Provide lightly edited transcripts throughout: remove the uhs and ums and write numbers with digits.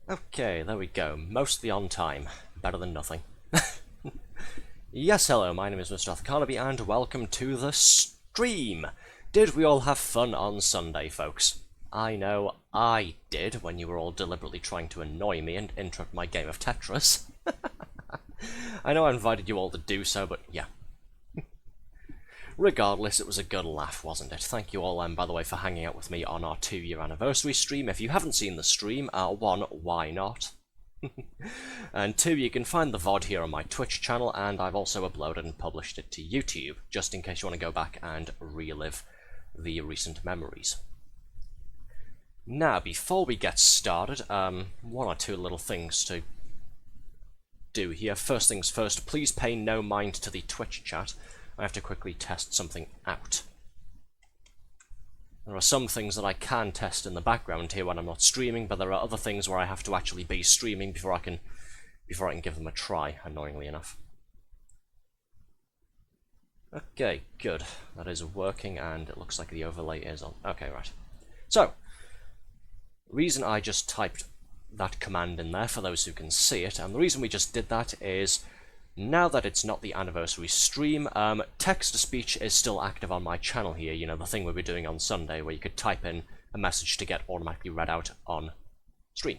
Okay, there we go. Mostly on time. Better than nothing. Yes, hello, my name is Mr. Carnaby, and welcome to the stream! Did we all have fun on Sunday, folks? I know I did, when you were all deliberately trying to annoy me and interrupt my game of Tetris. I know I invited you all to do so, but yeah. Regardless, it was a good laugh, wasn't it? Thank you all, by the way, for hanging out with me on our 2-year anniversary stream. If you haven't seen the stream, 1, why not? And 2, you can find the VOD here on my Twitch channel, and I've also uploaded and published it to YouTube, just in case you want to go back and relive the recent memories. Now, before we get started, 1 or 2 little things to do here. First things first, please pay no mind to the Twitch chat. I have to quickly test something out. There are some things that I can test in the background here when I'm not streaming, but there are other things where I have to actually be streaming before I can give them a try, annoyingly enough. Okay, good. That is working, and it looks like the overlay is on. Okay, right. So, reason I just typed that command in there, for those who can see it, and the reason we just did that is, now that it's not the anniversary stream, text-to-speech is still active on my channel here, you know, the thing we were doing on Sunday, where you could type in a message to get automatically read out on stream.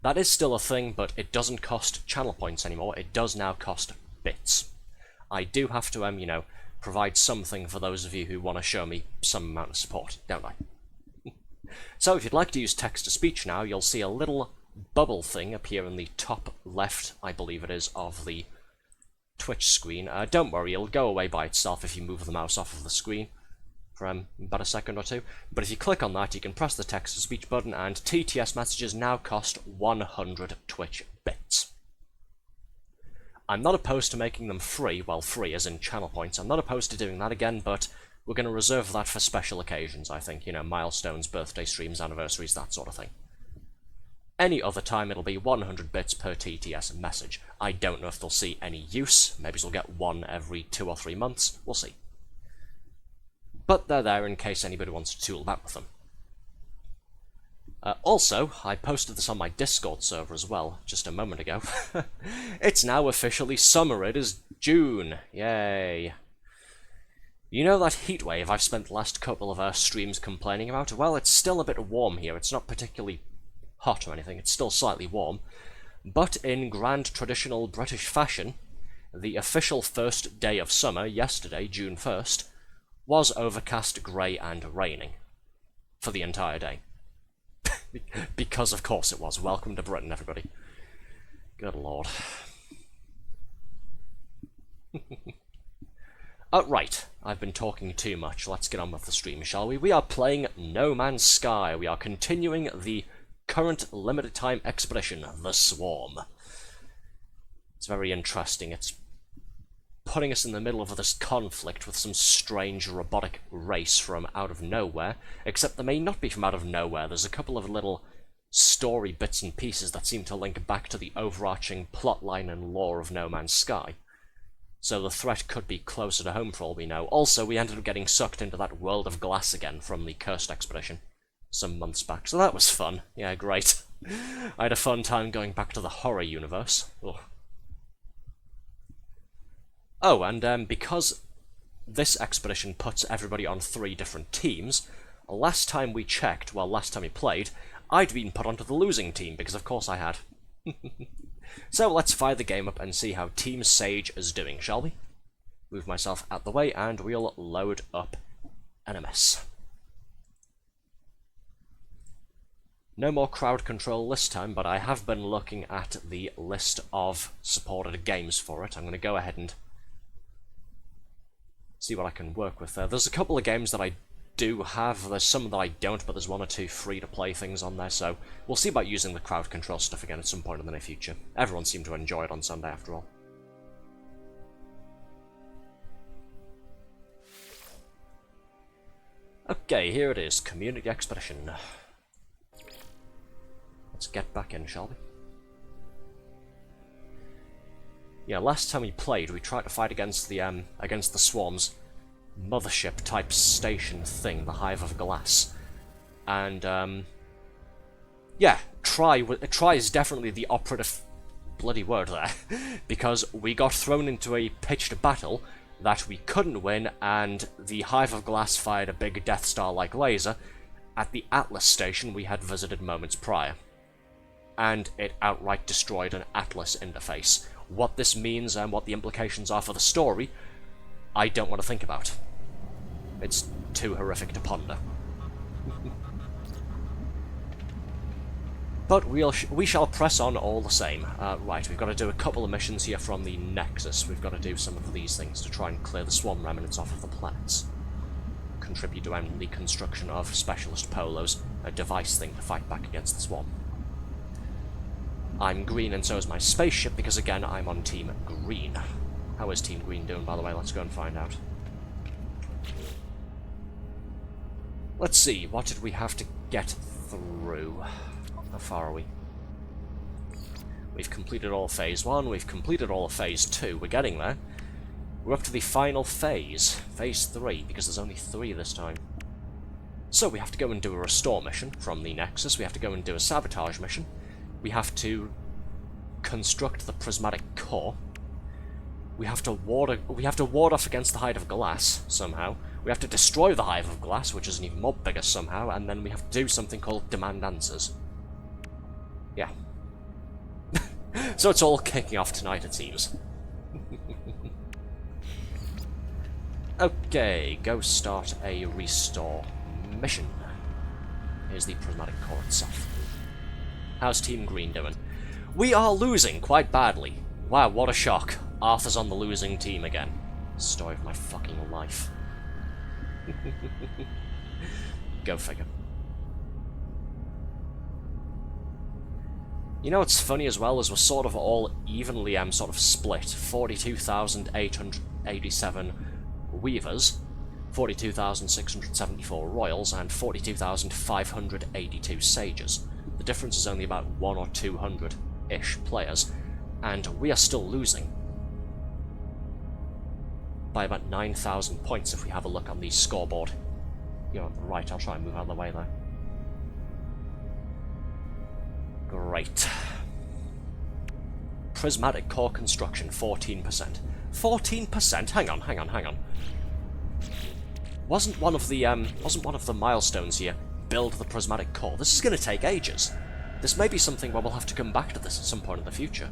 That is still a thing, but it doesn't cost channel points anymore, it does now cost bits. I do have to, you know, provide something for those of you who want to show me some amount of support, don't I? So if you'd like to use text-to-speech now, you'll see a little bubble thing appear in the top left, I believe it is, of the Twitch screen. Don't worry, it'll go away by itself if you move the mouse off of the screen. for about a second or two. But if you click on that, you can press the text-to-speech button, and TTS messages now cost 100 Twitch bits. I'm not opposed to making them free, well, free as in channel points. I'm not opposed to doing that again, but we're going to reserve that for special occasions, I think. You know, milestones, birthday streams, anniversaries, that sort of thing. Any other time, it'll be 100 bits per TTS message. I don't know if they'll see any use. Maybe they'll get one every 2 or 3 months. We'll see. But they're there in case anybody wants to tool about with them. Also, I posted this on my Discord server as well, just a moment ago. It's now officially summer. It is June. Yay. You know that heatwave I've spent the last couple of streams complaining about? Well, it's still a bit warm here. It's not particularly hot or anything. It's still slightly warm. But in grand traditional British fashion, the official first day of summer, yesterday, June 1st, was overcast, grey, and raining. For the entire day. Because of course it was. Welcome to Britain, everybody. Good lord. Right, I've been talking too much. Let's get on with the stream, shall we? We are playing No Man's Sky. We are continuing the current limited time expedition, The Swarm. It's very interesting. It's putting us in the middle of this conflict with some strange robotic race from out of nowhere, except they may not be from out of nowhere. There's a couple of little story bits and pieces that seem to link back to the overarching plotline and lore of No Man's Sky. So the threat could be closer to home for all we know. Also, we ended up getting sucked into that world of glass again from the Cursed Expedition some months back, so that was fun. Yeah, great. I had a fun time going back to the horror universe. Ugh. Oh, and because this expedition puts everybody on 3 different teams, last time we checked, well, last time we played, I'd been put onto the losing team, because of course I had. So let's fire the game up and see how Team Sage is doing, shall we? Move myself out the way, and we'll load up NMS. No more crowd control this time, but I have been looking at the list of supported games for it. I'm going to go ahead and see what I can work with there. There's a couple of games that I do have, there's some that I don't, but there's 1 or 2 free-to-play things on there, so we'll see about using the crowd control stuff again at some point in the near future. Everyone seemed to enjoy it on Sunday, after all. Okay, here it is, Community Expedition. Let's get back in, shall we? Yeah, last time we played, we tried to fight against the Swarm's mothership-type station thing, the Hive of Glass. And, yeah, try is definitely the operative bloody word there, because we got thrown into a pitched battle that we couldn't win, and the Hive of Glass fired a big Death Star-like laser at the Atlas station we had visited moments prior. And it outright destroyed an Atlas interface. What this means and what the implications are for the story, I don't want to think about. It's too horrific to ponder. But we shall press on all the same. Right, we've got to do a couple of missions here from the Nexus. We've got to do some of these things to try and clear the Swarm remnants off of the planets. Contribute to the construction of Specialist Polos, a device thing to fight back against the Swarm. I'm green and so is my spaceship, because again, I'm on Team Green. How is Team Green doing, by the way? Let's go and find out. Let's see, what did we have to get through? How far are we? We've completed all of Phase 1, we've completed all of Phase 2, we're getting there. We're up to the final phase, Phase 3, because there's only 3 this time. So we have to go and do a restore mission from the Nexus, we have to go and do a sabotage mission, we have to construct the prismatic core, we have to ward off against the Hive of Glass somehow, we have to destroy the Hive of Glass, which is an even more bigger somehow, and then we have to do something called Demand Answers. Yeah. So it's all kicking off tonight, it seems. Okay, go start a restore mission. Here's the prismatic core itself. How's Team Green doing? We are losing quite badly. Wow, what a shock. Arthur's on the losing team again. Story of my fucking life. Go figure. You know what's funny as well is we're sort of all evenly sort of split. 42,887 Weavers, 42,674 Royals, and 42,582 Sages. The difference is only about 100 or 200-ish players, and we are still losing by about 9,000 points if we have a look on the scoreboard. You're on the right, I'll try and move out of the way there. Great. Prismatic core construction, 14%. 14%? Hang on. Wasn't one of the milestones here build the prismatic core? This is going to take ages. This may be something where we'll have to come back to this at some point in the future.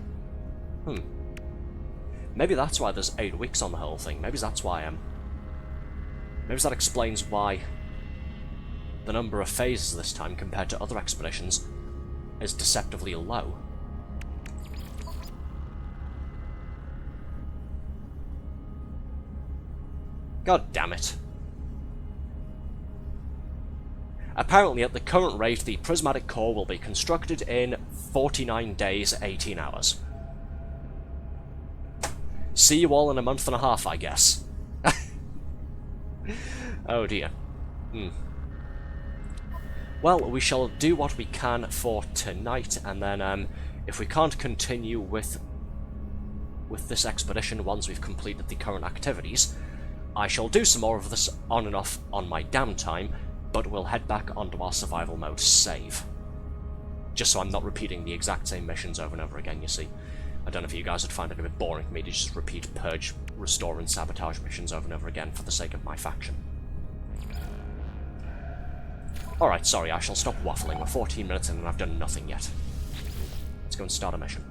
Maybe that's why there's 8 weeks on the whole thing. Maybe that's why maybe that explains why the number of phases this time compared to other expeditions is deceptively low. God damn it. Apparently, at the current rate, the prismatic core will be constructed in 49 days, 18 hours. See you all in a month and a half, I guess. Oh dear. Well, we shall do what we can for tonight, and then if we can't continue with this expedition once we've completed the current activities, I shall do some more of this on and off on my downtime, but we'll head back onto our survival mode save. Just so I'm not repeating the exact same missions over and over again, you see. I don't know if you guys would find it a bit boring for me to just repeat purge, restore, and sabotage missions over and over again for the sake of my faction. Alright, sorry, I shall stop waffling. We're 14 minutes in and I've done nothing yet. Let's go and start a mission.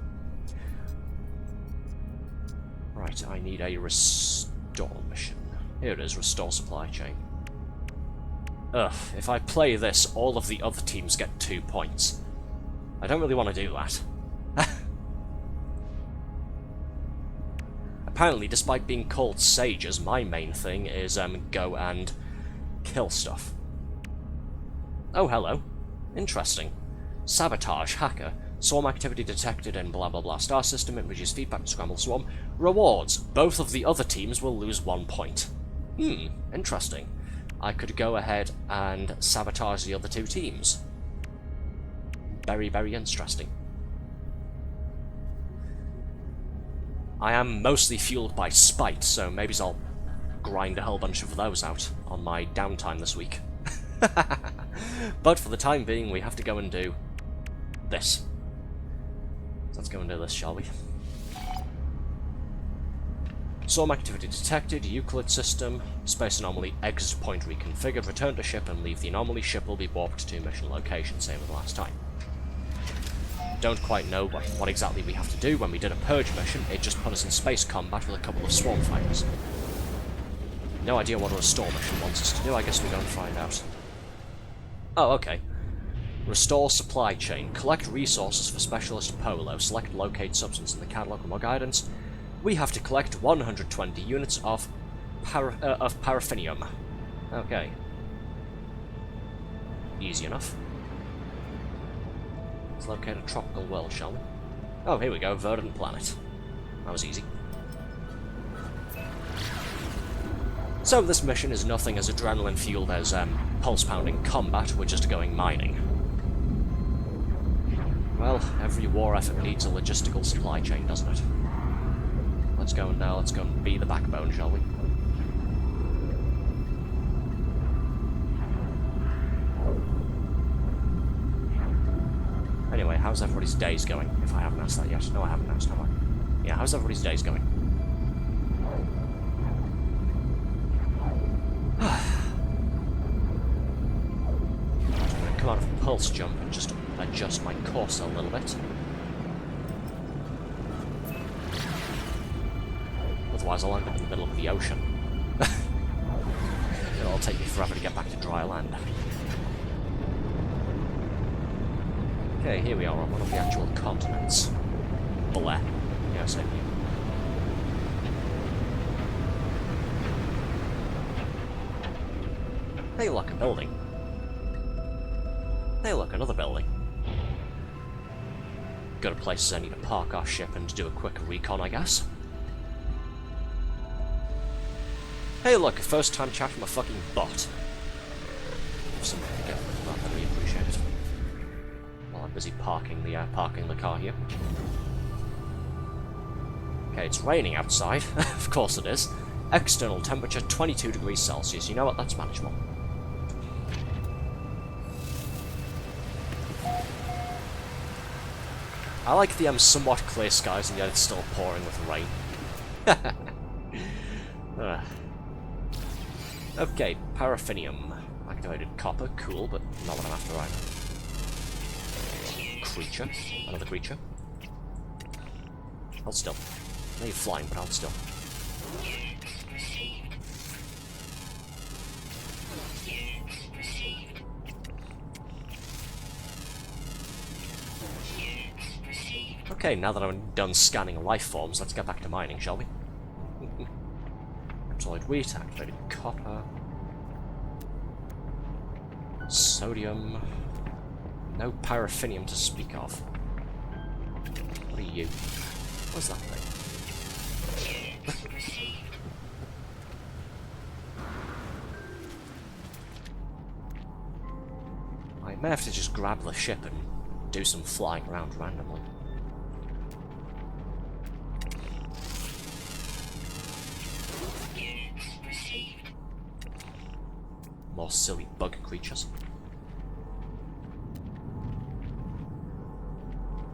Right, I need a restore mission. Here it is, restore supply chain. Ugh, if I play this, all of the other teams get 2 points. I don't really want to do that. Apparently, despite being called sages, my main thing is go and kill stuff. Oh, hello. Interesting. Sabotage, hacker. Swarm activity detected in blah blah blah star system. It reduces feedback to scramble swarm. Rewards. Both of the other teams will lose 1 point. Interesting. I could go ahead and sabotage the other 2 teams. Very, very interesting. I am mostly fueled by spite, so maybe I'll grind a whole bunch of those out on my downtime this week. But for the time being, we have to go and do this. So let's go and do this, shall we? Swarm activity detected, Euclid system, space anomaly, exit point reconfigured, return to ship and leave the anomaly. Ship will be warped to mission location, same as last time. Don't quite know what exactly we have to do. When we did a purge mission, it just put us in space combat with a couple of swarm fighters. No idea what a restore mission wants us to do. I guess we don't find out. Oh, okay. Restore supply chain. Collect resources for Specialist Polo. Select locate substance in the catalog for more guidance. We have to collect 120 units of paraffinium. Okay. Easy enough. Let's locate a tropical world, shall we? Oh, here we go, verdant planet. That was easy. So this mission is nothing as adrenaline-fueled as pulse-pounding combat. We're just going mining. Well, every war effort needs a logistical supply chain, doesn't it? Let's go and be the backbone, shall we? Anyway, how's everybody's days going? If I haven't asked that yet. No, I haven't asked, have I? Yeah, how's everybody's days going? I'm going to come out of pulse jump and just adjust my course a little bit. Otherwise I'll end up in the middle of the ocean. It'll take me forever to get back to dry land. Okay, here we are on one of the actual continents. Bleh. Yeah, same here. Hey look, a building. Hey look, another building. Good a place as any to park our ship and do a quick recon, I guess. Hey look, a first time chat from a fucking bot. If somebody could get rid of that, I'd really appreciate it. While I'm busy parking the car here. Okay, it's raining outside. Of course it is. External temperature 22 degrees Celsius. You know what? That's manageable. I like the somewhat clear skies, and yet it's still pouring with rain. Okay, paraffinium. Activated copper, cool, but not what I'm after right now. Creature. Another creature. Hold still. I know you're flying, but hold still. Okay, now that I'm done scanning life forms, let's get back to mining, shall we? Solid wheat, activated copper. Sodium. No paraffinium to speak of. What are you? What's that thing? I may have to just grab the ship and do some flying around randomly. More silly bug creatures.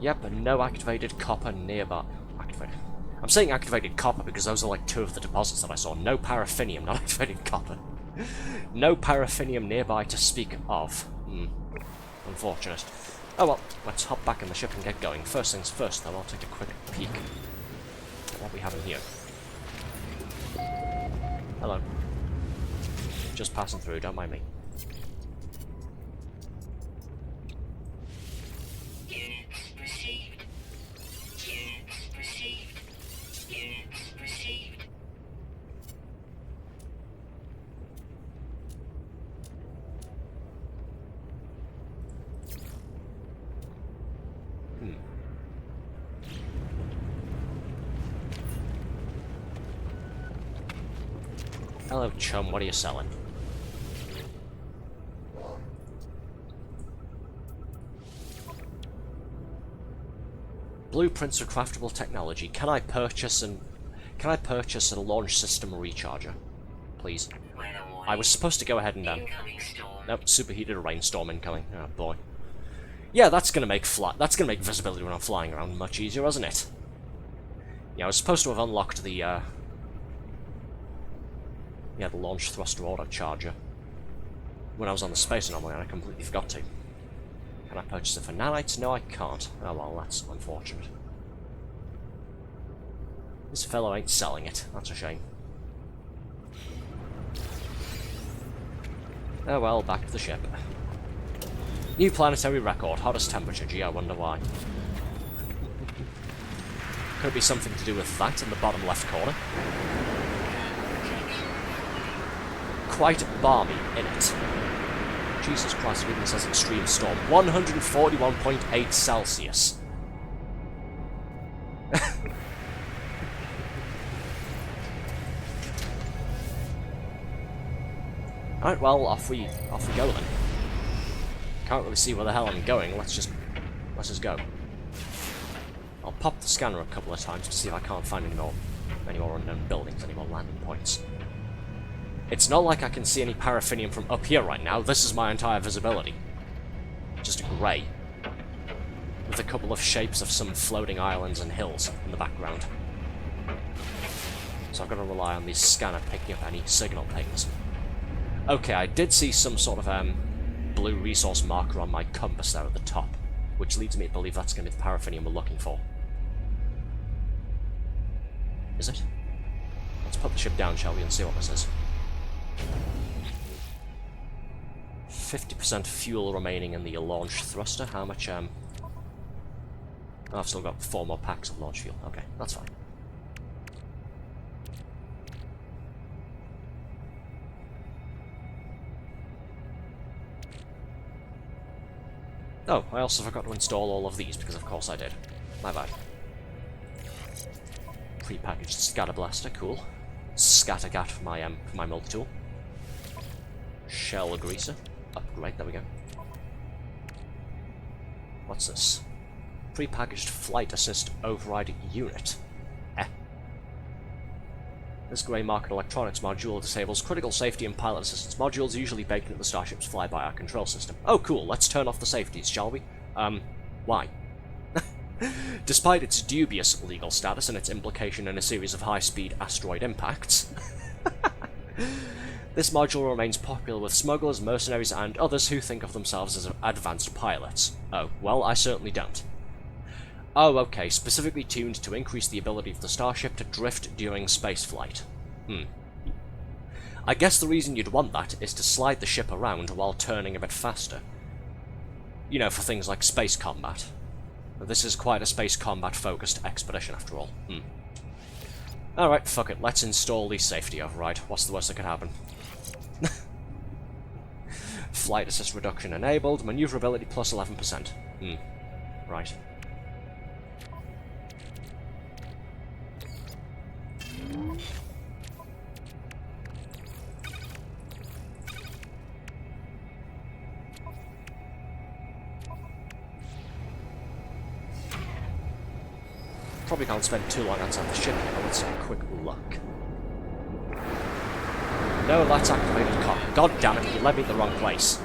Yep, and no activated copper nearby. Activated. I'm saying activated copper because those are like two of the deposits that I saw. No paraffinium, not activated copper. No paraffinium nearby to speak of. Unfortunate. Oh well, let's hop back in the ship and get going. First things first, though, I'll take a quick peek at what we have in here. Hello. Just passing through, don't mind me. Hello, chum, what are you selling? Blueprints of craftable technology. Can I purchase a launch system recharger? Please. I was supposed to go ahead and nope, superheated rainstorm incoming. Oh boy. Yeah, that's gonna make visibility when I'm flying around much easier, isn't it? Yeah, I was supposed to have unlocked the the launch thruster auto charger when I was on the space anomaly, and I completely forgot to. Can I purchase it for nanites? No, I can't. Oh well, that's unfortunate. This fellow ain't selling it. That's a shame. Oh well, back to the ship. New planetary record. Hottest temperature. Gee, I wonder why. Could it be something to do with that in the bottom left corner? Quite balmy in it. Jesus Christ, it even says extreme storm. 141.8 Celsius. Alright, well, off we go then. Can't really see where the hell I'm going. Let's just go. I'll pop the scanner a couple of times to see if I can't find any more unknown buildings, any more landing points. It's not like I can see any paraffinium from up here right now. This is my entire visibility. Just grey. With a couple of shapes of some floating islands and hills in the background. So I've got to rely on the scanner picking up any signal pings. Okay, I did see some sort of blue resource marker on my compass there at the top, which leads me to believe that's going to be the paraffinium we're looking for. Is it? Let's put the ship down, shall we, and see what this is. 50% fuel remaining in the launch thruster. How much, oh, I've still got 4 more packs of launch fuel. Okay, that's fine. Oh, I also forgot to install all of these, because of course I did. My bad. Pre-packaged scatter blaster, cool. Scattergat for my multi-tool. Shell greaser. Upgrade, there we go. What's this? Pre-packaged flight assist override unit. This grey market electronics module disables critical safety and pilot assistance modules usually baked into the starship's fly-by-wire control system. Oh cool, let's turn off the safeties, shall we? Why? Despite its dubious legal status and its implication in a series of high-speed asteroid impacts, this module remains popular with smugglers, mercenaries, and others who think of themselves as advanced pilots. Oh, well, I certainly don't. Oh, okay, specifically tuned to increase the ability of the starship to drift during spaceflight. I guess the reason you'd want that is to slide the ship around while turning a bit faster. You know, for things like space combat. This is quite a space combat-focused expedition, after all. Alright, fuck it, let's install the safety override. What's the worst that could happen? Flight assist reduction enabled, maneuverability plus 11%. Right. Probably can't spend too long outside the ship here, but let's have a quick look. No, that's activated cock. God damn it, you led me to the wrong place.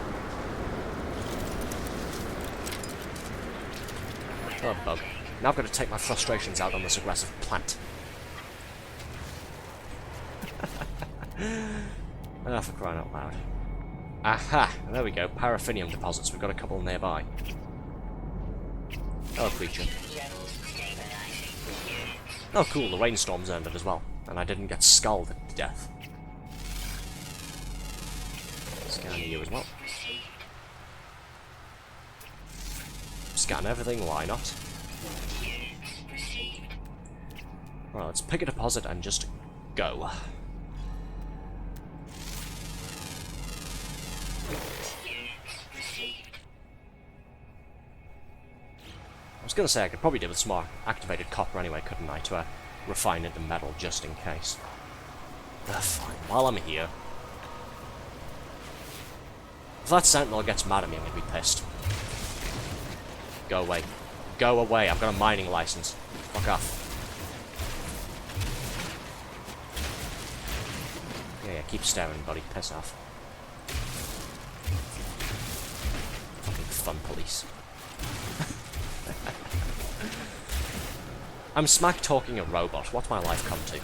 Oh, bug. Now I've got to take my frustrations out on this aggressive plant. Ah, for crying out loud. Aha! There we go, paraffinium deposits. We've got a couple nearby. Oh, creature. Oh cool, the rainstorms ended as well, and I didn't get scalded to death. Scan you as well. Scan everything, why not? Right, let's pick a deposit and just go. I was going to say I could probably do with some more activated copper anyway, couldn't I, to refine it to metal just in case. Fine, while I'm here. If that sentinel gets mad at me, I'm going to be pissed. Go away. Go away, I've got a mining license. Fuck off. Yeah, keep staring, buddy. Piss off. Fucking fun police. I'm smack-talking a robot. What's my life come to?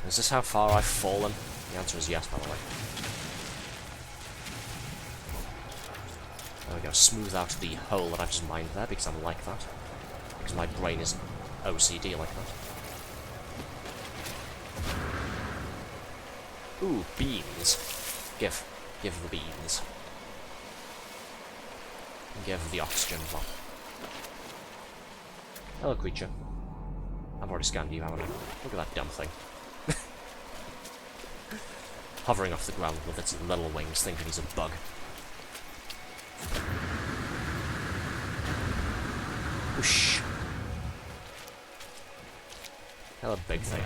Is this how far I've fallen? The answer is yes, by the way. There we go. Smooth out the hole that I've just mined there, because I'm like that. Because my brain is OCD like that. Ooh, beans. Give the beans. Give the oxygen as well. Hello, creature. I've already scanned you, haven't I? Look at that dumb thing. Hovering off the ground with its little wings, thinking he's a bug. Whoosh. Hello, big thing.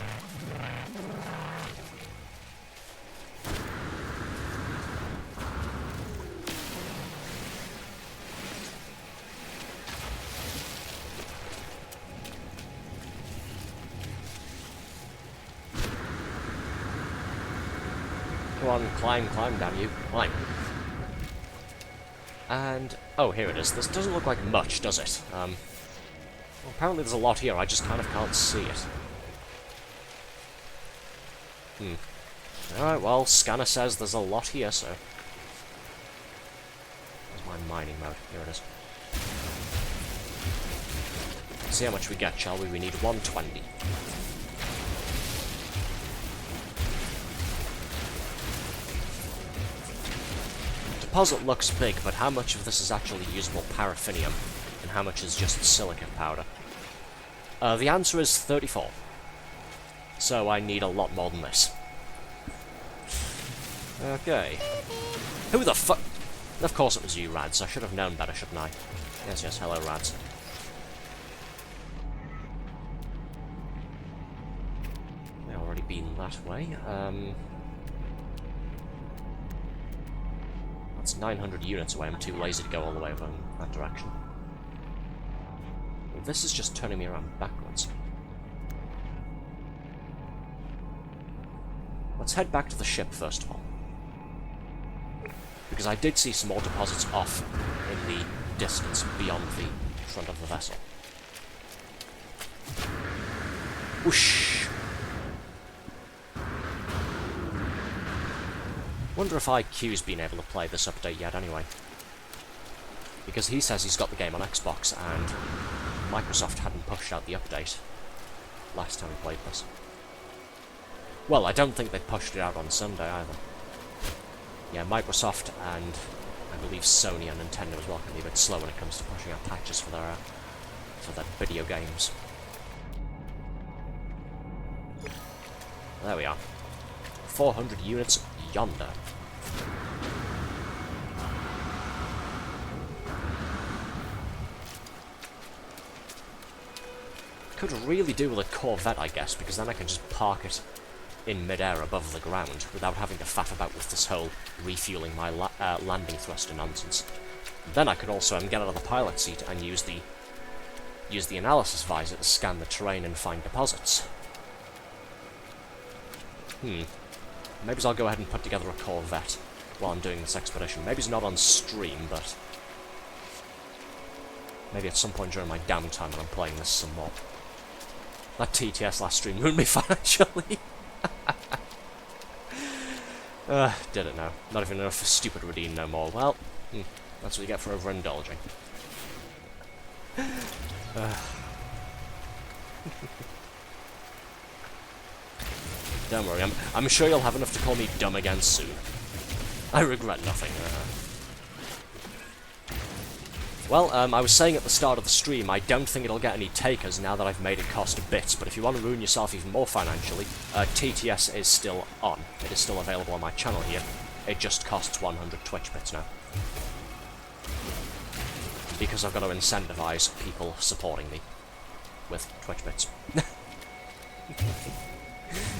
Come on, climb, damn you. Climb. And, oh, here it is. This doesn't look like much, does it? Well, apparently there's a lot here, I just kind of can't see it. Alright, well, scanner says there's a lot here, so... Where's my mining mode? Here it is. Let's see how much we get, shall we? We need 120. Deposit looks big, but how much of this is actually usable paraffinium, and how much is just silicon powder? The answer is 34. So I need a lot more than this. Okay. Who the fuck? Of course it was you, Rads. I should have known better, shouldn't I? Yes, yes, hello, Rads. They've already been that way. That's 900 units away. I'm too lazy to go all the way over in that direction. Well, this is just turning me around backwards. Let's head back to the ship first of all. Because I did see some more deposits off in the distance beyond the front of the vessel. Whoosh! Wonder if IQ's been able to play this update yet anyway. Because he says he's got the game on Xbox and Microsoft hadn't pushed out the update last time he played this. Well, I don't think they pushed it out on Sunday either. Yeah, Microsoft and I believe Sony and Nintendo as well can be a bit slow when it comes to pushing out patches for their video games. There we are. 400 units yonder. Could really do with a Corvette, I guess, because then I can just park it in mid-air above the ground without having to faff about with this whole refueling my landing thruster nonsense. Then I could also get out of the pilot seat and use the analysis visor to scan the terrain and find deposits. Maybe I'll go ahead and put together a Corvette while I'm doing this expedition. Maybe it's not on stream, but maybe at some point during my downtime when I'm playing this some more. That TTS last stream ruined me financially. Did it now. Not even enough for stupid redeem no more. Well, that's what you get for overindulging. Don't worry, I'm sure you'll have enough to call me dumb again soon. I regret nothing. Well, I was saying at the start of the stream, I don't think it'll get any takers now that I've made it cost bits, but if you want to ruin yourself even more financially, TTS is still on. It is still available on my channel here. It just costs 100 Twitch bits now. Because I've got to incentivize people supporting me with Twitch bits.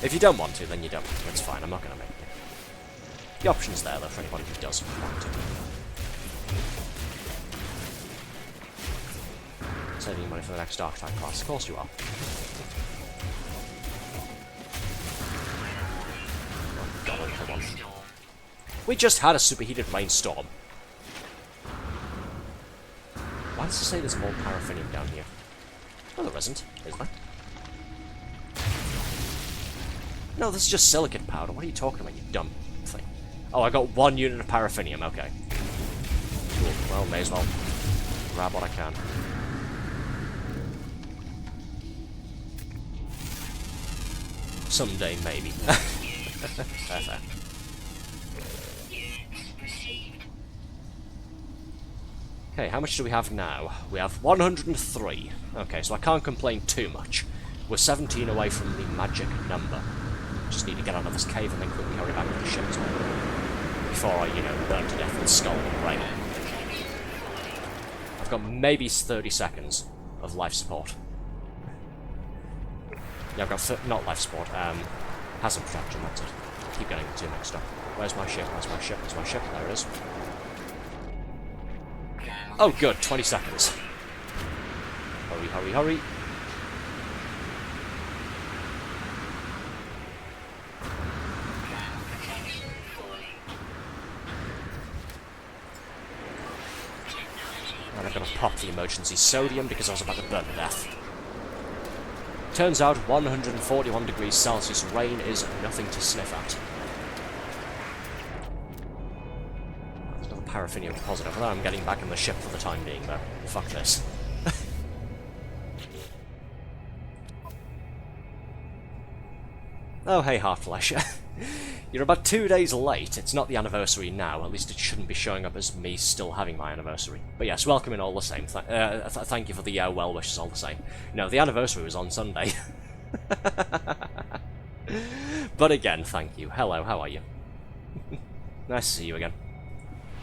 If you don't want to, then you don't. It's fine, I'm not going to make you. The option's there, though, for anybody who does want to. Saving money for the next Dark Time class. Of course you are. Oh god, come on. We just had a superheated rainstorm. Why does it say there's more paraffinium down here? Oh, there isn't, is there? No, this is just silicate powder. What are you talking about, you dumb thing? Oh, I got 1 unit of paraffinium, okay. Cool, well, may as well grab what I can. Someday, maybe. Fair. Okay, how much do we have now? We have 103. Okay, so I can't complain too much. We're 17 away from the magic number. Just need to get out of this cave and then quickly hurry back to the ship as well. Before I, burn to death with skull and rain. I've got maybe 30 seconds of life support. Yeah, I've got not life support, hazard protection, that's it. I keep getting the two mixed up. Where's my ship? Where's my ship? Where's my ship? There it is. Oh good, 20 seconds. Hurry, hurry, hurry. And I'm gonna pop the emergency sodium because I was about to burn to death. Turns out 141 degrees Celsius rain is nothing to sniff at. There's another paraffinium deposit over there. I'm getting back in the ship for the time being, though. Fuck this. Oh, hey, Heartflesh. You're about 2 days late. It's not the anniversary now. At least it shouldn't be showing up as me still having my anniversary. But yes, welcome in all the same. Thank you for the well wishes all the same. No, the anniversary was on Sunday. But again, thank you. Hello, how are you? Nice to see you again.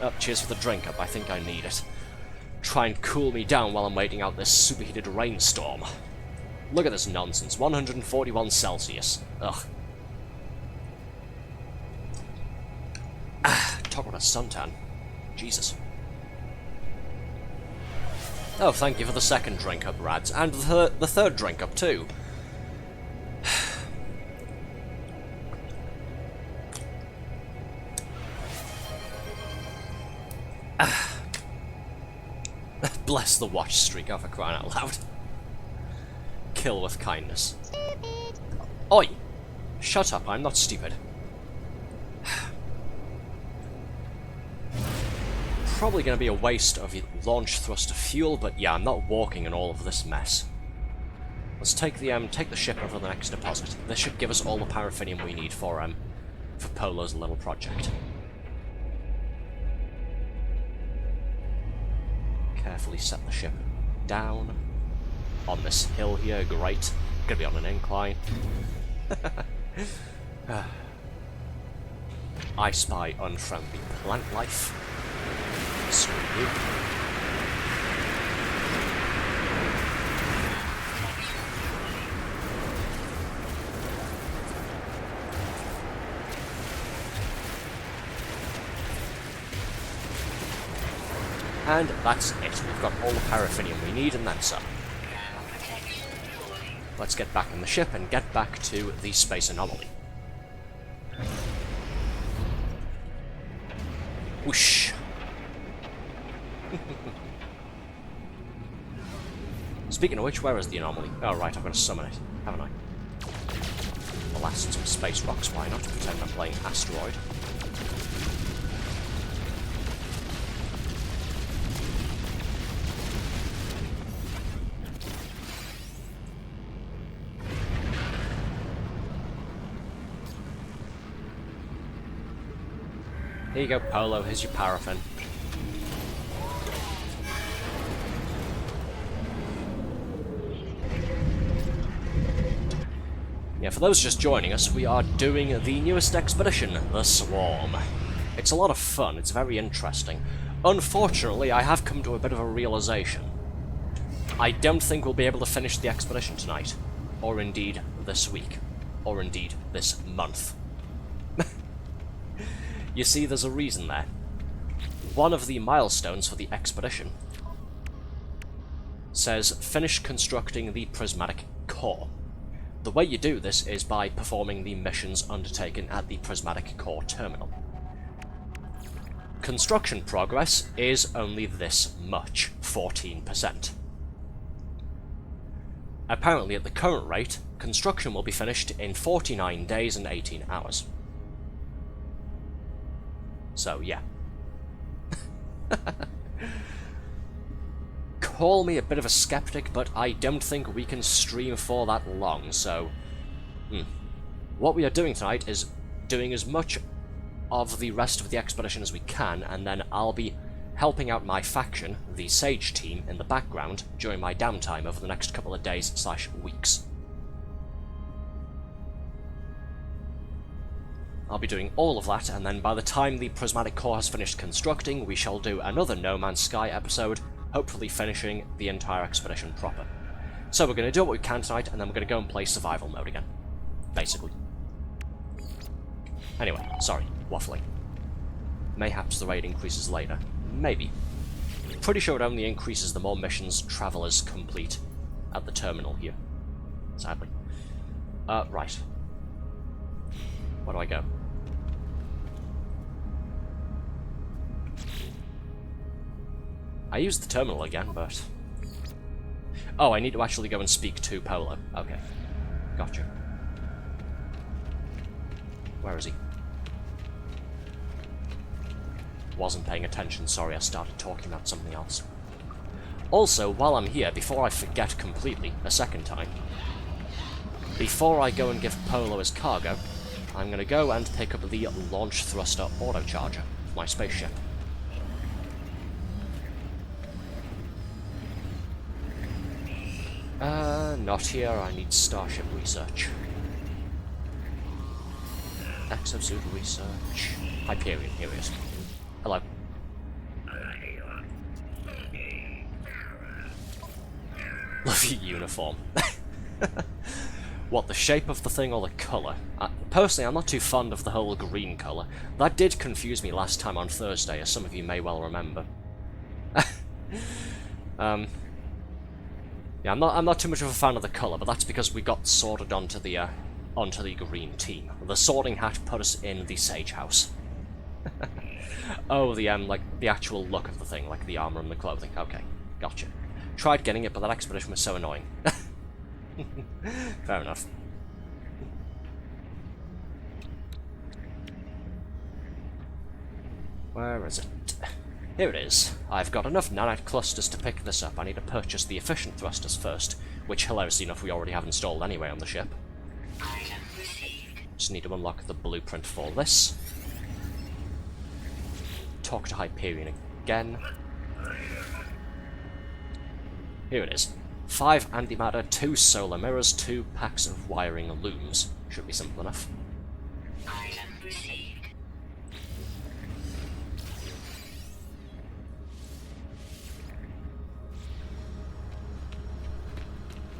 Oh, cheers for the drink up. I think I need it. Try and cool me down while I'm waiting out this superheated rainstorm. Look at this nonsense. 141 Celsius. Ugh. Talk about a suntan. Jesus. Oh, thank you for the second drink up, Rads. And the third drink up, too. Bless the watch streak, oh, for crying out loud. Kill with kindness. Stupid. Oi! Shut up, I'm not stupid. Probably going to be a waste of launch thruster fuel, but yeah, I'm not walking in all of this mess. Let's take the ship over the next deposit. This should give us all the paraffinium we need for Polo's little project. Carefully set the ship down on this hill here. Great. Gonna be on an incline. I spy unfriendly plant life. Screw you. And that's it. We've got all the paraffinium we need and then some. Let's get back in the ship and get back to the space anomaly. Whoosh. Speaking of which, where is the anomaly? Oh right, I've got to summon it, haven't I? Blast some space rocks, why not? Pretend I'm playing Asteroid. Here you go, Polo, here's your paraffin. Yeah, for those just joining us, we are doing the newest expedition, the Swarm. It's a lot of fun, it's very interesting. Unfortunately, I have come to a bit of a realization. I don't think we'll be able to finish the expedition tonight. Or indeed, this week. Or indeed, this month. You see, there's a reason there. One of the milestones for the expedition says, finish constructing the prismatic core. The way you do this is by performing the missions undertaken at the prismatic core terminal. Construction progress is only this much, 14%. Apparently at the current rate, construction will be finished in 49 days and 18 hours. So, yeah. Call me a bit of a skeptic, but I don't think we can stream for that long, so... What we are doing tonight is doing as much of the rest of the expedition as we can, and then I'll be helping out my faction, the Sage team, in the background during my downtime over the next couple of days/weeks. I'll be doing all of that, and then by the time the prismatic core has finished constructing, we shall do another No Man's Sky episode, hopefully finishing the entire expedition proper. So we're going to do what we can tonight, and then we're going to go and play survival mode again. Basically. Anyway, sorry, waffling. Mayhaps the raid increases later. Maybe. Pretty sure it only increases the more missions travelers complete at the terminal here. Sadly. Right. Where do I go? I used the terminal again, but... Oh, I need to actually go and speak to Polo. Okay. Gotcha. Where is he? Wasn't paying attention, sorry, I started talking about something else. Also, while I'm here, before I forget completely, a second time, before I go and give Polo his cargo, I'm going to go and pick up the launch thruster autocharger for my spaceship. Not here, I need Starship research. Exosuit research. Hyperion, here he is. Hello. Love your uniform. What, the shape of the thing or the colour? Personally, I'm not too fond of the whole green colour. That did confuse me last time on Thursday, as some of you may well remember. Yeah, I'm not too much of a fan of the colour, but that's because we got sorted onto the green team. The sorting hat put us in the Sage House. Oh, like, the actual look of the thing, like the armour and the clothing. Okay, gotcha. Tried getting it, but that expedition was so annoying. Fair enough. Where is it? Here it is. I've got enough nanite clusters to pick this up. I need to purchase the efficient thrusters first, which, hilariously enough, we already have installed anyway on the ship. Just need to unlock the blueprint for this. Talk to Hyperion again. Here it is. 5 antimatter, 2 solar mirrors, 2 packs of wiring looms. Should be simple enough.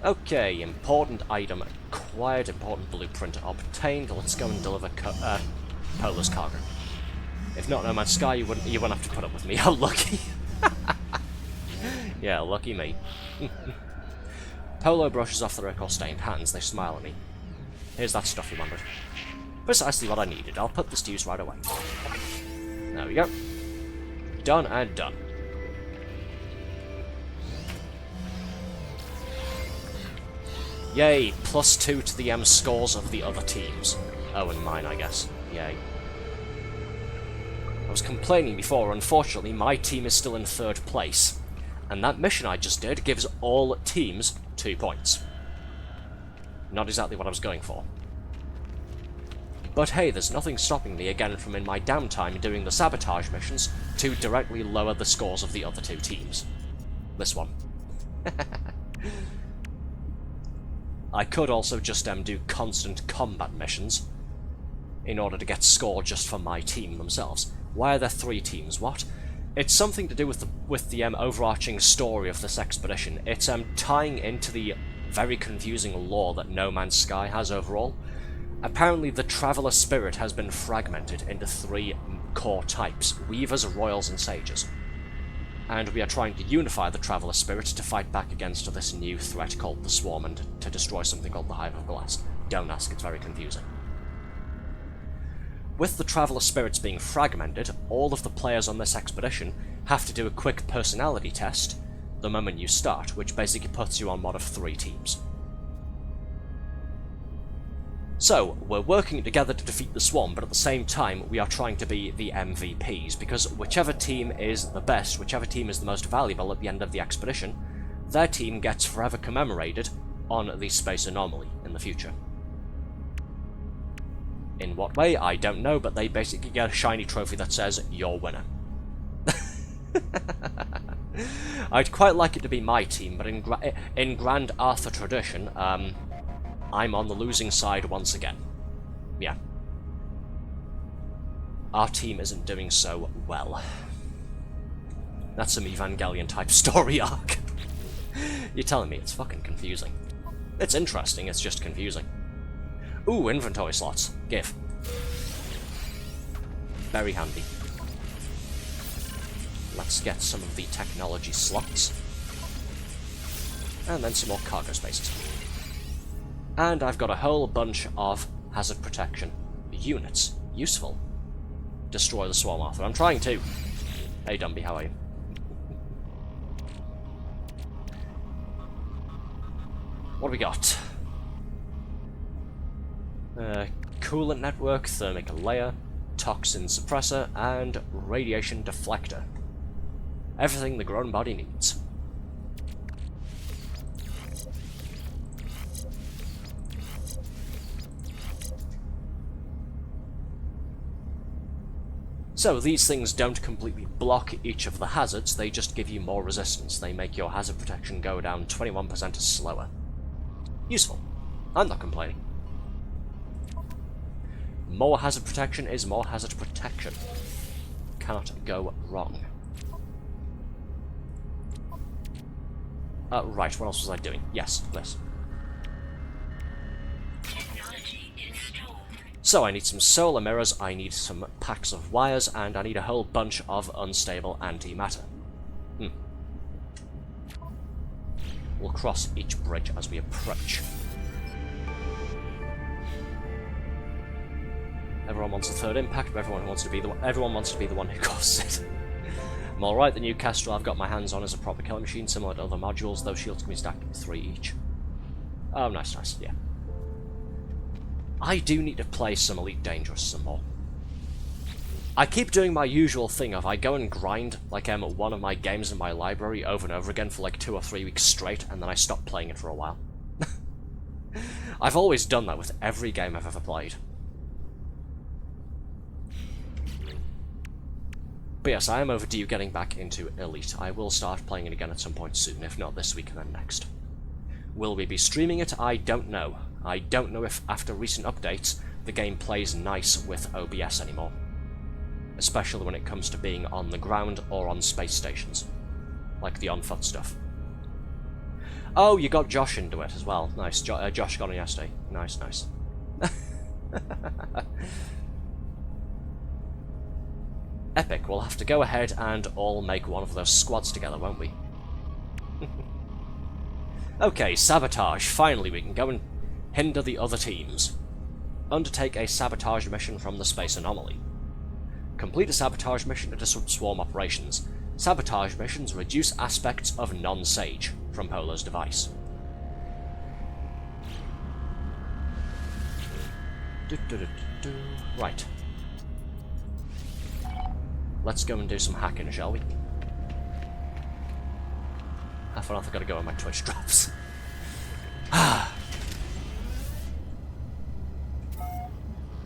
Okay, important item acquired, important blueprint obtained. Let's go and deliver Polar's cargo. If not No Man's Sky, you wouldn't have to put up with me. How lucky! Yeah, lucky me. Polo brushes off their alcohol-stained hands. They smile at me. Here's that stuff you wanted. Precisely what I needed. I'll put this to use right away. There we go. Done and done. Yay, +2 to the scores of the other teams. Oh, and mine, I guess. Yay. I was complaining before, unfortunately, my team is still in 3rd place. And that mission I just did gives all teams 2 points. Not exactly what I was going for. But hey, there's nothing stopping me again from in my downtime doing the sabotage missions to directly lower the scores of the other 2 teams. This one. I could also just do constant combat missions in order to get score just for my team themselves. Why are there 3 teams? What? It's something to do with the overarching story of this expedition. It's tying into the very confusing lore that No Man's Sky has overall. Apparently the Traveller Spirit has been fragmented into 3 core types: Weavers, Royals, and Sages. And we are trying to unify the Traveller Spirit to fight back against this new threat called the Swarm and to destroy something called the Hive of Glass. Don't ask, it's very confusing. With the Traveller Spirits being fragmented, all of the players on this expedition have to do a quick personality test the moment you start, which basically puts you on one of 3 teams. So, we're working together to defeat the Swarm, but at the same time we are trying to be the MVPs, because whichever team is the best, whichever team is the most valuable at the end of the expedition, their team gets forever commemorated on the Space Anomaly in the future. In what way, I don't know, but they basically get a shiny trophy that says, "You're winner." I'd quite like it to be my team, but in Grand Arthur tradition, I'm on the losing side once again. Yeah. Our team isn't doing so well. That's some Evangelion-type story arc. You're telling me it's fucking confusing. It's interesting, it's just confusing. Ooh, inventory slots. Give. Very handy. Let's get some of the technology slots. And then some more cargo spaces. And I've got a whole bunch of hazard protection units. Useful. Destroy the Swarm, Arthur. I'm trying to. Hey, Dumby, how are you? What do we got? Coolant network, thermic layer, toxin suppressor, and radiation deflector. Everything the grown body needs. So these things don't completely block each of the hazards, they just give you more resistance. They make your hazard protection go down 21% slower. Useful. I'm not complaining. More hazard protection is more hazard protection. Cannot go wrong. Right, what else was I doing? Yes, this. So I need some solar mirrors, I need some packs of wires, and I need a whole bunch of unstable antimatter. We'll cross each bridge as we approach. Everyone wants a third impact, but everyone wants to be the one who causes it. I'm alright, the new Kestrel I've got my hands on is a proper killing machine, similar to other modules, those shields can be stacked in 3 each. Oh, nice, yeah. I do need to play some Elite Dangerous some more. I keep doing my usual thing of I go and grind like one of my games in my library over and over again for like 2 or 3 weeks straight, and then I stop playing it for a while. I've always done that with every game I've ever played. But yes, I am overdue getting back into Elite. I will start playing it again at some point soon, if not this week, then next. Will we be streaming it? I don't know. I don't know if, after recent updates, the game plays nice with OBS anymore. Especially when it comes to being on the ground or on space stations. Like the on-foot stuff. Oh, you got Josh into it as well. Nice. Josh got on yesterday. Nice. Epic. We'll have to go ahead and all make one of those squads together, won't we? Okay, sabotage. Finally, we can go and hinder the other teams. Undertake a sabotage mission from the space anomaly. Complete a sabotage mission to disrupt swarm operations. Sabotage missions reduce aspects of non-Sage from Polo's device. Right. Let's go and do some hacking, shall we? I thought I've got to go on my Twitch drops.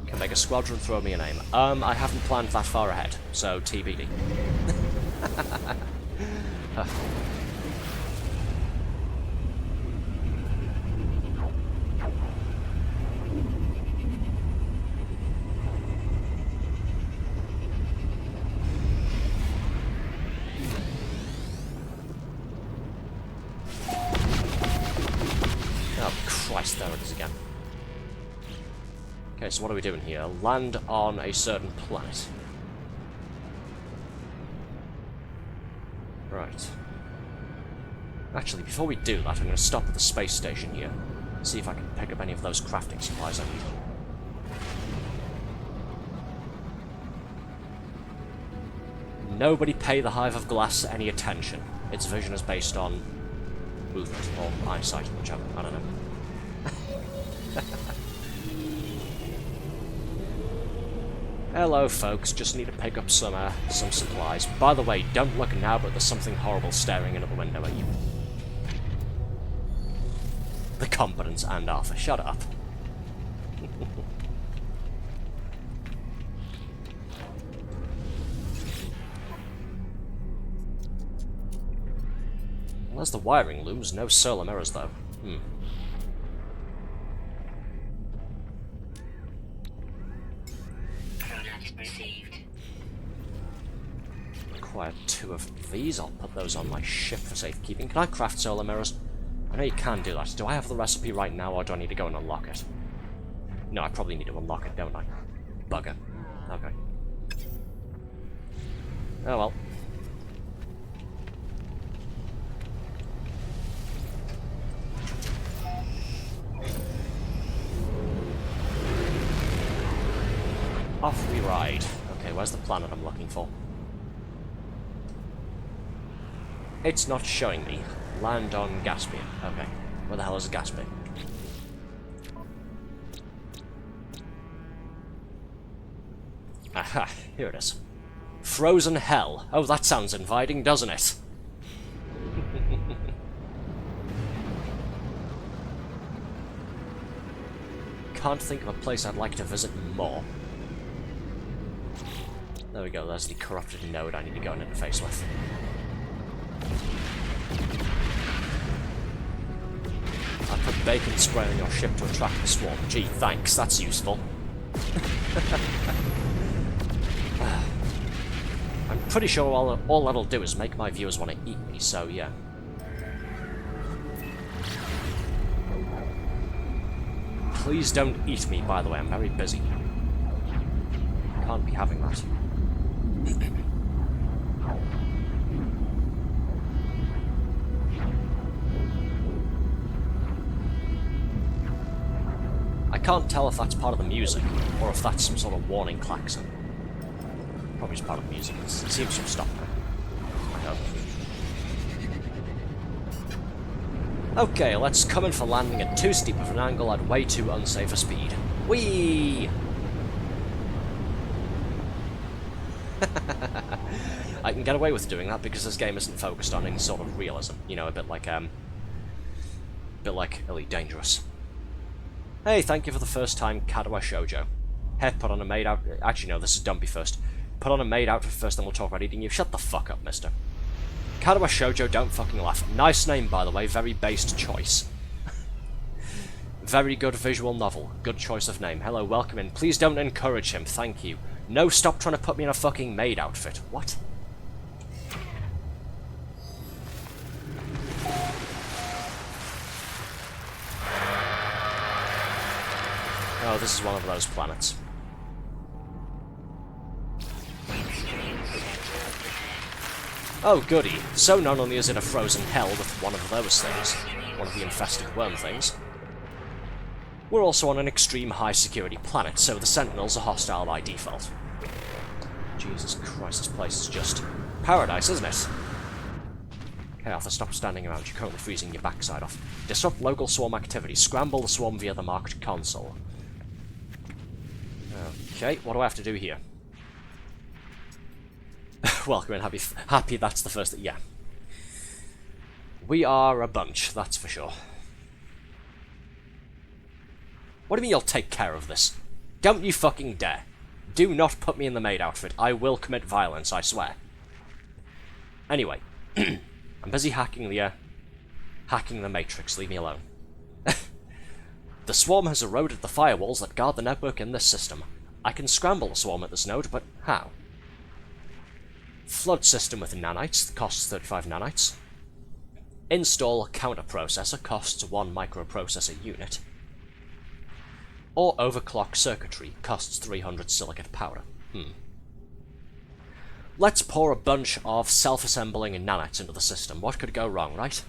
Can make a squadron, throw me a name. I haven't planned that far ahead, so TBD. Oh Christ, there it is again. Okay, so what are we doing here? Land on a certain planet. Right. Actually, before we do that, I'm going to stop at the space station here. See if I can pick up any of those crafting supplies I need. Nobody pay the Hive of Glass any attention. Its vision is based on movement, or eyesight, whichever, I don't know. Hello folks, just need to pick up some supplies. By the way, don't look now, but there's something horrible staring in at the window at you. The Competence and Arthur, shut up. Well, there's the wiring looms, no solar mirrors though. Require 2 of these. I'll put those on my ship for safekeeping. Can I craft solar mirrors? I know you can do that. Do I have the recipe right now, or do I need to go and unlock it? No, I probably need to unlock it, don't I? Bugger. Okay. Oh well. Off we ride. Okay, where's the planet I'm looking for? It's not showing me. Land on Gaspian. Okay. Where the hell is Gaspian? Aha, here it is. Frozen Hell. Oh, that sounds inviting, doesn't it? Can't think of a place I'd like to visit more. There we go, there's the corrupted node I need to go and interface with. I put bacon spray on your ship to attract the swarm. Gee, thanks, that's useful. I'm pretty sure all that'll do is make my viewers want to eat me, so yeah. Please don't eat me, by the way, I'm very busy. Can't be having that. I can't tell if that's part of the music, or if that's some sort of warning klaxon. Probably just part of the music. It seems to have stopped now. Okay, let's come in for landing at too steep of an angle at way too unsafe a speed. Whee! I can get away with doing that because this game isn't focused on any sort of realism. You know, a bit like Elite Dangerous. Hey, thank you for the first time, Carnaby Shoujo. Hey, put on a maid outfit. Actually, no, this is Dumpy first. Put on a maid outfit first, then we'll talk about eating you. Shut the fuck up, mister. Carnaby Shoujo, don't fucking laugh. Nice name, by the way. Very based choice. Very good visual novel. Good choice of name. Hello, welcome in. Please don't encourage him, thank you. No, stop trying to put me in a fucking maid outfit. What? Oh, this is one of those planets. Oh, goody. So not only is it a frozen hell with one of those things, one of the infested worm things, we're also on an extreme high-security planet, so the Sentinels are hostile by default. Jesus Christ, this place is just paradise, isn't it? Okay, Arthur, stop standing around. You're currently freezing your backside off. Disrupt local swarm activity. Scramble the swarm via the marked console. Okay, what do I have to do here? Welcome in, happy that's the first thing, yeah. We are a bunch, that's for sure. What do you mean you'll take care of this? Don't you fucking dare. Do not put me in the maid outfit. I will commit violence, I swear. Anyway, I'm busy hacking the Matrix, leave me alone. The swarm has eroded the firewalls that guard the network in this system. I can scramble the swarm at this node, but how? Flood system with nanites, costs 35 nanites. Install counter processor, costs 1 microprocessor unit. Or overclock circuitry, costs 300 silicate powder. Let's pour a bunch of self-assembling nanites into the system. What could go wrong, right?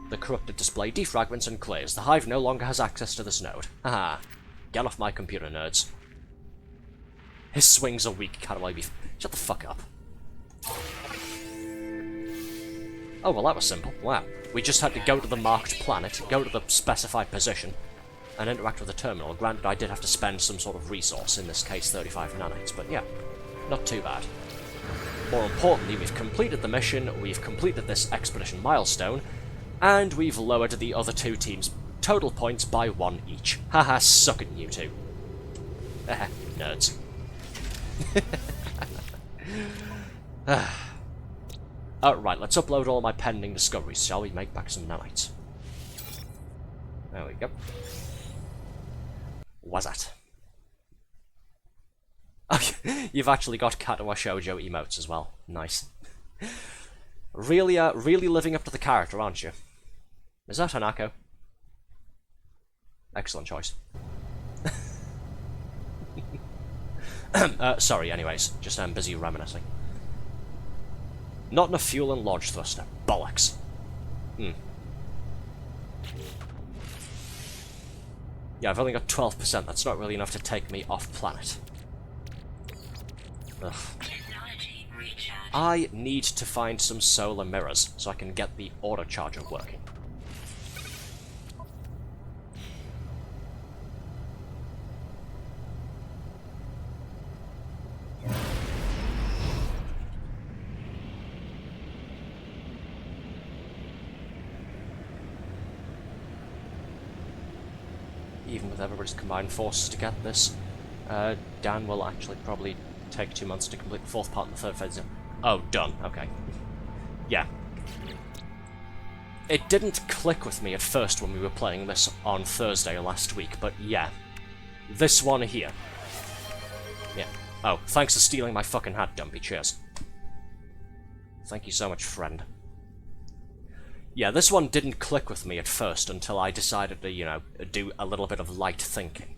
The corrupted display defragments and clears. The Hive no longer has access to this node. Haha. Get off my computer, nerds. His swings are weak, Carnaby. Shut the fuck up. Oh, well that was simple. Wow. We just had to go to the marked planet, go to the specified position, and interact with the terminal. Granted, I did have to spend some sort of resource, in this case 35 nanites, but yeah, not too bad. More importantly, we've completed the mission, we've completed this expedition milestone, and we've lowered the other two teams' total points by 1 each. Haha, suck it, you two. Nerds. Right, let's upload all my pending discoveries, shall we? Make back some nanites. There we go. What's that? Oh, you've actually got Carnaby Shoujo emotes as well. Nice. Really living up to the character, aren't you? Is that Hanako? Excellent choice. Sorry, anyways. Just busy reminiscing. Not enough fuel and launch thruster. Bollocks. Yeah, I've only got 12%. That's not really enough to take me off planet. Ugh. I need to find some solar mirrors so I can get the autocharger working. Even with everybody's combined forces to get this, Dan will actually probably take 2 months to complete the 4th part and the 3rd phase. Oh, done. Okay. Yeah. It didn't click with me at first when we were playing this on Thursday last week, but yeah. this one here. Yeah. Oh, thanks for stealing my fucking hat, Dumpy. Cheers. Thank you so much, friend. Yeah, this one didn't click with me at first until I decided to, you know, do a little bit of light thinking.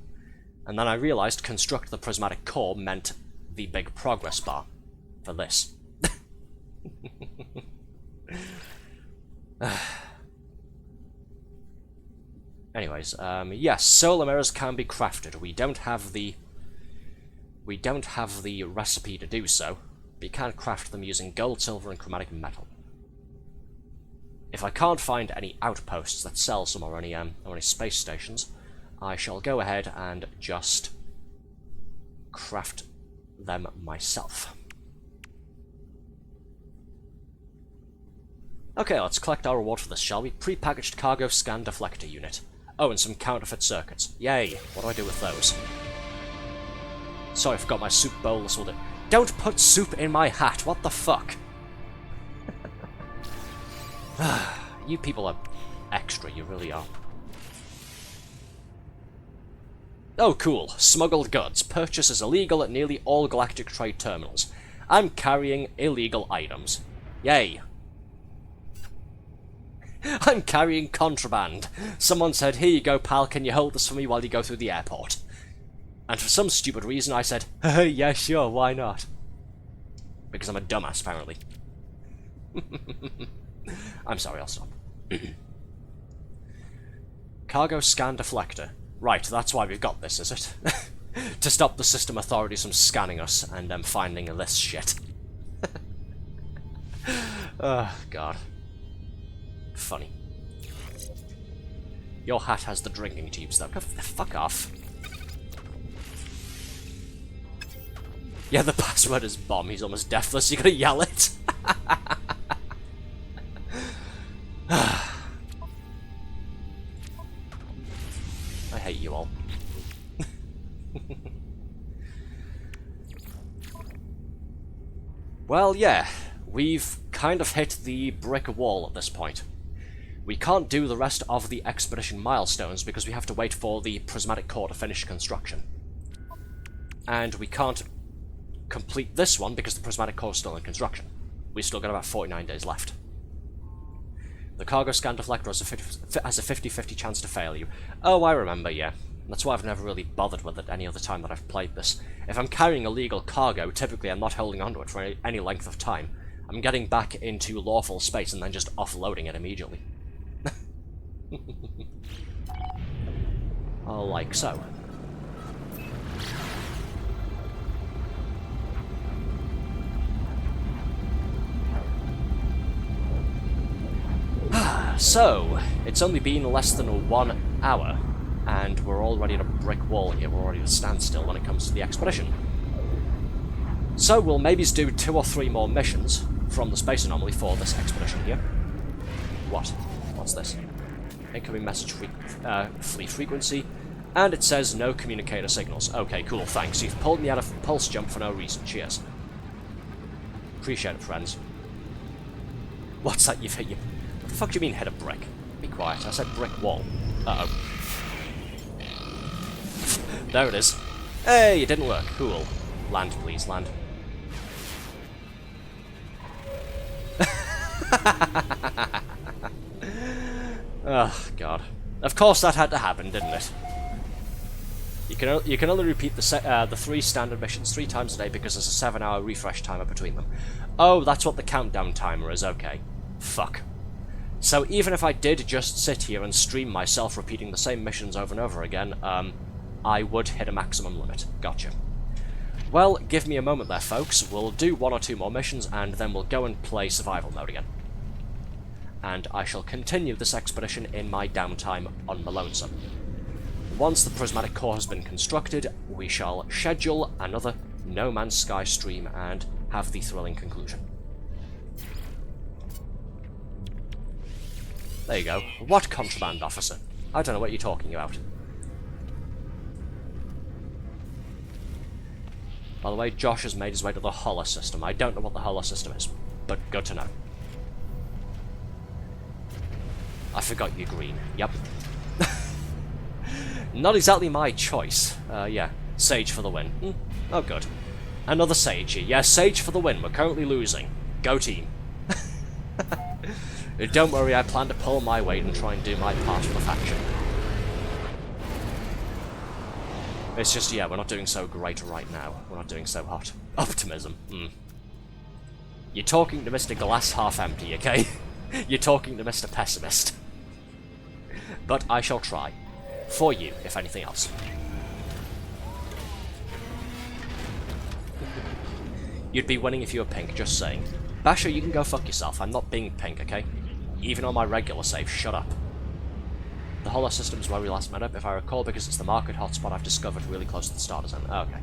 And then I realized construct the prismatic core meant the big progress bar for this. Anyways, yes, solar mirrors can be crafted. We don't have the recipe to do so, but you can craft them using gold, silver, and chromatic metal. If I can't find any outposts that sell some or any space stations, I shall go ahead and just craft them myself. Okay, let's collect our reward for this, shall we? Pre-packaged cargo scan deflector unit. Oh, and some counterfeit circuits. Yay! What do I do with those? Sorry, I forgot my soup bowl. This will do. Don't put soup in my hat! What the fuck? You people are extra, you really are. Oh, cool. Smuggled goods. Purchase is illegal at nearly all galactic trade terminals. I'm carrying illegal items. Yay. I'm carrying contraband. Someone said, here you go, pal, can you hold this for me while you go through the airport? And for some stupid reason I said, yeah, sure, why not? Because I'm a dumbass, apparently. I'm sorry, I'll stop. Cargo scan deflector. Right, that's why we've got this, is it? To stop the system authorities from scanning us and finding this shit. Oh, God. Funny. Your hat has the drinking tubes, though. Fuck off. Yeah, the password is bomb. He's almost deathless. You gotta yell it. I hate you all. Well, yeah. We've kind of hit the brick wall at this point. We can't do the rest of the expedition milestones because we have to wait for the prismatic core to finish construction. And we can't complete this one because the prismatic core is still in construction. We've still got about 49 days left. The cargo scan deflector has a 50-50 chance to fail you. Oh, I remember, yeah. That's why I've never really bothered with it any other time that I've played this. If I'm carrying illegal cargo, typically I'm not holding onto it for any length of time. I'm getting back into lawful space and then just offloading it immediately. Oh, like so. So, it's only been less than 1 hour, and we're already at a brick wall here. We're already at a standstill when it comes to the expedition. So we'll maybe do 2 or 3 more missions from the space anomaly for this expedition here. What? What's this? Incoming message fleet frequency, and it says no communicator signals. Okay, cool, thanks. You've pulled me out of pulse jump for no reason. Cheers. Appreciate it, friends. What's that you've hit you? What the fuck do you mean hit a brick? Be quiet, I said brick wall. Uh-oh. There it is. Hey, it didn't work. Cool. Land, please, land. Oh, God. Of course that had to happen, didn't it? You can only repeat the 3 standard missions 3 times a day because there's a 7-hour refresh timer between them. Oh, that's what the countdown timer is, okay. Fuck. So even if I did just sit here and stream myself repeating the same missions over and over again, I would hit a maximum limit. Gotcha. Well, give me a moment there, folks. We'll do 1 or 2 more missions, and then we'll go and play survival mode again. And I shall continue this expedition in my downtime on my lonesome. Once the prismatic core has been constructed, we shall schedule another No Man's Sky stream and have the thrilling conclusion. There you go. What contraband officer? I don't know what you're talking about. By the way, Josh has made his way to the Holler system. I don't know what the Holler system is, but good to know. I forgot you're green. Yep. Not exactly my choice. Yeah, Sage for the win. Oh, good. Another Sage here. Yeah, Sage for the win. We're currently losing. Go team. Don't worry, I plan to pull my weight and try and do my part for the faction. It's just, yeah, we're not doing so great right now. We're not doing so hot. Optimism. You're talking to Mr. Glass Half Empty, okay? You're talking to Mr. Pessimist. But I shall try. For you, if anything else. You'd be winning if you were pink, just saying. Basher, you can go fuck yourself. I'm not being pink, okay? Even on my regular save, shut up. The Hollow system is where we last met up, if I recall, because it's the market hotspot I've discovered really close to the starter zone. Oh, okay.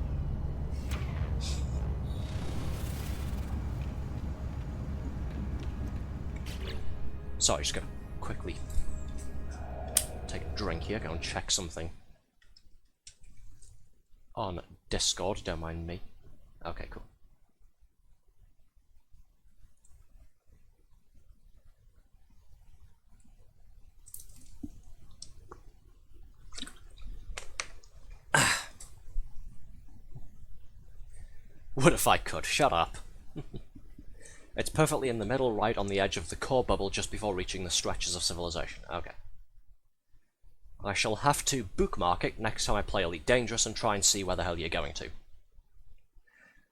Sorry, just gonna quickly take a drink here, go and check something on Discord, don't mind me. Okay, cool. What if I could? Shut up. It's perfectly in the middle, right on the edge of the core bubble, just before reaching the stretches of civilization. Okay. I shall have to bookmark it next time I play Elite Dangerous and try and see where the hell you're going to.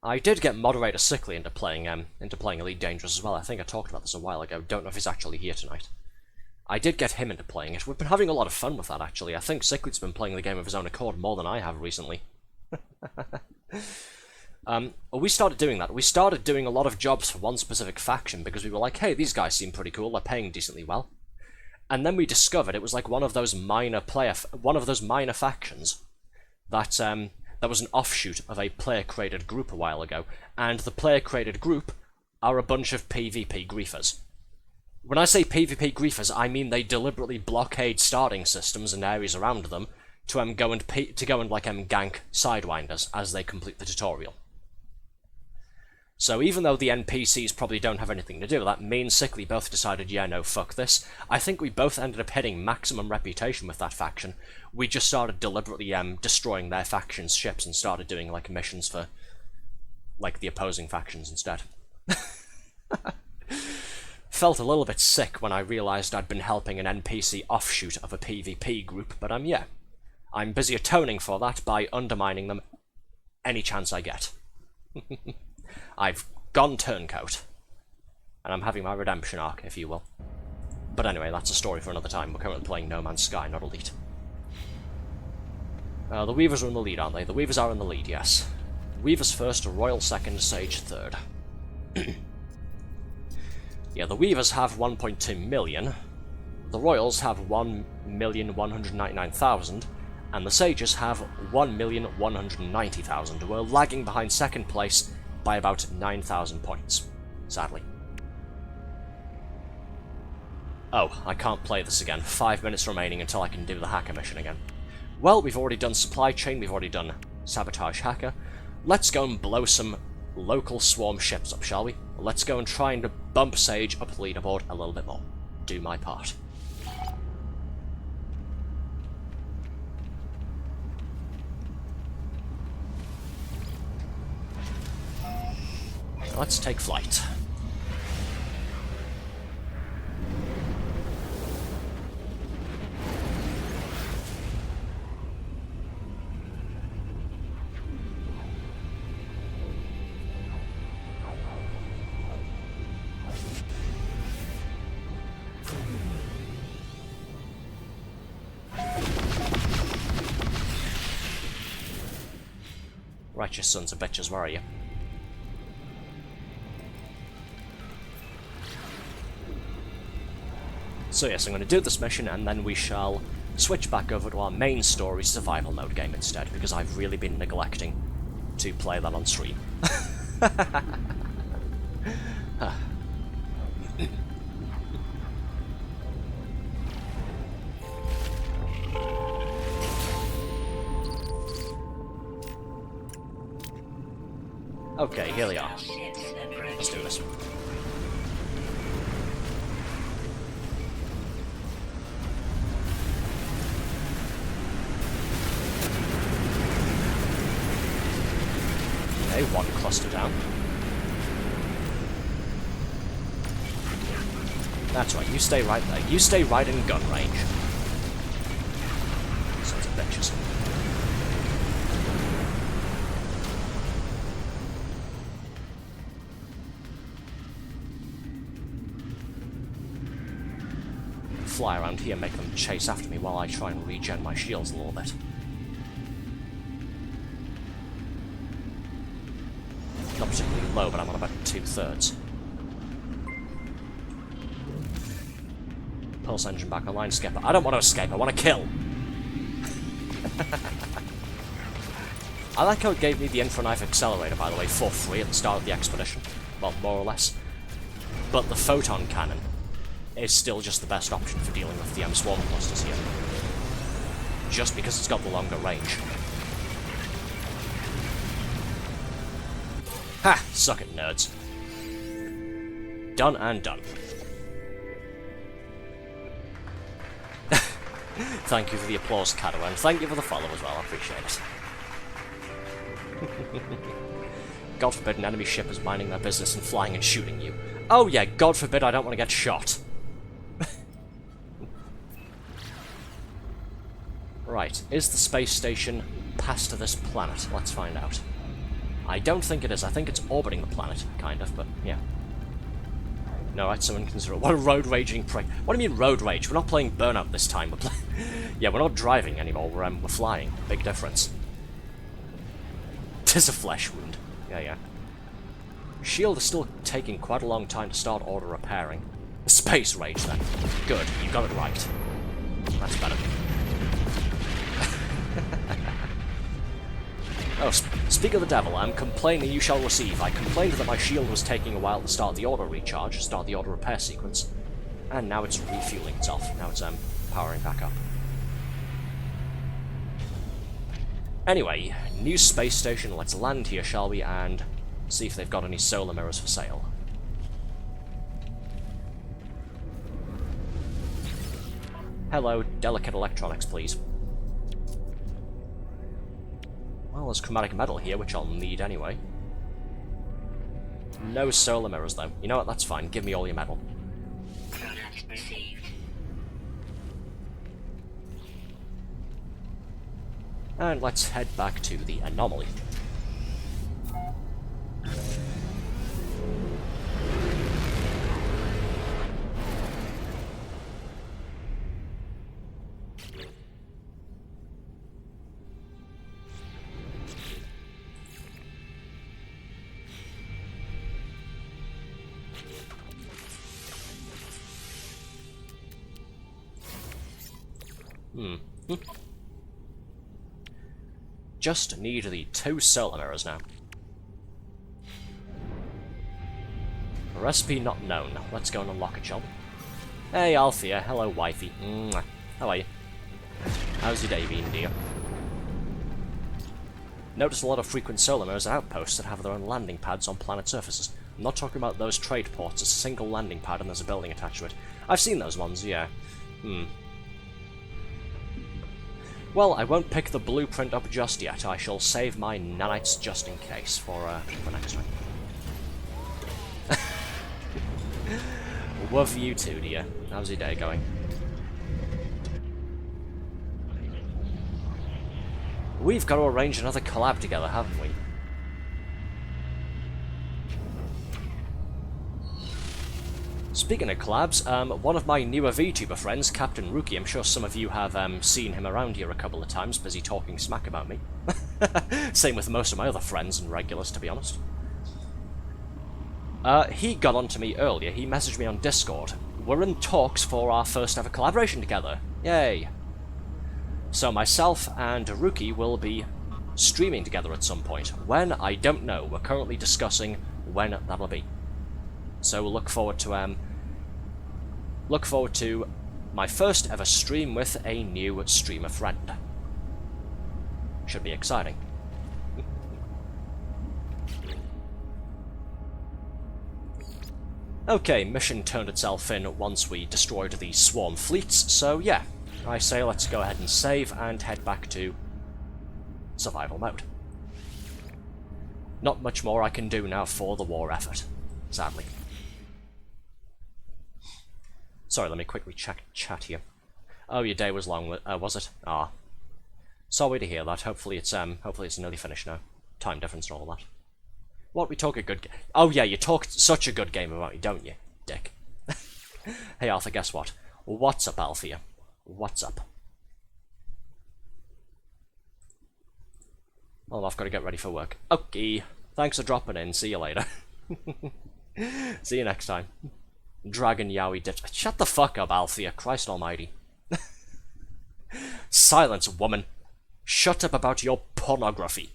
I did get Moderator Sickly into playing Elite Dangerous as well. I think I talked about this a while ago. Don't know if he's actually here tonight. I did get him into playing it. We've been having a lot of fun with that, actually. I think Sickly's been playing the game of his own accord more than I have recently. We started doing that. We started doing a lot of jobs for one specific faction because we were like, hey, these guys seem pretty cool, they're paying decently well. And then we discovered it was like one of those minor factions that that was an offshoot of a player-created group a while ago, and the player-created group are a bunch of PvP griefers. When I say PvP griefers, I mean they deliberately blockade starting systems and areas around them to go and gank Sidewinders as they complete the tutorial. So even though the NPCs probably don't have anything to do with that, me and Sickly both decided, yeah, no, fuck this. I think we both ended up hitting maximum reputation with that faction. We just started deliberately destroying their faction's ships and started doing like missions for like the opposing factions instead. Felt a little bit sick when I realised I'd been helping an NPC offshoot of a PvP group, but yeah. I'm busy atoning for that by undermining them any chance I get. I've gone turncoat, and I'm having my redemption arc, if you will. But anyway, that's a story for another time. We're currently playing No Man's Sky, not Elite. The Weavers are in the lead, aren't they? The Weavers are in the lead, yes. Weavers first, Royal second, Sage third. Yeah, the Weavers have 1.2 million, the Royals have 1,199,000, and the Sages have 1,190,000. We're lagging behind second place by about 9,000 points, sadly. Oh, I can't play this again. 5 minutes remaining until I can do the hacker mission again. Well, we've already done supply chain, we've already done sabotage hacker. Let's go and blow some local swarm ships up, shall we? Let's go and try and bump Sage up the leaderboard a little bit more. Do my part. Let's take flight. Righteous sons of bitches, where are you? So yes, I'm going to do this mission, and then we shall switch back over to our main story survival mode game instead, because I've really been neglecting to play that on stream. Okay, here we are. Let's do this. cluster down. That's right, you stay right there. You stay right in gun range. Sons of bitches. Fly around here, make them chase after me while I try and regen my shields a little bit. Not particularly low, but I'm on about 2/3. Pulse engine back online, skipper. I don't want to escape, I want to kill! I like how it gave me the infra knife accelerator, by the way, for free at the start of the expedition. Well, more or less. But the photon cannon is still just the best option for dealing with the swarm clusters here. Just because it's got the longer range. Ha! Suck it, nerds. Done and done. Thank you for the applause, Cado, and thank you for the follow as well, I appreciate it. God forbid an enemy ship is minding their business and flying and shooting you. Oh yeah, God forbid I don't want to get shot. Right, is the space station past this planet? Let's find out. I don't think it is. I think it's orbiting the planet, kind of, but yeah. No, right, so inconsiderate. What a road raging prick. What do you mean road rage? We're not playing Burnout this time. Yeah, we're not driving anymore. We're flying. Big difference. Tis a flesh wound. Yeah. Shield is still taking quite a long time to start auto repairing. Space rage, then. Good, you got it right. That's better. Oh, speak of the devil, I'm complaining you shall receive. I complained that my shield was taking a while to start the auto recharge, start the auto repair sequence, and now it's refueling itself. Now it's powering back up. Anyway, new space station, let's land here, shall we, and see if they've got any solar mirrors for sale. Hello, delicate electronics, please. Well, there's chromatic metal here, which I'll need anyway. No solar mirrors, though. You know what, that's fine. Give me all your metal. Product received. And let's head back to the anomaly. Just need the 2 solar mirrors now. A recipe not known. Let's go and unlock it, shall we? Hey, Althea. Hello, wifey. Mwah. How are you? How's your day been, dear? Notice a lot of frequent solar mirrors at outposts that have their own landing pads on planet surfaces. I'm not talking about those trade ports. It's a single landing pad and there's a building attached to it. I've seen those ones, yeah. Well, I won't pick the blueprint up just yet. I shall save my nanites just in case for next time. Love you too, dear. How's your day going? We've got to arrange another collab together, haven't we? Speaking of collabs, one of my newer VTuber friends, Captain Rookie, I'm sure some of you have seen him around here a couple of times, busy talking smack about me. Same with most of my other friends and regulars, to be honest. He got onto me earlier, he messaged me on Discord. We're in talks for our first ever collaboration together. Yay! So myself and Rookie will be streaming together at some point. When? I don't know. We're currently discussing when that'll be. So we'll look forward to my first ever stream with a new streamer friend. Should be exciting. Okay, mission turned itself in once we destroyed the swarm fleets, so yeah, I say let's go ahead and save and head back to survival mode. Not much more I can do now for the war effort, sadly. Sorry, let me quickly check chat here. Oh, your day was long, was it? Ah. Sorry to hear that. Hopefully it's nearly finished now. Time difference and all that. What, we talk a good game? Oh yeah, you talk such a good game about me, don't you, dick? Hey Arthur, guess what? What's up, Althea? What's up? Well, I've got to get ready for work. Okay, thanks for dropping in. See you later. See you next time. Dragon Yowie dipped. Shut the fuck up, Althea. Christ almighty. Silence, woman. Shut up about your pornography.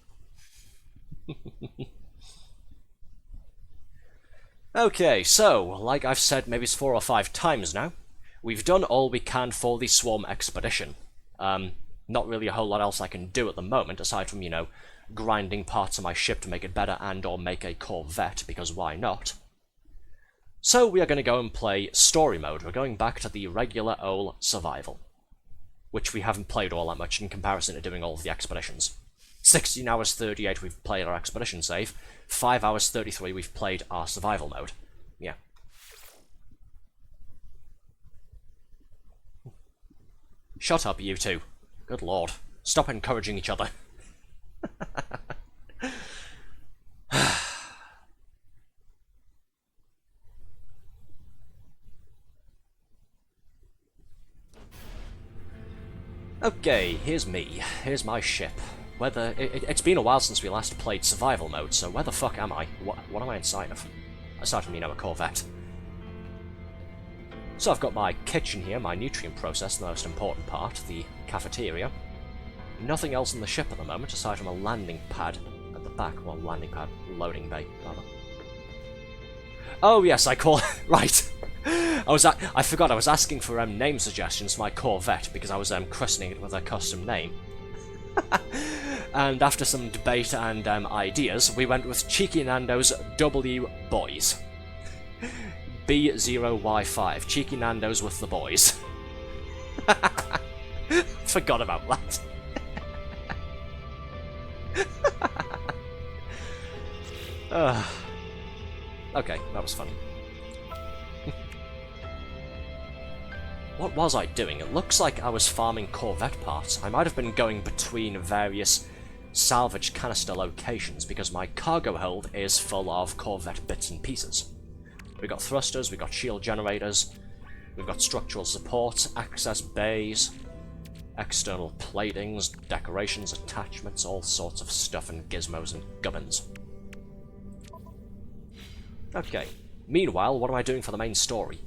Okay, so, like I've said maybe 4 or 5 times now, we've done all we can for the Swarm expedition. Not really a whole lot else I can do at the moment, aside from, you know, grinding parts of my ship to make it better and or make a Corvette, because why not? So we are going to go and play story mode. We're going back to the regular old survival, which we haven't played all that much in comparison to doing all of the expeditions. 16 hours 38 we've played our expedition save, 5 hours 33 we've played our survival mode. Yeah. Shut up, you two. Good lord. Stop encouraging each other. Okay, here's me. Here's my ship. It's been a while since we last played survival mode, so where the fuck am I? What am I inside of? Aside from, you know, a Corvette. So I've got my kitchen here, my nutrient process, the most important part, the cafeteria. Nothing else in the ship at the moment, aside from a landing pad at the back. Well, landing pad, loading bay, rather. Oh yes, I call right. I forgot I was asking for name suggestions for my Corvette because I was christening it with a custom name. And after some debate and ideas, we went with Cheeky Nando's W Boys. B0Y5. Cheeky Nando's with the boys. Forgot about that. Okay, that was funny. What was I doing? It looks like I was farming Corvette parts. I might have been going between various salvage canister locations because my cargo hold is full of Corvette bits and pieces. We've got thrusters, we've got shield generators, we've got structural support, access bays, external platings, decorations, attachments, all sorts of stuff and gizmos and gubbins. Okay, meanwhile, what am I doing for the main story?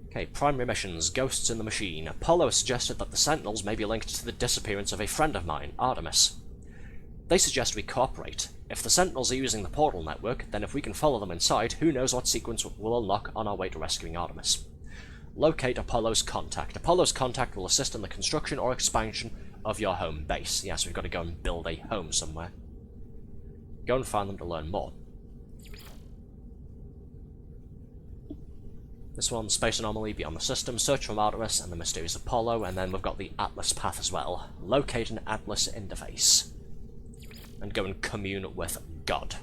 Okay, primary missions, Ghosts in the Machine. Apollo suggested that the Sentinels may be linked to the disappearance of a friend of mine, Artemis. They suggest we cooperate. If the Sentinels are using the portal network, then if we can follow them inside, who knows what sequence will unlock on our way to rescuing Artemis. Locate Apollo's contact. Apollo's contact will assist in the construction or expansion of your home base. Yes, we've got to go and build a home somewhere. Go and find them to learn more. This one, Space Anomaly, Beyond the System, Search for Artemis, and the Mysterious Apollo, and then we've got the Atlas path as well. Locate an Atlas interface. And go and commune with God.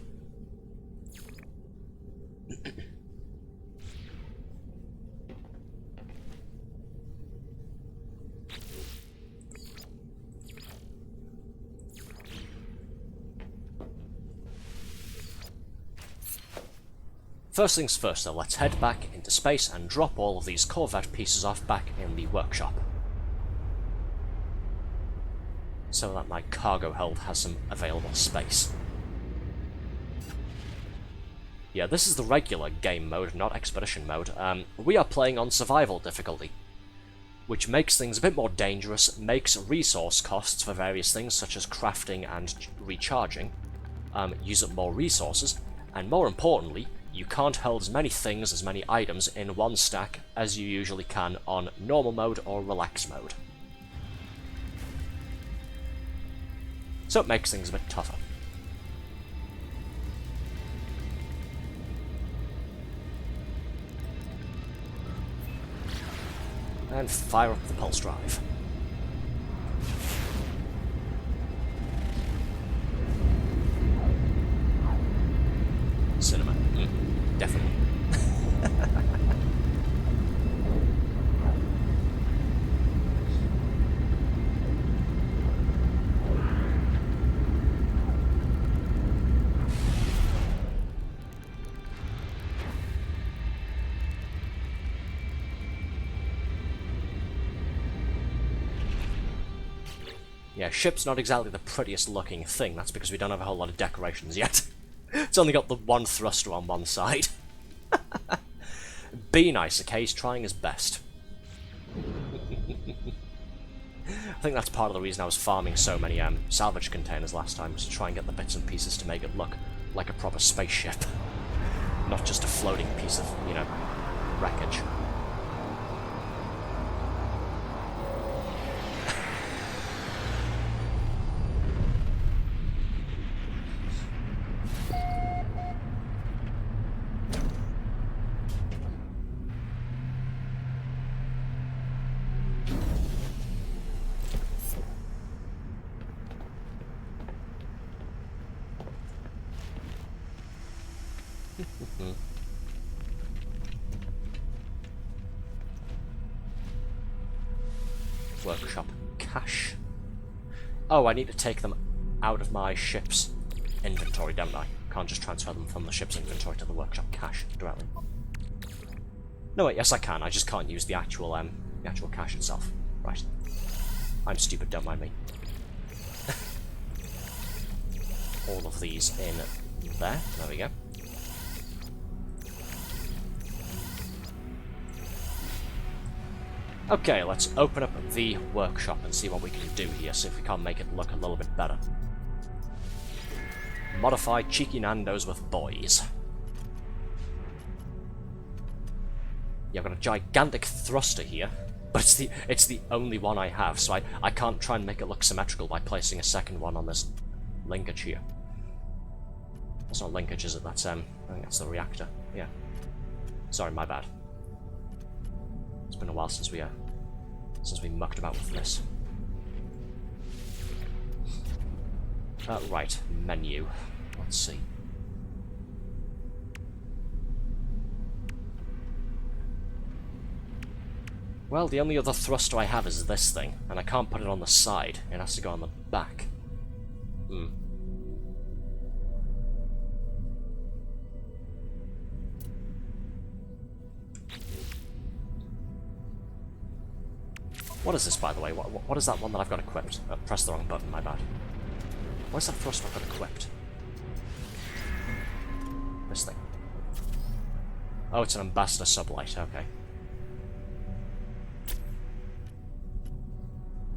First things first though, let's head back into space and drop all of these Corvette pieces off back in the workshop. So that my cargo hold has some available space. Yeah, this is the regular game mode, not expedition mode. We are playing on survival difficulty, which makes things a bit more dangerous, makes resource costs for various things such as crafting and recharging use up more resources, and more importantly, you can't hold as many things, as many items in one stack as you usually can on normal mode or relax mode. So it makes things a bit tougher. And fire up the pulse drive. Yeah, ship's not exactly the prettiest looking thing. That's because we don't have a whole lot of decorations yet. It's only got the one thruster on one side. Be nice, okay? He's trying his best. I think that's part of the reason I was farming so many salvage containers last time, was to try and get the bits and pieces to make it look like a proper spaceship. Not just a floating piece of, you know, wreckage. Workshop cache. Oh, I need to take them out of my ship's inventory, don't I? Can't just transfer them from the ship's inventory to the workshop cache directly. No, wait, yes I can. I just can't use the actual cache itself. Right. I'm stupid, don't mind me. All of these in there. There we go. Okay, let's open up the workshop and see what we can do here, see if we can't make it look a little bit better. Modify cheeky Nandos with boys. Yeah, I've got a gigantic thruster here, but it's the only one I have, so I can't try and make it look symmetrical by placing a second one on this linkage here. That's not linkage, is it? That's I think that's the reactor. Yeah. Sorry, my bad. It's been a while since we mucked about with this. Right, menu. Let's see. Well, the only other thruster I have is this thing, and I can't put it on the side. It has to go on the back. Hmm. What is this, by the way? What is that one that I've got equipped? Press the wrong button, my bad. What is that thruster I've got equipped? This thing. Oh, it's an ambassador sublight, okay.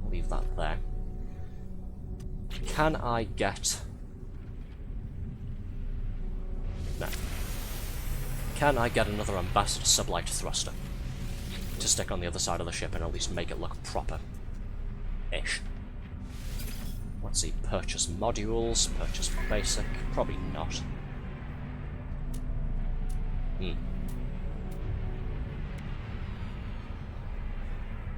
I'll leave that there. Can I get... No. Can I get another ambassador sublight thruster to stick on the other side of the ship and at least make it look proper-ish? Let's see, purchase modules, purchase basic, probably not.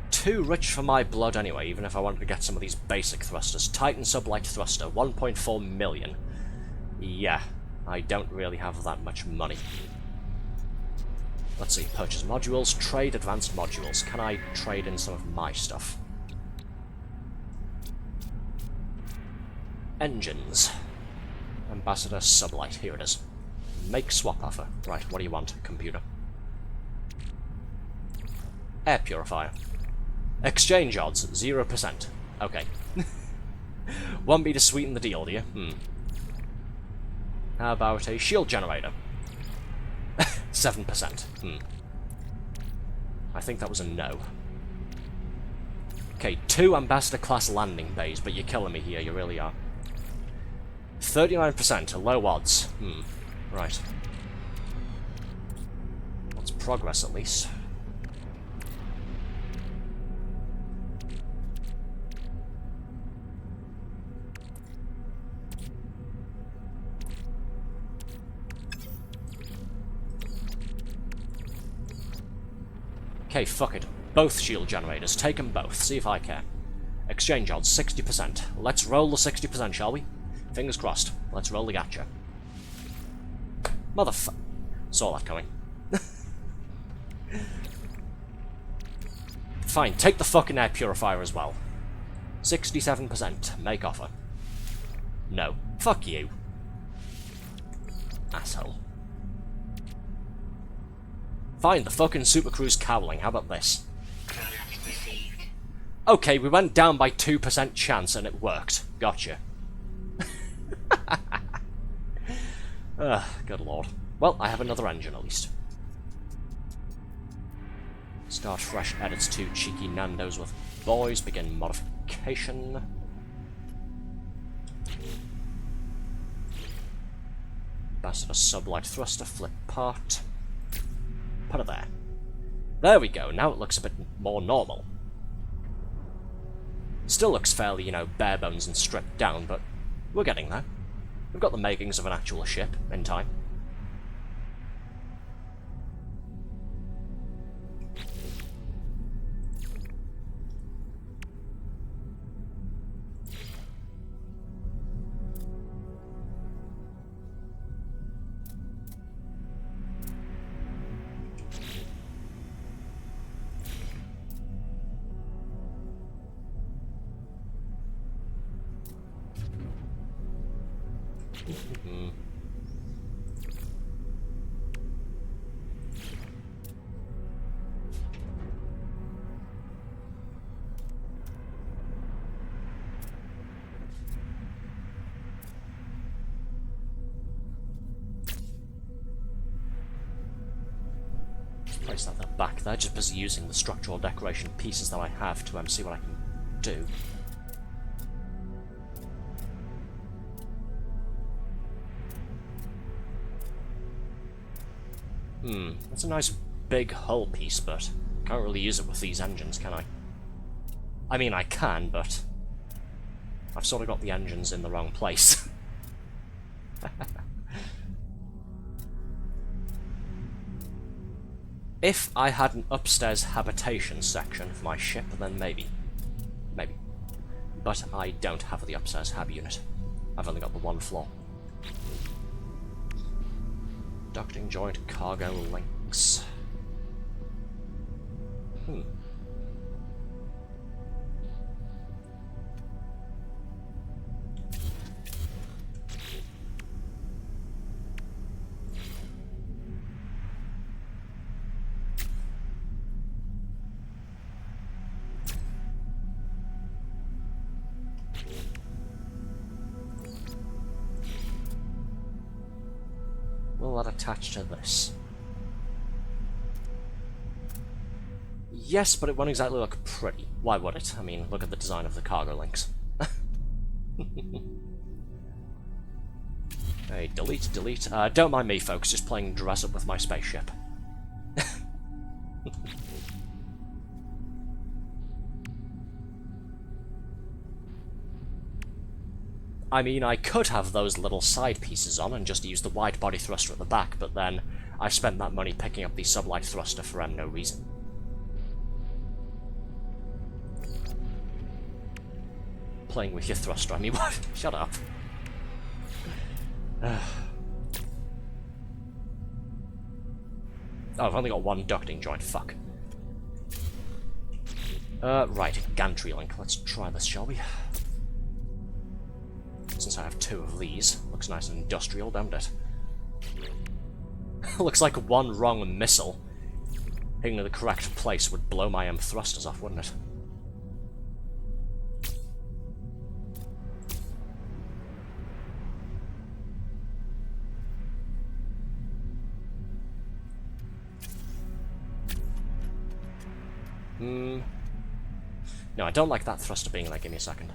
Too rich for my blood anyway, even if I wanted to get some of these basic thrusters. Titan sublight thruster, 1.4 million. Yeah, I don't really have that much money. Let's see, purchase modules, trade advanced modules. Can I trade in some of my stuff? Engines. Ambassador sublight, here it is. Make swap offer. Right, what do you want, computer? Air purifier. Exchange odds, 0%. Okay. Want me to sweeten the deal, do you? How about a shield generator? 7%. I think that was a no. Okay, 2 ambassador class landing bays, but you're killing me here, you really are. 39%, low odds. Right. Let's progress at least. Okay, fuck it. Both shield generators. Take them both. See if I care. Exchange odds, 60%. Let's roll the 60%, shall we? Fingers crossed. Let's roll the gacha. Motherfuck. Saw that coming. Fine, take the fucking air purifier as well. 67%. Make offer. No. Fuck you. Asshole. Fine, the fucking Super Cruise cowling. How about this? Okay, we went down by 2% chance and it worked. Gotcha. Good lord. Well, I have another engine at least. Start fresh edits to Cheeky Nando's with boys. Begin modification. Bastard a sublight thruster, flip part. Put it there. There we go, now it looks a bit more normal. Still looks fairly, you know, bare bones and stripped down, but we're getting there. We've got the makings of an actual ship in time. Place that at the back there, just busy using the structural decoration pieces that I have to see what I can do. That's a nice big hull piece, but can't really use it with these engines, can I? I mean, I can, but I've sort of got the engines in the wrong place. If I had an upstairs habitation section for my ship, then maybe. Maybe. But I don't have the upstairs hab unit. I've only got the one floor. Ducting joint, cargo links. Will that attach to this? Yes, but it won't exactly look pretty. Why would it? I mean, look at the design of the cargo links. Hey, delete, delete. Don't mind me, folks, just playing dress up with my spaceship. I mean, I could have those little side pieces on and just use the wide body thruster at the back, but then I've spent that money picking up the sublight thruster for no reason. Playing with your thruster, I mean, what? Shut up. Oh, I've only got one ducting joint, fuck. Right, gantry link. Let's try this, shall we? Since I have two of these. Looks nice and industrial, don't it? Looks like one wrong missile hitting the correct place would blow my thrusters off, wouldn't it? No, I don't like that thruster being there. Give me a second.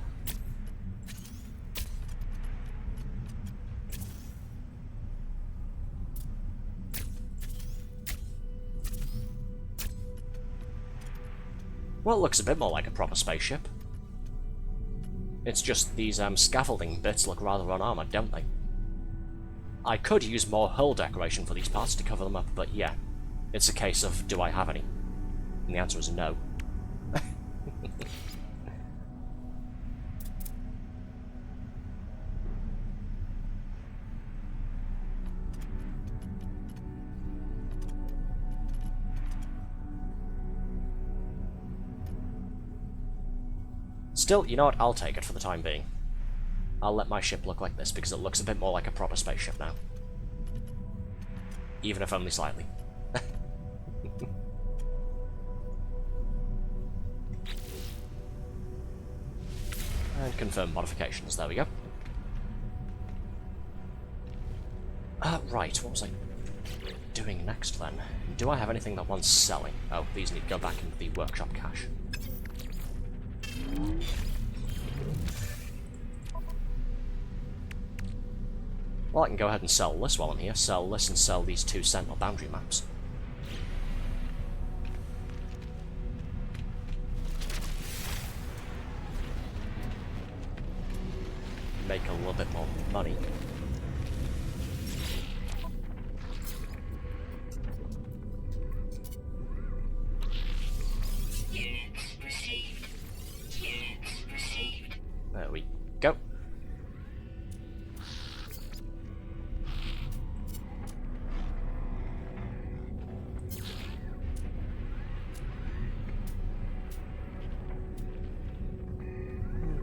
Well, it looks a bit more like a proper spaceship. It's just these scaffolding bits look rather unarmored, don't they? I could use more hull decoration for these parts to cover them up, but yeah. It's a case of, do I have any? And the answer is no. Still, you know what? I'll take it for the time being. I'll let my ship look like this because it looks a bit more like a proper spaceship now. Even if only slightly. And confirm modifications. There we go. Right, what was I doing next then? Do I have anything that wants selling? Oh, these need to go back into the workshop cache. Well, I can go ahead and sell this while I'm here. Sell this and sell these 2 Sentinel boundary maps. Make a little bit more money. Units received. Units received. There we go.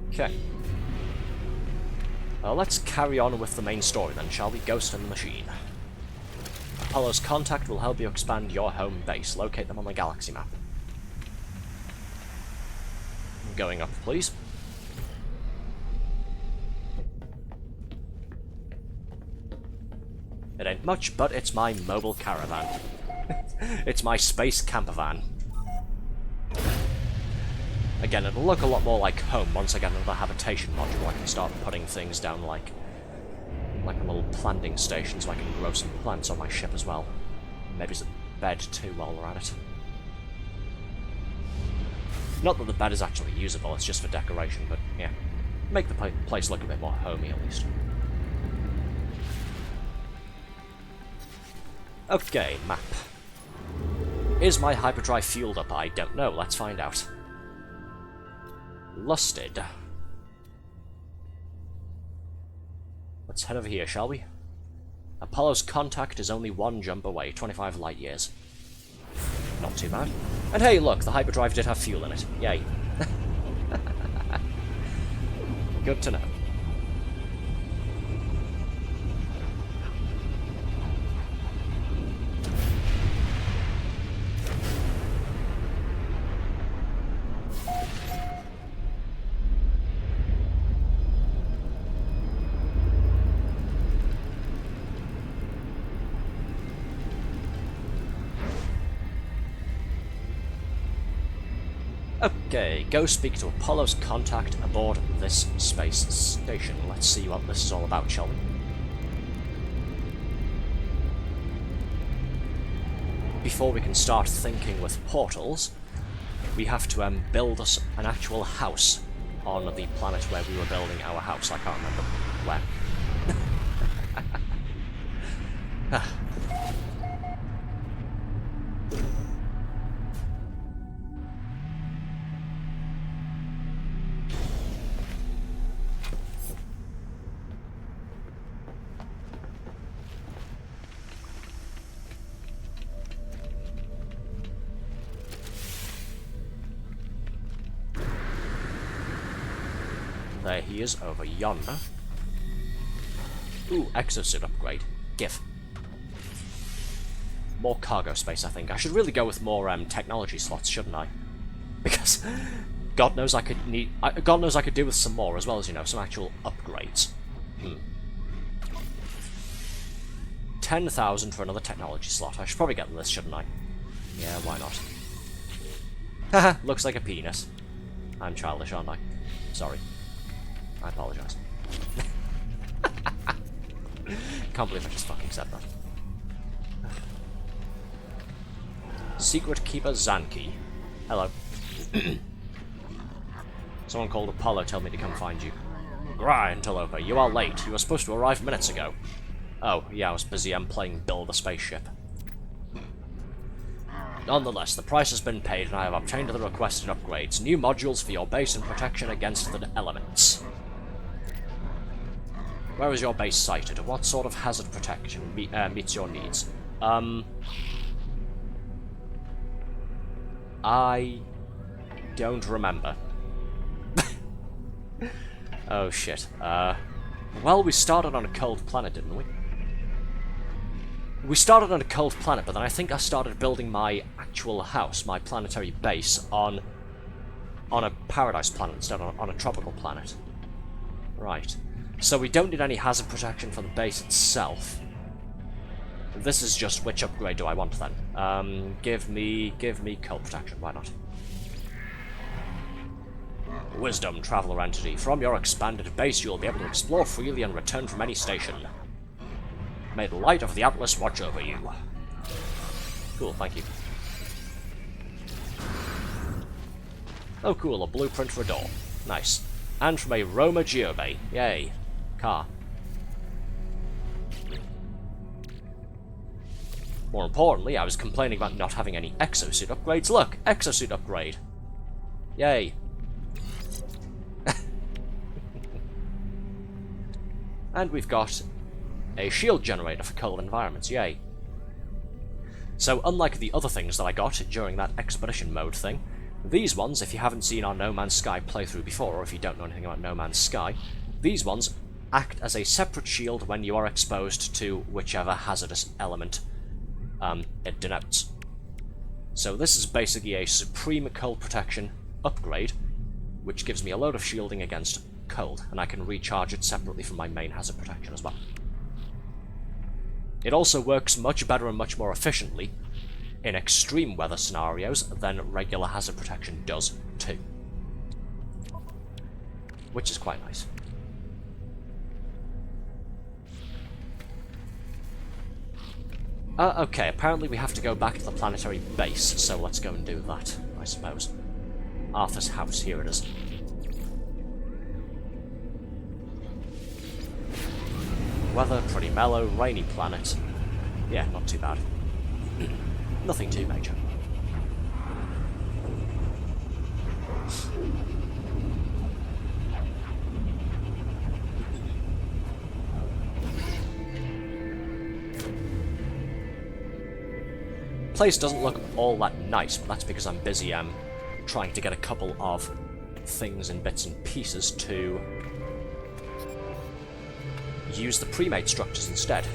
Okay. Let's carry on with the main story then, shall we? Ghost and the Machine. Apollo's contact will help you expand your home base. Locate them on the galaxy map. Going up, please. It ain't much, but it's my mobile caravan. It's my space camper van. Again, it'll look a lot more like home once I get another habitation module. I can start putting things down like a little planting station, so I can grow some plants on my ship as well. Maybe it's a bed too while we're at it. Not that the bed is actually usable, it's just for decoration, but yeah. Make the place look a bit more homey at least. Okay, map. Is my hyperdrive fueled up? I don't know, let's find out. Lusted. Let's head over here, shall we? Apollo's contact is only 1 jump away, 25 light years. Not too bad. And hey, look, the hyperdrive did have fuel in it. Yay. Good to know. Okay, go speak to Apollo's contact aboard this space station. Let's see what this is all about, shall we? Before we can start thinking with portals, we have to build us an actual house on the planet where we were building our house. I can't remember where. There he is, over yonder. Ooh, exosuit upgrade. GIF. More cargo space, I think. I should really go with more technology slots, shouldn't I? Because God knows I could do with some more, as well as, you know, some actual upgrades. 10,000 for another technology slot. I should probably get this, shouldn't I? Yeah, why not? Haha, looks like a penis. I'm childish, aren't I? Sorry. I apologize. Can't believe I just fucking said that. Secret Keeper Zanki. Hello. Someone called Apollo told me to come find you. Gry, Interloper, you are late. You were supposed to arrive minutes ago. Oh, yeah, I was busy. I'm playing Build a Spaceship. Nonetheless, the price has been paid and I have obtained the requested upgrades. New modules for your base and protection against the elements. Where is your base sited? What sort of hazard protection meets your needs? I don't remember. Oh shit. Well, we started on a cold planet, didn't we? We started on a cold planet, but then I think I started building my actual house, my planetary base, on a paradise planet instead of on a tropical planet. Right. So we don't need any hazard protection for the base itself. This is just which upgrade do I want then? Give me cold protection, why not? Wisdom, Traveler Entity. From your expanded base, you will be able to explore freely and return from any station. May the light of the Atlas watch over you. Cool, thank you. Oh cool, a blueprint for a door. Nice. And from a Roma Geobay. Yay. Car. More importantly, I was complaining about not having any exosuit upgrades. Look! Exosuit upgrade. Yay. And we've got a shield generator for cold environments. Yay. So unlike the other things that I got during that expedition mode thing, these ones, if you haven't seen our No Man's Sky playthrough before, or if you don't know anything about No Man's Sky, these ones act as a separate shield when you are exposed to whichever hazardous element it denotes. So this is basically a Supreme Cold Protection upgrade, which gives me a load of shielding against cold, and I can recharge it separately from my main hazard protection as well. It also works much better and much more efficiently in extreme weather scenarios than regular hazard protection does too. Which is quite nice. Okay, apparently we have to go back to the planetary base, so let's go and do that, I suppose. Arthur's house, here it is. Weather, pretty mellow, rainy planet. Yeah, not too bad. Nothing too major. Place doesn't look all that nice, but that's because I'm busy trying to get a couple of things and bits and pieces to use the pre-made structures instead,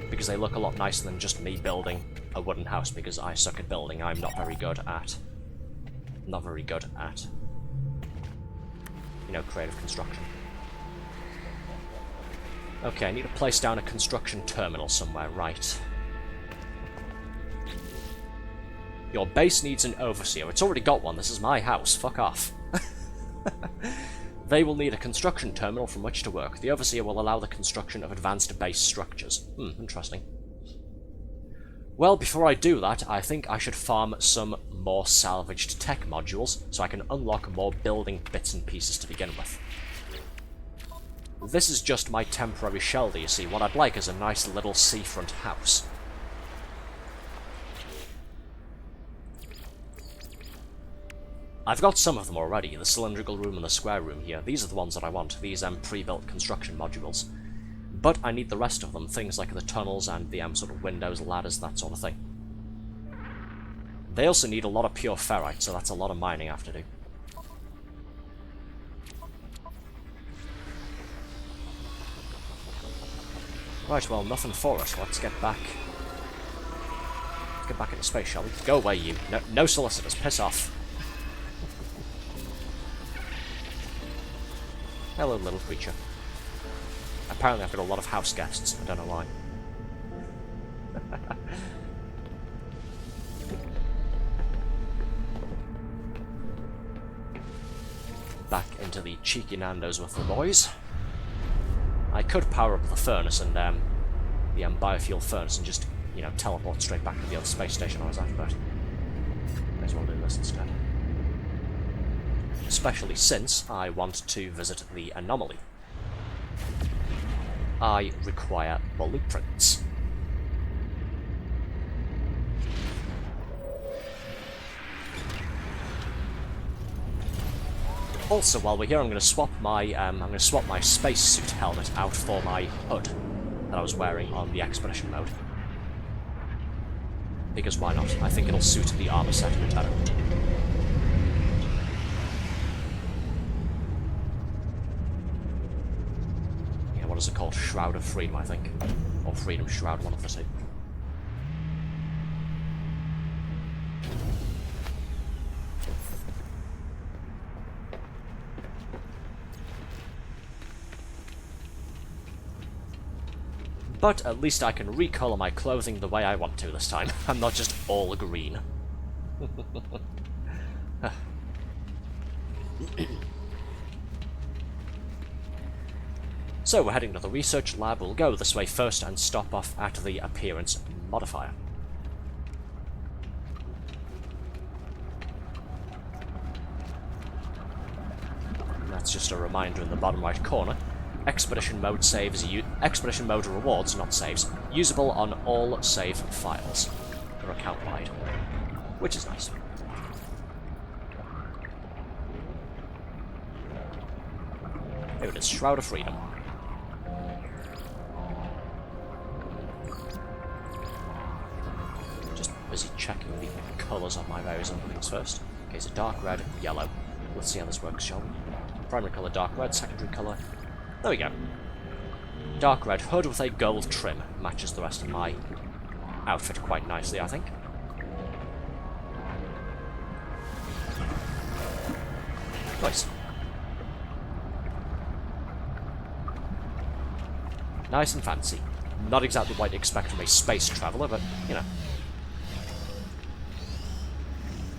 because they look a lot nicer than just me building a wooden house, because I suck at building. I'm not very good at you know, creative construction. Okay, I need to place down a construction terminal somewhere, right. Your base needs an overseer. It's already got one, this is my house, fuck off. They will need a construction terminal from which to work. The overseer will allow the construction of advanced base structures. Interesting. Well, before I do that, I think I should farm some more salvaged tech modules, so I can unlock more building bits and pieces to begin with. This is just my temporary shelter, you see. What I'd like is a nice little seafront house. I've got some of them already, the cylindrical room and the square room here. These are the ones that I want, these pre-built construction modules. But I need the rest of them, things like the tunnels and the sort of windows, ladders, that sort of thing. They also need a lot of pure ferrite, so that's a lot of mining I have to do. Right, well, nothing for us. Let's get back. Let's get back into space, shall we? Go away, you. No solicitors, piss off. Hello, little creature. Apparently I've got a lot of house guests, I don't know why. Back into the cheeky Nando's with the boys. I could power up the furnace and the biofuel furnace and just, you know, teleport straight back to the other space station I was at, but may as well do this instead. Especially since I want to visit the anomaly. I require blueprints. Also, while we're here, I'm going to swap my spacesuit helmet out for my hood that I was wearing on the expedition mode. Because why not? I think it'll suit the armor set a bit better. What is it called? Shroud of Freedom, I think. Or Freedom Shroud, one of the two. But at least I can recolor my clothing the way I want to this time. I'm not just all green. So we're heading to the research lab. We'll go this way first and stop off at the appearance modifier. And that's just a reminder in the bottom right corner. Expedition mode saves, expedition mode rewards, not saves, usable on all save files. Or account wide. Which is nice. Here it is, Shroud of Freedom. Just busy checking the colours of my various other things first. Okay, so dark red, yellow. Let's see how this works, shall we? Primary colour dark red, secondary colour. There we go. Dark red hood with a gold trim. Matches the rest of my outfit quite nicely, I think. Nice. Nice and fancy. Not exactly what you'd expect from a space traveller, but, you know.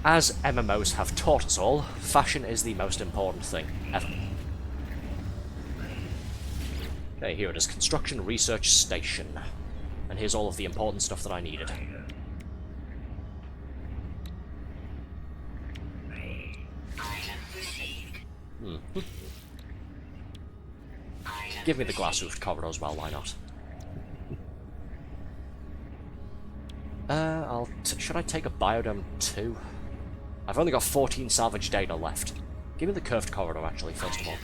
As MMOs have taught us all, fashion is the most important thing ever. Okay, here it is, Construction Research Station. And here's all of the important stuff that I needed. Give me the glass-roofed corridor as well, why not? Should I take a biodome too? I've only got 14 salvage data left. Give me the curved corridor, actually, first of all.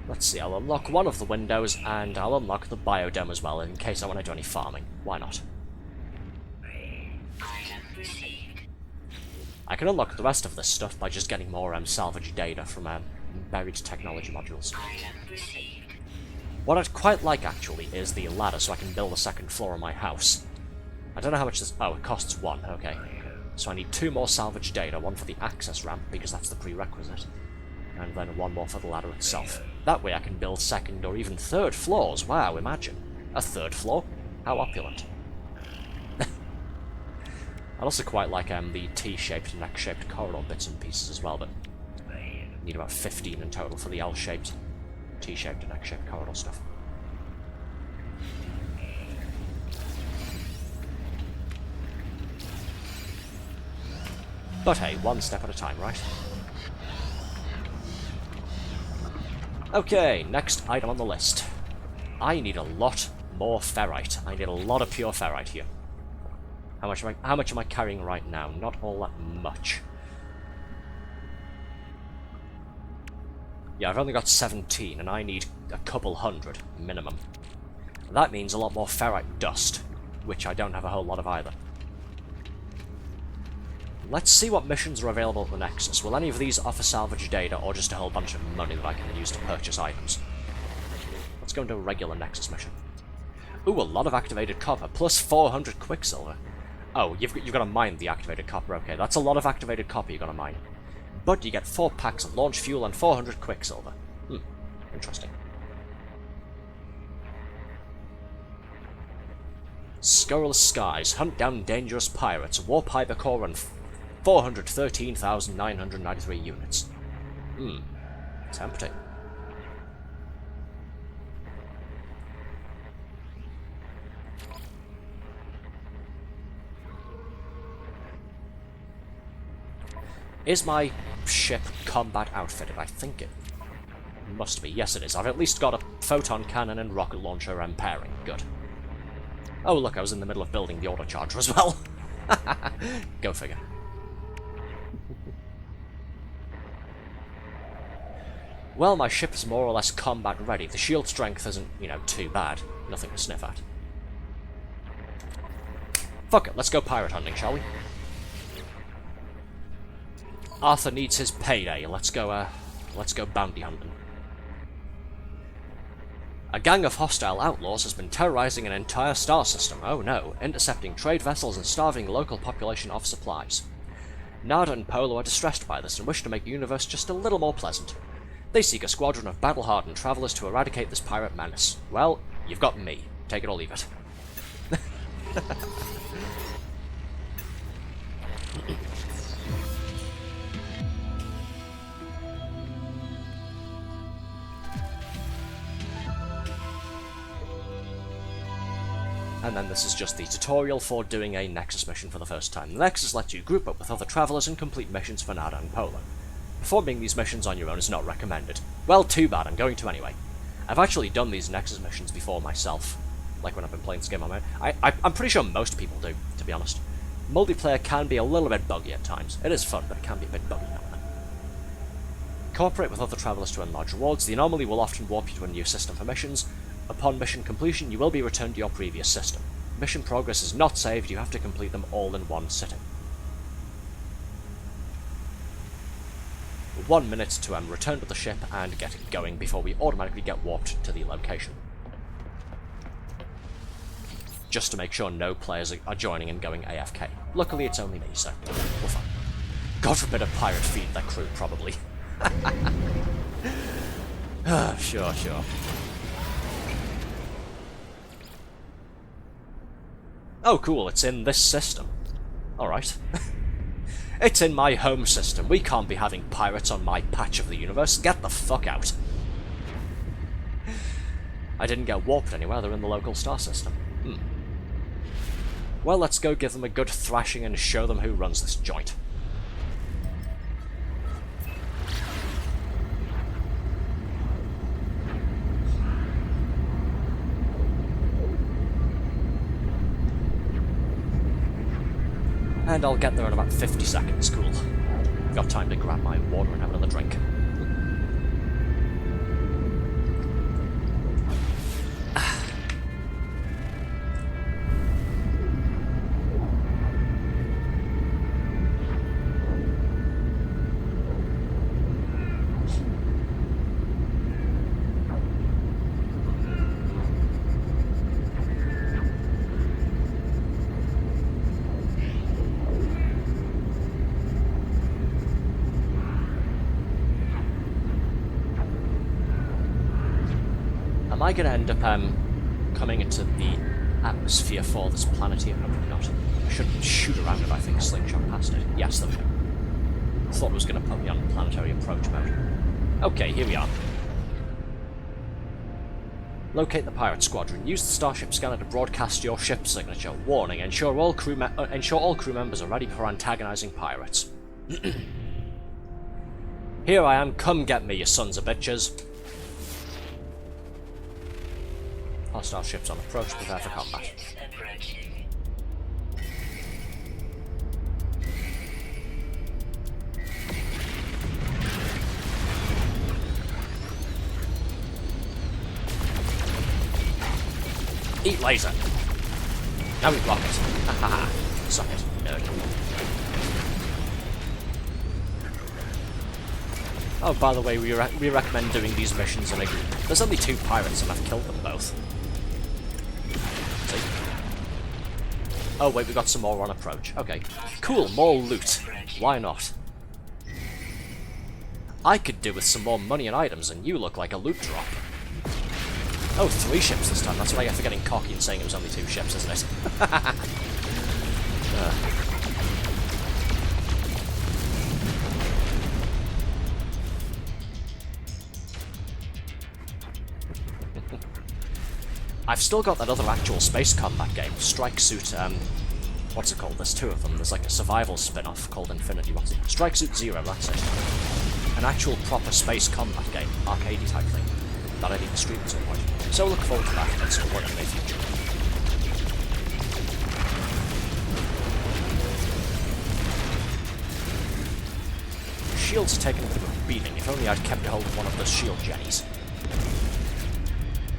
Let's see, I'll unlock one of the windows, and I'll unlock the biodome as well, in case I want to do any farming. Why not? I can unlock the rest of this stuff by just getting more salvage data from buried technology modules. What I'd quite like, actually, is the ladder, so I can build a second floor of my house. I don't know how much this... Oh, it costs 1, okay. So I need 2 more salvage data, 1 for the access ramp, because that's the prerequisite, and then 1 more for the ladder itself. That way I can build 2nd or even 3rd floors. Wow, imagine. A 3rd floor? How opulent. I'd also quite like the T-shaped and X-shaped corridor bits and pieces as well, but I need about 15 in total for the L-shaped, T-shaped and X-shaped corridor stuff. But hey, one step at a time, right? Okay, next item on the list. I need a lot more ferrite. I need a lot of pure ferrite here. How much am I carrying right now? Not all that much. Yeah, I've only got 17, and I need a couple hundred, minimum. That means a lot more ferrite dust, which I don't have a whole lot of either. Let's see what missions are available at the Nexus. Will any of these offer salvage data, or just a whole bunch of money that I can use to purchase items? Let's go into a regular Nexus mission. Ooh, a lot of activated copper, plus 400 quicksilver. Oh, you've got to mine the activated copper, okay. That's a lot of activated copper you've got to mine. But you get 4 packs of launch fuel and 400 quicksilver. Interesting. Scurrilous Skies, hunt down dangerous pirates, warp hypercore and 413,993 units. Tempting. Is my ship combat outfitted? I think it must be. Yes, it is. I've at least got a photon cannon and rocket launcher pairing. Good. Oh, look, I was in the middle of building the autocharger as well. Go figure. Well, my ship is more or less combat ready. The shield strength isn't, you know, too bad. Nothing to sniff at. Fuck it, let's go pirate hunting, shall we? Arthur needs his payday. Let's go bounty hunting. A gang of hostile outlaws has been terrorizing an entire star system. Oh no, intercepting trade vessels and starving the local population of supplies. Nada and Polo are distressed by this and wish to make the universe just a little more pleasant. They seek a squadron of battle-hardened travelers to eradicate this pirate menace. Well, you've got me. Take it or leave it. And then this is just the tutorial for doing a Nexus mission for the first time. The Nexus lets you group up with other travelers and complete missions for Nada and Polo. Performing these missions on your own is not recommended. Well, too bad, I'm going to anyway. I've actually done these Nexus missions before myself, like when I've been playing this game on my own. I'm pretty sure most people do, to be honest. Multiplayer can be a little bit buggy at times. It is fun, but it can be a bit buggy now and then. Cooperate with other travelers to earn large rewards. The anomaly will often warp you to a new system for missions. Upon mission completion, you will be returned to your previous system. Mission progress is not saved, you have to complete them all in one sitting. 1 minute to return to the ship and get going before we automatically get warped to the location. Just to make sure no players are joining and going AFK. Luckily it's only me, so we're fine. God forbid a pirate feed their crew, probably. Sure. Oh cool, it's in this system. Alright. It's in my home system. We can't be having pirates on my patch of the universe. Get the fuck out. I didn't get warped anywhere, they're in the local star system. Well, let's go give them a good thrashing and show them who runs this joint. And I'll get there in about 50 seconds, cool. Got time to grab my water and have another drink. Am I going to end up coming into the atmosphere for this planet here? Hopefully not. I shouldn't shoot around it, I think. Slingshot past it. Yes, there we go. Thought it was going to put me on planetary approach mode. Okay, here we are. Locate the pirate squadron. Use the starship scanner to broadcast your ship signature. Warning, ensure all crew members are ready for antagonizing pirates. Here I am, come get me, you sons of bitches. Hostile ships on approach, prepare for combat. Eat laser! Now we block it. Hahaha. Suck it, nerd. Oh, by the way, we recommend doing these missions in a group. There's only 2 pirates and I've killed them both. See? Oh wait, we got some more on approach. Okay. Cool, more loot. Why not? I could do with some more money and items, and you look like a loot drop. Oh, 3 ships this time. That's what I get for getting cocky and saying it was only 2 ships, isn't it? I've still got that other actual space combat game, Strike Suit, what's it called? There's 2 of them. There's like a survival spin-off called Infinity, what's it? Strike Suit Zero, that's it. An actual proper space combat game, arcadey type thing, that I need to stream at some point. So look forward to that at some point in the future. shields are taking a bit of a beating. If only I'd kept hold of one of those shield jennies.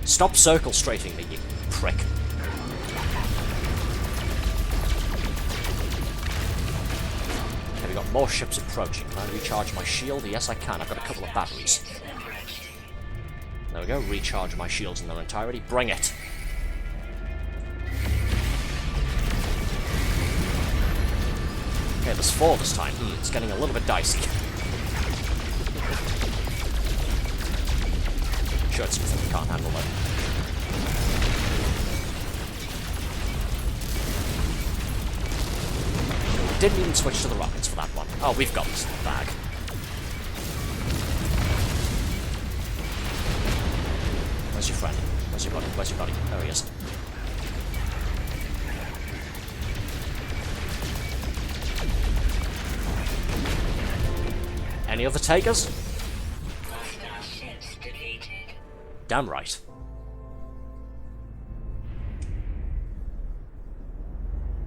Stop circle strafing me, you prick. Okay, we got more ships approaching. Can I recharge my shield? Yes, I can. I've got a couple of batteries. There we go. Recharge my shields in their entirety. Bring it! Okay, there's 4 this time. It's getting a little bit dicey. Sure, it's something we can't handle though. Didn't even switch to the rockets for that one. Oh, we've got this in the bag. Where's your friend? Where's your buddy? Where's your buddy? There he is. Any other takers? Damn right.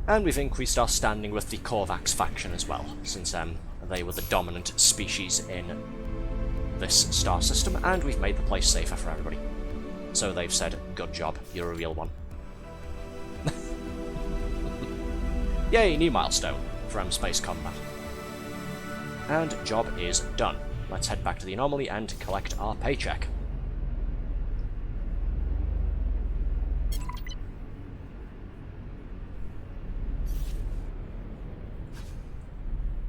And we've increased our standing with the Korvax faction as well, since they were the dominant species in this star system, and we've made the place safer for everybody. So they've said, good job, you're a real one. Yay, new milestone for space combat. And job is done. Let's head back to the anomaly and collect our paycheck.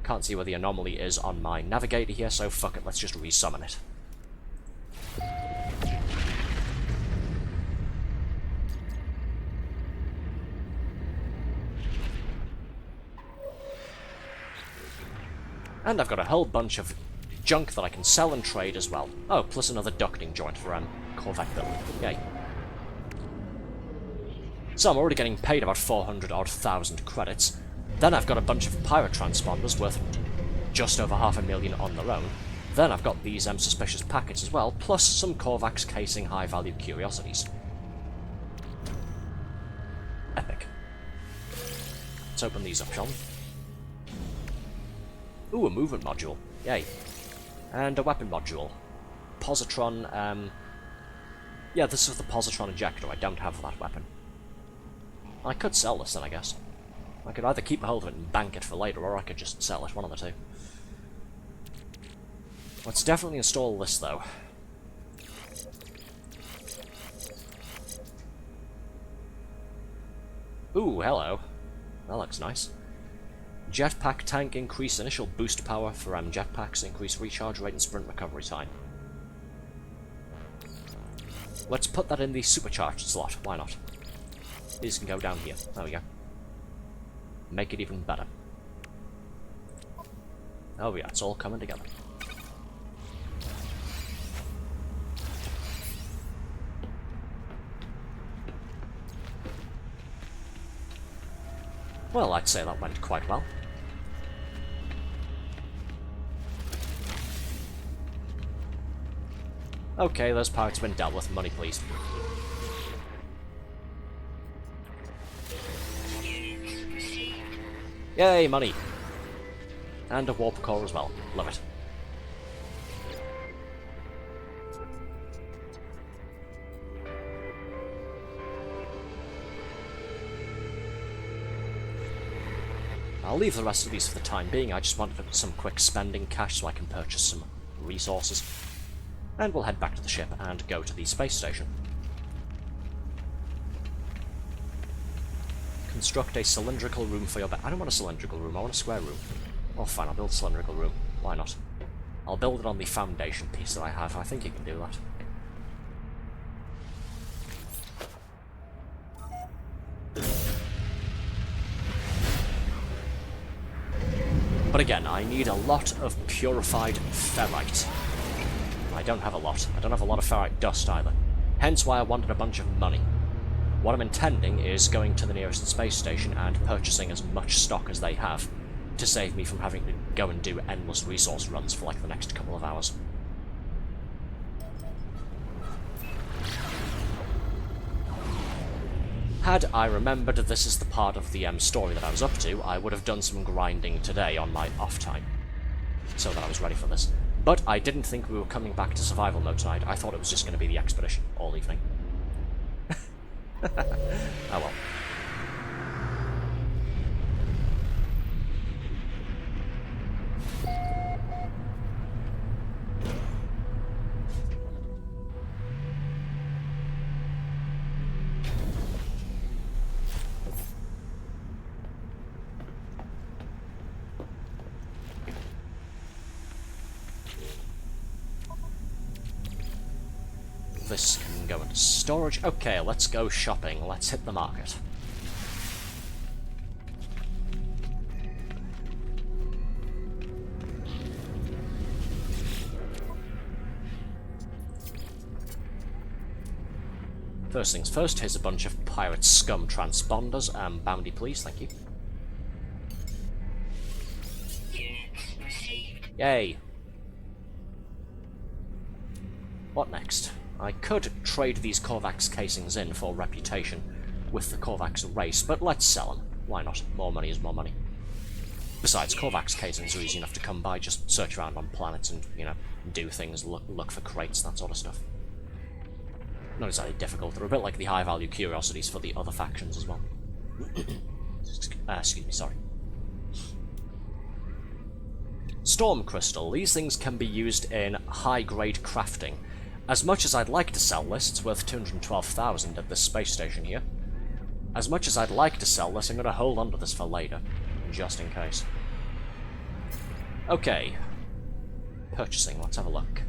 Can't see where the anomaly is on my navigator here, so fuck it, let's just resummon it. And I've got a whole bunch of junk that I can sell and trade as well. Oh, plus another ducting joint for Corvette build. Yay. So I'm already getting paid about 400,000 credits. Then I've got a bunch of pirate transponders worth just over 500,000 on their own. Then I've got these suspicious packets as well, plus some Korvax casing high-value curiosities. Epic. Let's open these up, shall we? Ooh, a movement module. Yay. And a weapon module. Positron, yeah, this is the positron ejector. I don't have that weapon. I could sell this then, I guess. I could either keep a hold of it and bank it for later, or I could just sell it, one of the two. Let's definitely install this, though. Ooh, hello. That looks nice. Jetpack tank, increase initial boost power for jetpacks, increase recharge rate and sprint recovery time. Let's put that in the supercharged slot, why not? These can go down here, there we go. Make it even better. Oh yeah, it's all coming together. Well, I'd say that went quite well. Okay, those pirates have been dealt with. Money, please. Yay, money! And a warp core as well. Love it. I'll leave the rest of these for the time being. I just wanted some quick spending cash so I can purchase some resources. And we'll head back to the ship and go to the space station. Construct a cylindrical room for your bed. I don't want a cylindrical room, I want a square room. Oh fine, I'll build a cylindrical room. Why not? I'll build it on the foundation piece that I have. I think you can do that. But again, I need a lot of purified ferrite. I don't have a lot. I don't have a lot of ferrite dust either. Hence why I wanted a bunch of money. What I'm intending is going to the nearest space station and purchasing as much stock as they have to save me from having to go and do endless resource runs for like the next couple of hours. Had I remembered that this is the part of the story that I was up to, I would have done some grinding today on my off time. so that I was ready for this. But I didn't think we were coming back to survival mode tonight. I thought it was just going to be the expedition all evening. Oh well. This can go into storage. Okay, let's go shopping. Let's hit the market. First things first, here's a bunch of pirate scum transponders. Bounty please, thank you. Yay! What next? I could trade these Korvax casings in for reputation with the Korvax race, but let's sell them. Why not? More money is more money. Besides, Korvax casings are easy enough to come by. Just search around on planets and, you know, do things, look for crates, that sort of stuff. Not exactly difficult. They're a bit like the high-value curiosities for the other factions as well. Excuse me, sorry. Storm Crystal. These things can be used in high-grade crafting. As much as I'd like to sell this, it's worth 212,000 at this space station here. As much as I'd like to sell this, I'm going to hold on to this for later, just in case. Okay. Purchasing, let's have a look.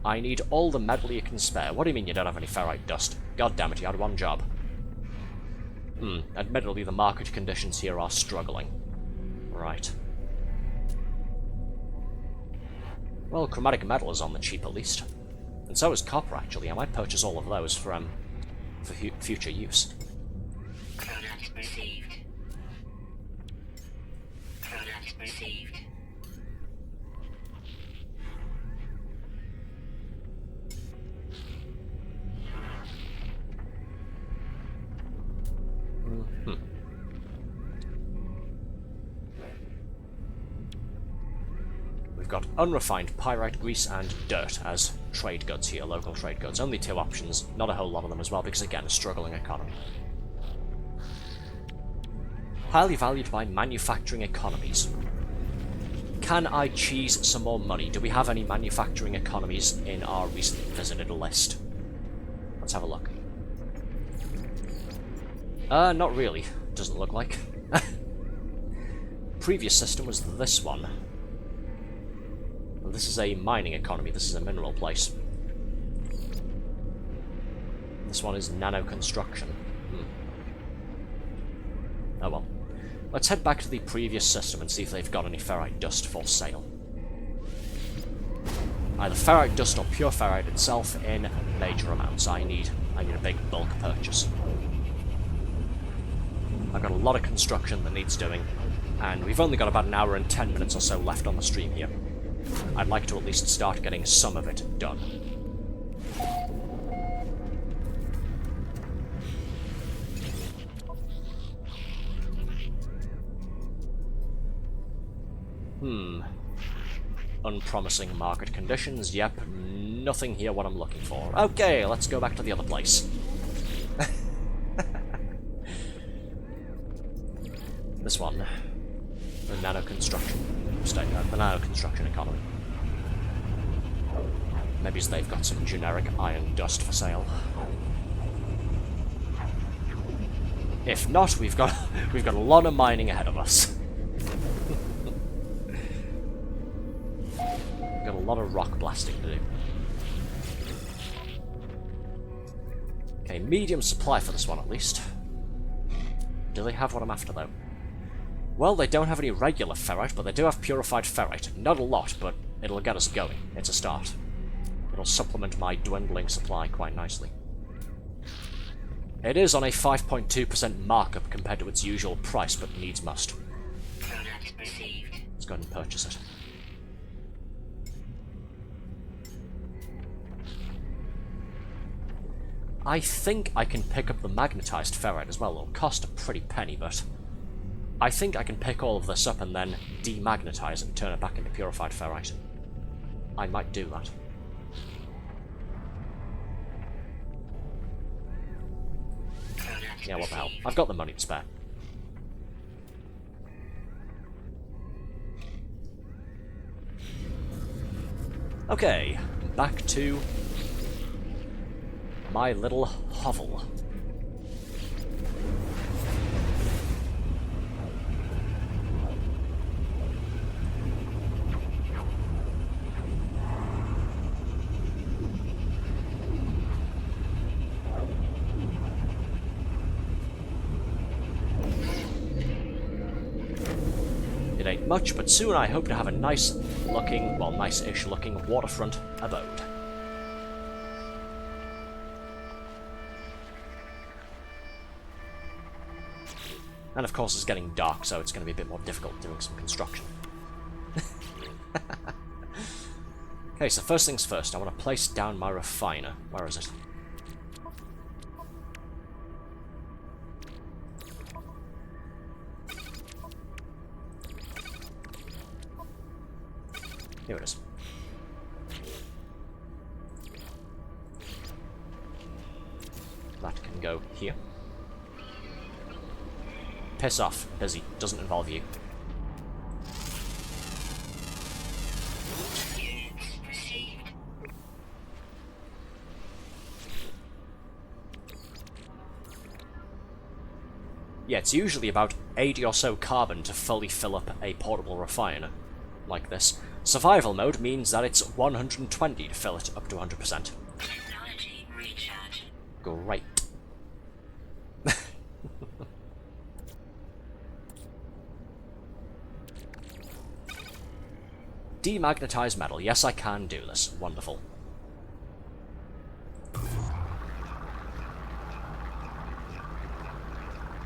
I need all the metal you can spare. What do you mean you don't have any ferrite dust? God damn it, you had one job. Admittedly, the market conditions here are struggling. Right. Well, chromatic metal is on the cheap at least. And so is copper, actually. I might purchase all of those for future use. Product received. Product received. We've got unrefined pyrite, grease, and dirt as trade goods here, local trade goods. Only 2 options, not a whole lot of them as well, because again, a struggling economy. Highly valued by manufacturing economies. Can I cheese some more money? Do we have any manufacturing economies in our recently visited list? Let's have a look. Not really. Doesn't look like. Previous system was this one. This is a mining economy, this is a mineral place. This one is nano construction. Oh well. Let's head back to the previous system and see if they've got any ferrite dust for sale. Either ferrite dust or pure ferrite itself in major amounts. I need a big bulk purchase. I've got a lot of construction that needs doing, and we've only got about an hour and 10 minutes or so left on the stream here. I'd like to at least start getting some of it done. Unpromising market conditions, yep. Nothing here what I'm looking for. Okay, let's go back to the other place. This one. The nano construction. The nano construction economy. Maybe they've got some generic iron dust for sale. If not, we've got a lot of mining ahead of us. We've got a lot of rock blasting to do. Okay, medium supply for this one at least. Do they have what I'm after though? Well, they don't have any regular ferrite, but they do have purified ferrite. Not a lot, but it'll get us going. It's a start. It'll supplement my dwindling supply quite nicely. It is on a 5.2% markup compared to its usual price, but needs must. Let's go ahead and purchase it. I think I can pick up the magnetized ferrite as well. It'll cost a pretty penny, but I think I can pick all of this up and then demagnetize it and turn it back into purified ferrite. I might do that. Yeah, what the hell. I've got the money to spare. Okay, back to my little hovel. It ain't much, but soon I hope to have a nice looking, well, nice-ish looking waterfront abode. And of course it's getting dark, so it's going to be a bit more difficult doing some construction. Okay, so first things first, I want to place down my refiner. Where is it? Here it is. That can go here. Piss off, busy. Doesn't involve you. Yeah, it's usually about 80 or so carbon to fully fill up a portable refiner like this. Survival mode means that it's 120 to fill it up to 100%. Technology recharge. Great. Demagnetize metal. Yes, I can do this. Wonderful.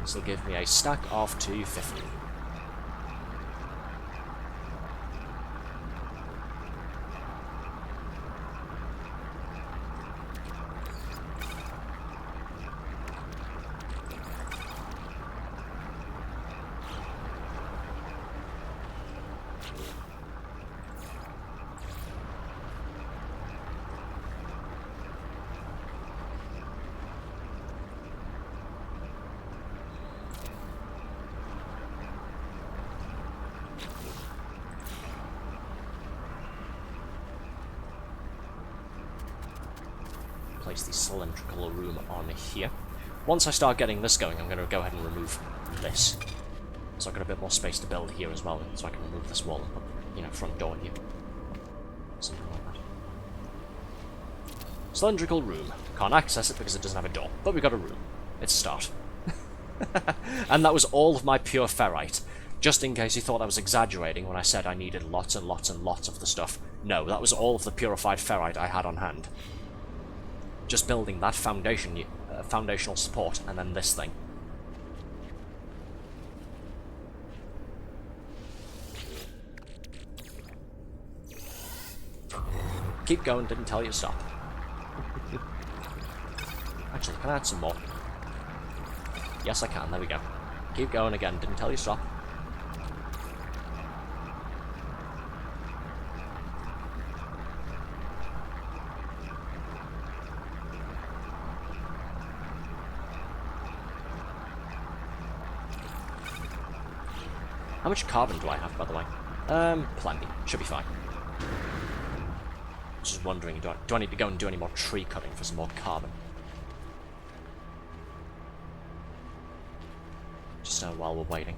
This will give me a stack of 250. Place the cylindrical room on here. Once I start getting this going, I'm going to go ahead and remove this. So I've got a bit more space to build here as well, so I can remove this wall and put, you know, front door here. Something like that. Cylindrical room. Can't access it because it doesn't have a door, but we've got a room. It's a start. And that was all of my pure ferrite. Just in case you thought I was exaggerating when I said I needed lots and lots and lots of the stuff. No, that was all of the purified ferrite I had on hand. Just building that foundational support, and then this thing. Keep going, didn't tell you to stop. Actually, can I add some more? Yes, I can, there we go. Keep going again, didn't tell you to stop. How much carbon do I have, by the way? Plenty. Should be fine. Just wondering, do I need to go and do any more tree cutting for some more carbon? Just while we're waiting.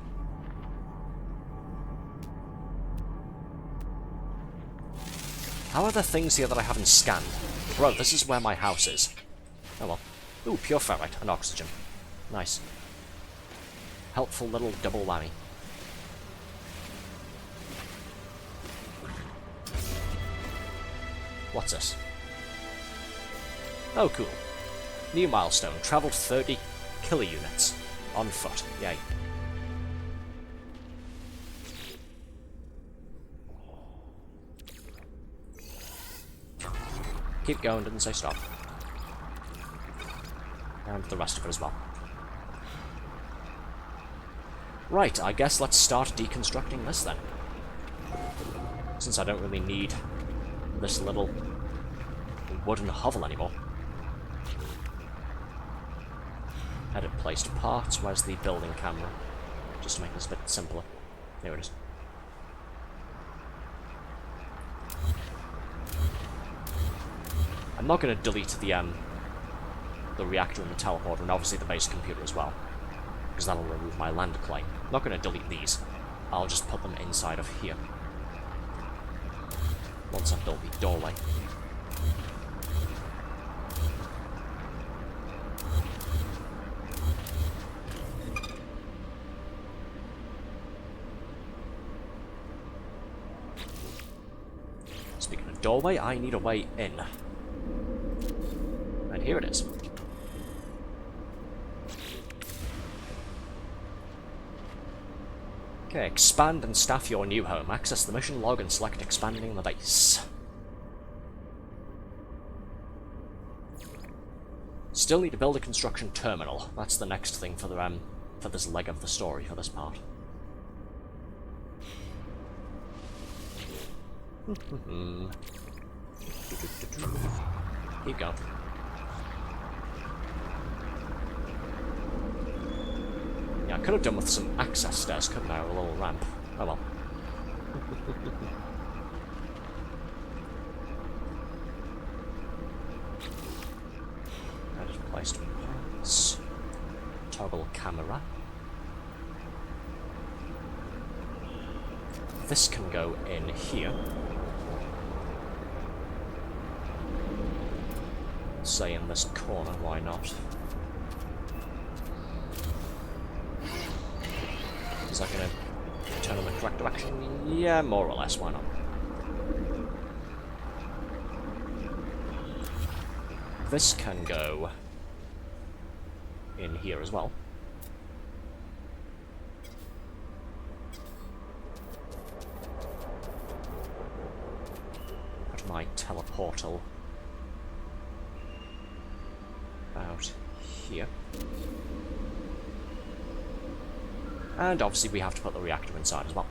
How are there things here that I haven't scanned? Bro, this is where my house is. Oh well. Ooh, pure ferrite and oxygen. Nice. Helpful little double whammy. What's this? Oh, cool. New milestone. Travelled 30 kilounits. On foot. Yay. Keep going, didn't say stop. And the rest of it as well. Right, I guess let's start deconstructing this then. Since I don't really need this little wooden hovel anymore. Edit placed parts. Where's the building camera? Just to make this a bit simpler. Here it is. I'm not going to delete the reactor and the teleporter, and obviously the base computer as well, because that'll remove my land claim. I'm not going to delete these. I'll just put them inside of here. Once I've built the doorway. Speaking of doorway, I need a way in. And here it is. Okay, expand and staff your new home. Access the mission log and select expanding the base. Still need to build a construction terminal. That's the next thing for the for this leg of the story, for this part. Keep going. Yeah, I could have done with some access stairs, couldn't I? Or a little ramp. Oh well. Edit placed parts. Toggle camera. This can go in here. Say in this corner, why not? Is that going to turn in the correct direction? Yeah, more or less, why not? This can go in here as well. Put my teleportal out here. And obviously we have to put the reactor inside as well.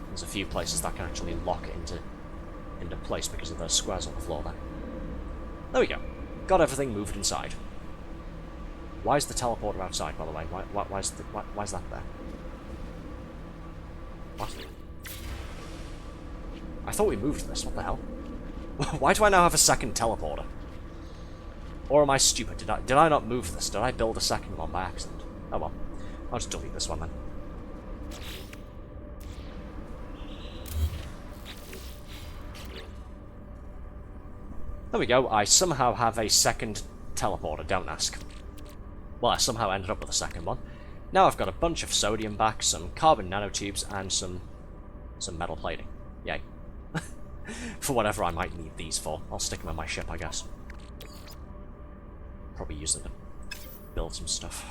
There's a few places that can actually lock into place because of those squares on the floor there. There we go. Got everything moved inside. Why is the teleporter outside, by the way? Why is that there? What? I thought we moved this. What the hell? Why do I now have a second teleporter? Or am I stupid? Did I not move this? Did I build a second one by accident? Oh well. I'll just delete this one then. There we go. I somehow have a second teleporter, don't ask. Well, I somehow ended up with a second one. Now I've got a bunch of sodium back, some carbon nanotubes, and some metal plating. Yay. For whatever I might need these for. I'll stick them in my ship, I guess. Probably use them to build some stuff.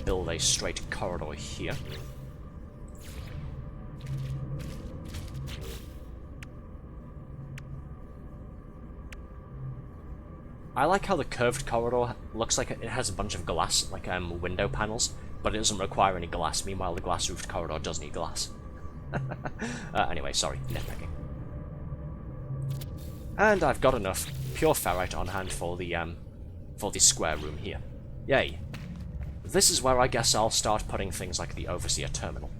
Build a straight corridor here. I like how the curved corridor looks like it has a bunch of glass, like window panels, but it doesn't require any glass. Meanwhile, the glass-roofed corridor does need glass. Anyway, sorry, nitpicking. And I've got enough pure ferrite on hand for the square room here. Yay. This is where I guess I'll start putting things like the Overseer Terminal.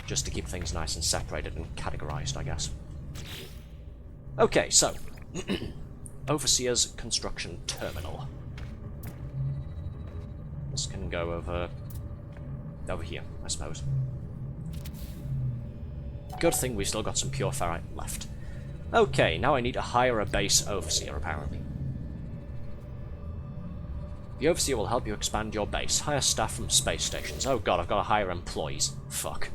Just to keep things nice and separated and categorized, I guess. Okay, so. Overseer's Construction Terminal. This can go over here, I suppose. Good thing we've still got some pure ferrite left. Okay, now I need to hire a base overseer, apparently. The Overseer will help you expand your base. Hire staff from space stations. Oh god, I've got to hire employees. Fuck.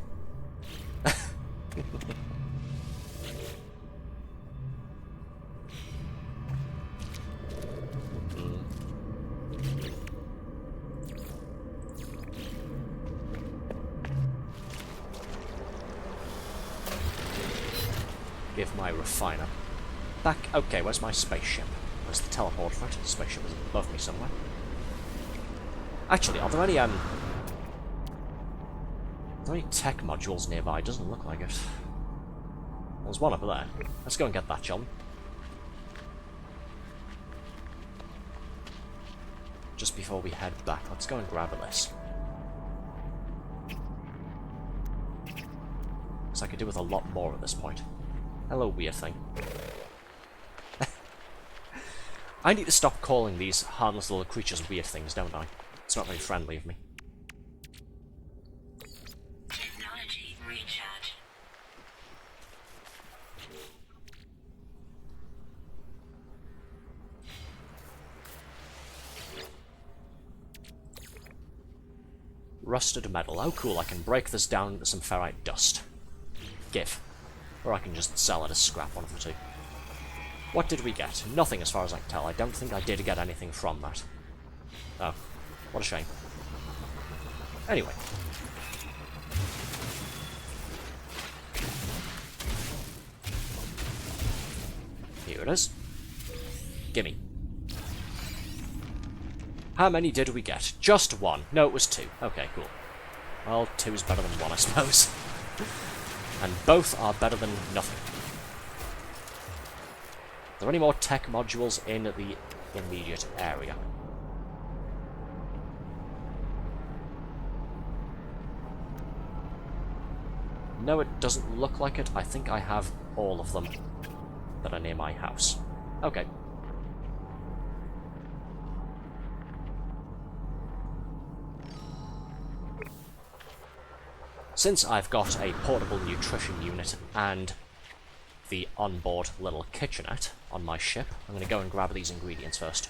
Give my refiner back. Okay, where's my spaceship? Where's the teleport for it? The spaceship is above me somewhere. Actually, are there any tech modules nearby? Doesn't look like it. There's one over there. Let's go and get that, shall we? Just before we head back, let's go and grab this. Because I could do with a lot more at this point. Hello, weird thing. I need to stop calling these harmless little creatures weird things, don't I? It's not very friendly of me. Technology recharge. Rusted metal. Oh cool, I can break this down into some ferrite dust. Give. Or I can just sell it as scrap, one of the two. What did we get? Nothing as far as I can tell. I don't think I did get anything from that. Oh, what a shame. Anyway. Here it is. Gimme. How many did we get? Just one. No, it was two. Okay, cool. Well, two is better than one, I suppose. And both are better than nothing. Are there any more tech modules in the immediate area? No, it doesn't look like it. I think I have all of them that are near my house. Okay. Since I've got a portable nutrition unit and the onboard little kitchenette on my ship, I'm going to go and grab these ingredients first.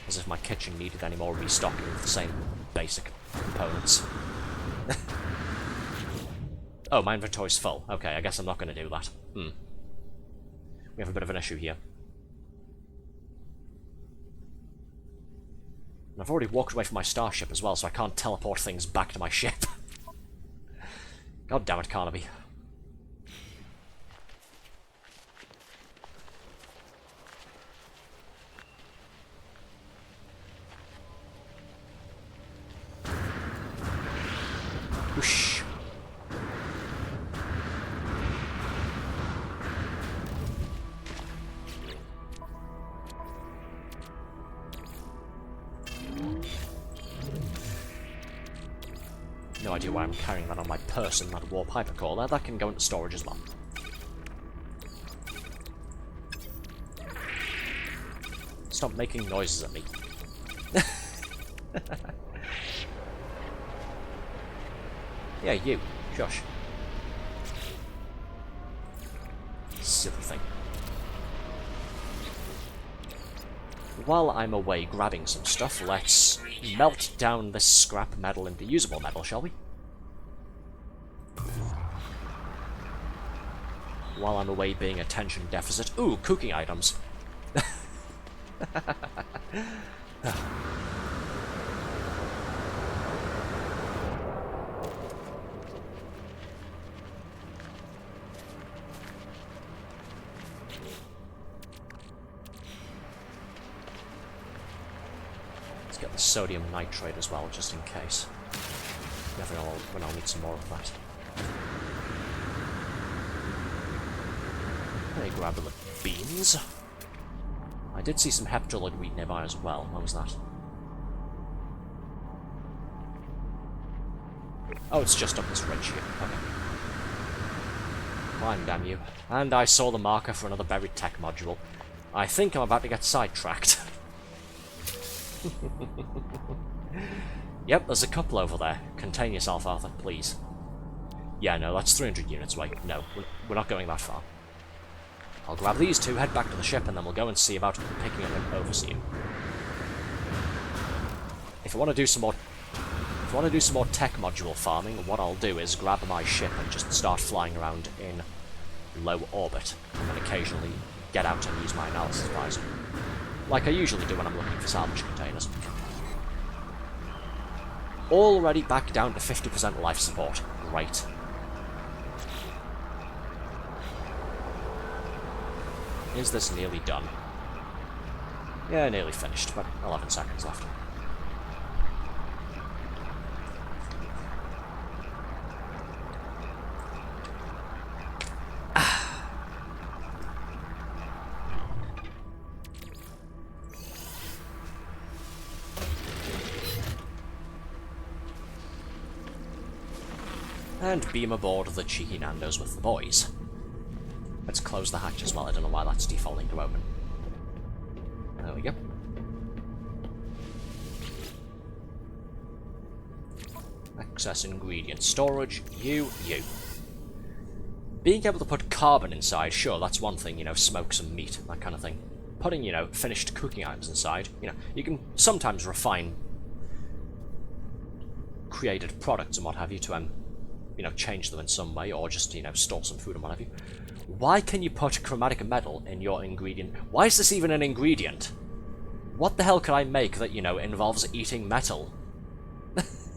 As if my kitchen needed any more restocking with the same basic components. Oh, my inventory's full. Okay, I guess I'm not going to do that. We have a bit of an issue here. And I've already walked away from my starship as well, so I can't teleport things back to my ship. God damn it, Carnaby. Whoosh. No idea why I'm carrying that on my person, that warp hypercore there. That can go into storage as well. Stop making noises at me. Yeah, you. Shush. Silly thing. While I'm away grabbing some stuff, let's melt down this scrap metal into usable metal, shall we? While I'm away being attention deficit. Ooh, cooking items. Let's get the sodium nitrate as well, just in case. Never know when I'll need some more of that. Let me grab the beans. I did see some heptolid wheat nearby as well. What was that? Oh, it's just up this ridge here. Okay. Climb, damn you. And I saw the marker for another buried tech module. I think I'm about to get sidetracked. Yep, there's a couple over there. Contain yourself, Arthur, please. Yeah, no, that's 300 units away. No, we're not going that far. I'll grab these two, head back to the ship, and then we'll go and see about picking up an overseer. If I want to do some more tech module farming, what I'll do is grab my ship and just start flying around in low orbit, and then occasionally get out and use my analysis visor, like I usually do when I'm looking for salvage containers. Already back down to 50% life support. Great. Is this nearly done? Yeah, nearly finished, but 11 seconds left. And beam aboard the cheeky Nandos with the boys. Let's close the hatch as well, I don't know why that's defaulting to open. There we go. Excess ingredient storage, you. Being able to put carbon inside, sure, that's one thing, you know, smoke some meat, that kind of thing. Putting, you know, finished cooking items inside, you know, you can sometimes refine created products and what have you to, you know, change them in some way, or just, you know, store some food and what have you. Why can you put chromatic metal in your ingredient? Why is this even an ingredient? What the hell could I make that, you know, involves eating metal? This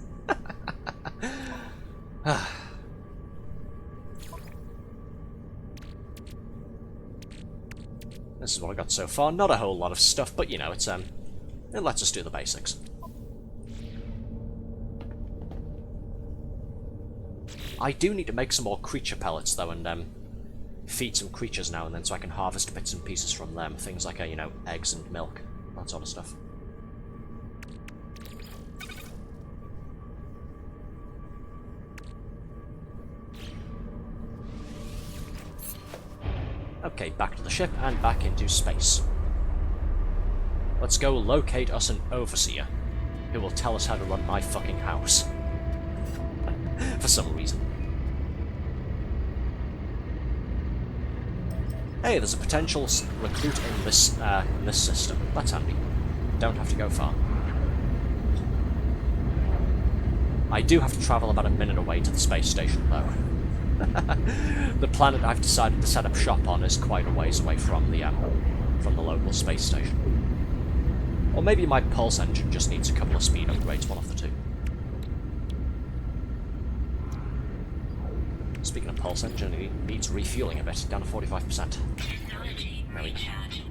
is what I got so far. Not a whole lot of stuff, but, you know, it lets us do the basics. I do need to make some more creature pellets, though, and feed some creatures now and then so I can harvest bits and pieces from them. Things like, you know, eggs and milk, that sort of stuff. Okay, back to the ship and back into space. Let's go locate us an overseer who will tell us how to run my fucking house. For some reason. Hey, there's a potential recruit in this system. That's handy. Don't have to go far. I do have to travel about a minute away to the space station, though. The planet I've decided to set up shop on is quite a ways away from the local space station. Or maybe my pulse engine just needs a couple of speed upgrades, one of the two. Speaking of pulse engine, it needs refueling a bit, down to 45%. Technology recharge.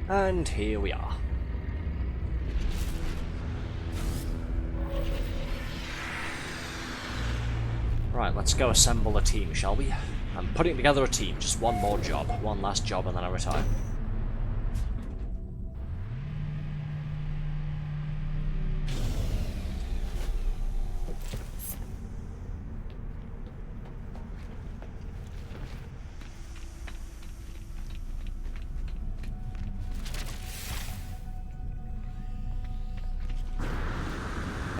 And here we are. Right, let's go assemble a team, shall we? I'm putting together a team, just one more job. One last job and then I retire.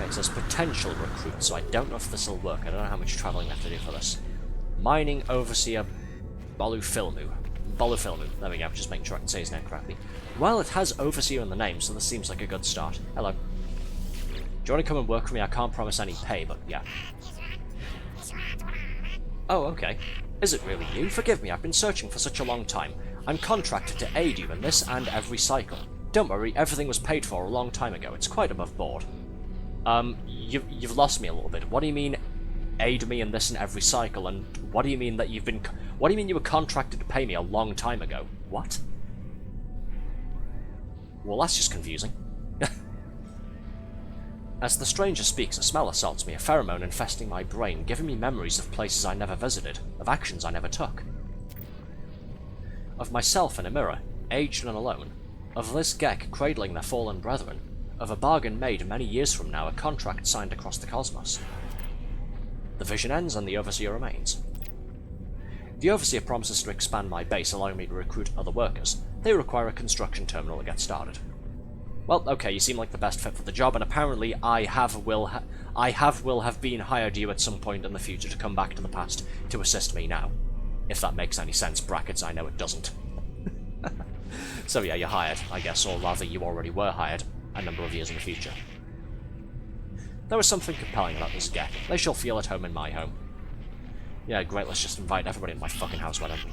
It says potential recruit, so I don't know if this will work. I don't know how much travelling I have to do for this. Mining Overseer Bolufilmu. There we go, just making sure I can say his name correctly. Well, it has Overseer in the name, so this seems like a good start. Hello. Do you want to come and work for me? I can't promise any pay, but yeah. Oh, okay. Is it really you? Forgive me, I've been searching for such a long time. I'm contracted to aid you in this and every cycle. Don't worry, everything was paid for a long time ago. It's quite above board. You've lost me a little bit. What do you mean, aid me in this and every cycle? And what do you mean that what do you mean you were contracted to pay me a long time ago? What? Well, that's just confusing. As the stranger speaks, a smell assaults me, a pheromone infesting my brain, giving me memories of places I never visited, of actions I never took. Of myself in a mirror, aged and alone. Of Liz Geck cradling their fallen brethren. Of a bargain made many years from now, a contract signed across the cosmos. The vision ends and the Overseer remains. The Overseer promises to expand my base, allowing me to recruit other workers. They require a construction terminal to get started. Well, okay, you seem like the best fit for the job, and apparently I will have been hired you at some point in the future to come back to the past to assist me now. If that makes any sense, brackets, I know it doesn't. So yeah, you're hired, I guess, or rather you already were hired a number of years in the future. There was something compelling about this Geck. They shall feel at home in my home. Yeah, great, let's just invite everybody in my fucking house, why don't we?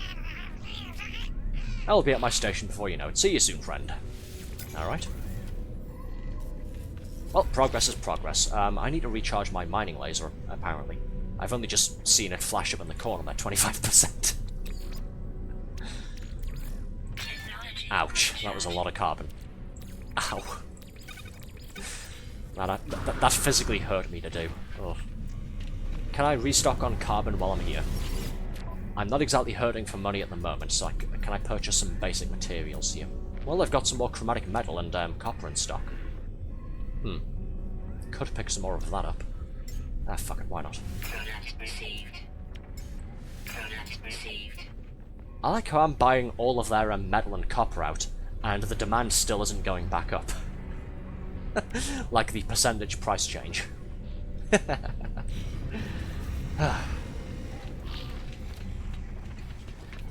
I'll be at my station before you know it. See you soon, friend. Alright. Well, progress is progress. I need to recharge my mining laser, apparently. I've only just seen it flash up in the corner at 25%. Ouch, that was a lot of carbon. Ow. That physically hurt me to do. Ugh. Can I restock on carbon while I'm here? I'm not exactly hurting for money at the moment, so can I purchase some basic materials here? Well, they've got some more chromatic metal and copper in stock. Could pick some more of that up. Ah, fuck it, why not? Product received. Product received. I like how I'm buying all of their metal and copper out, and the demand still isn't going back up. Like the percentage price change. I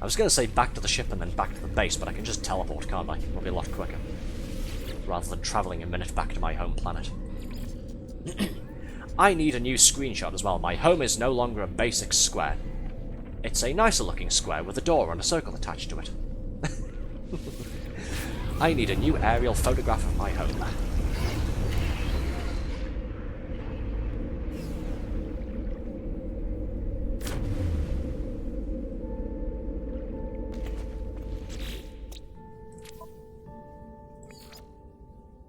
was going to say back to the ship and then back to the base, but I can just teleport, can't I? It'll be a lot quicker. Rather than travelling a minute back to my home planet. I need a new screenshot as well. My home is no longer a basic square. It's a nicer looking square with a door and a circle attached to it. I need a new aerial photograph of my home.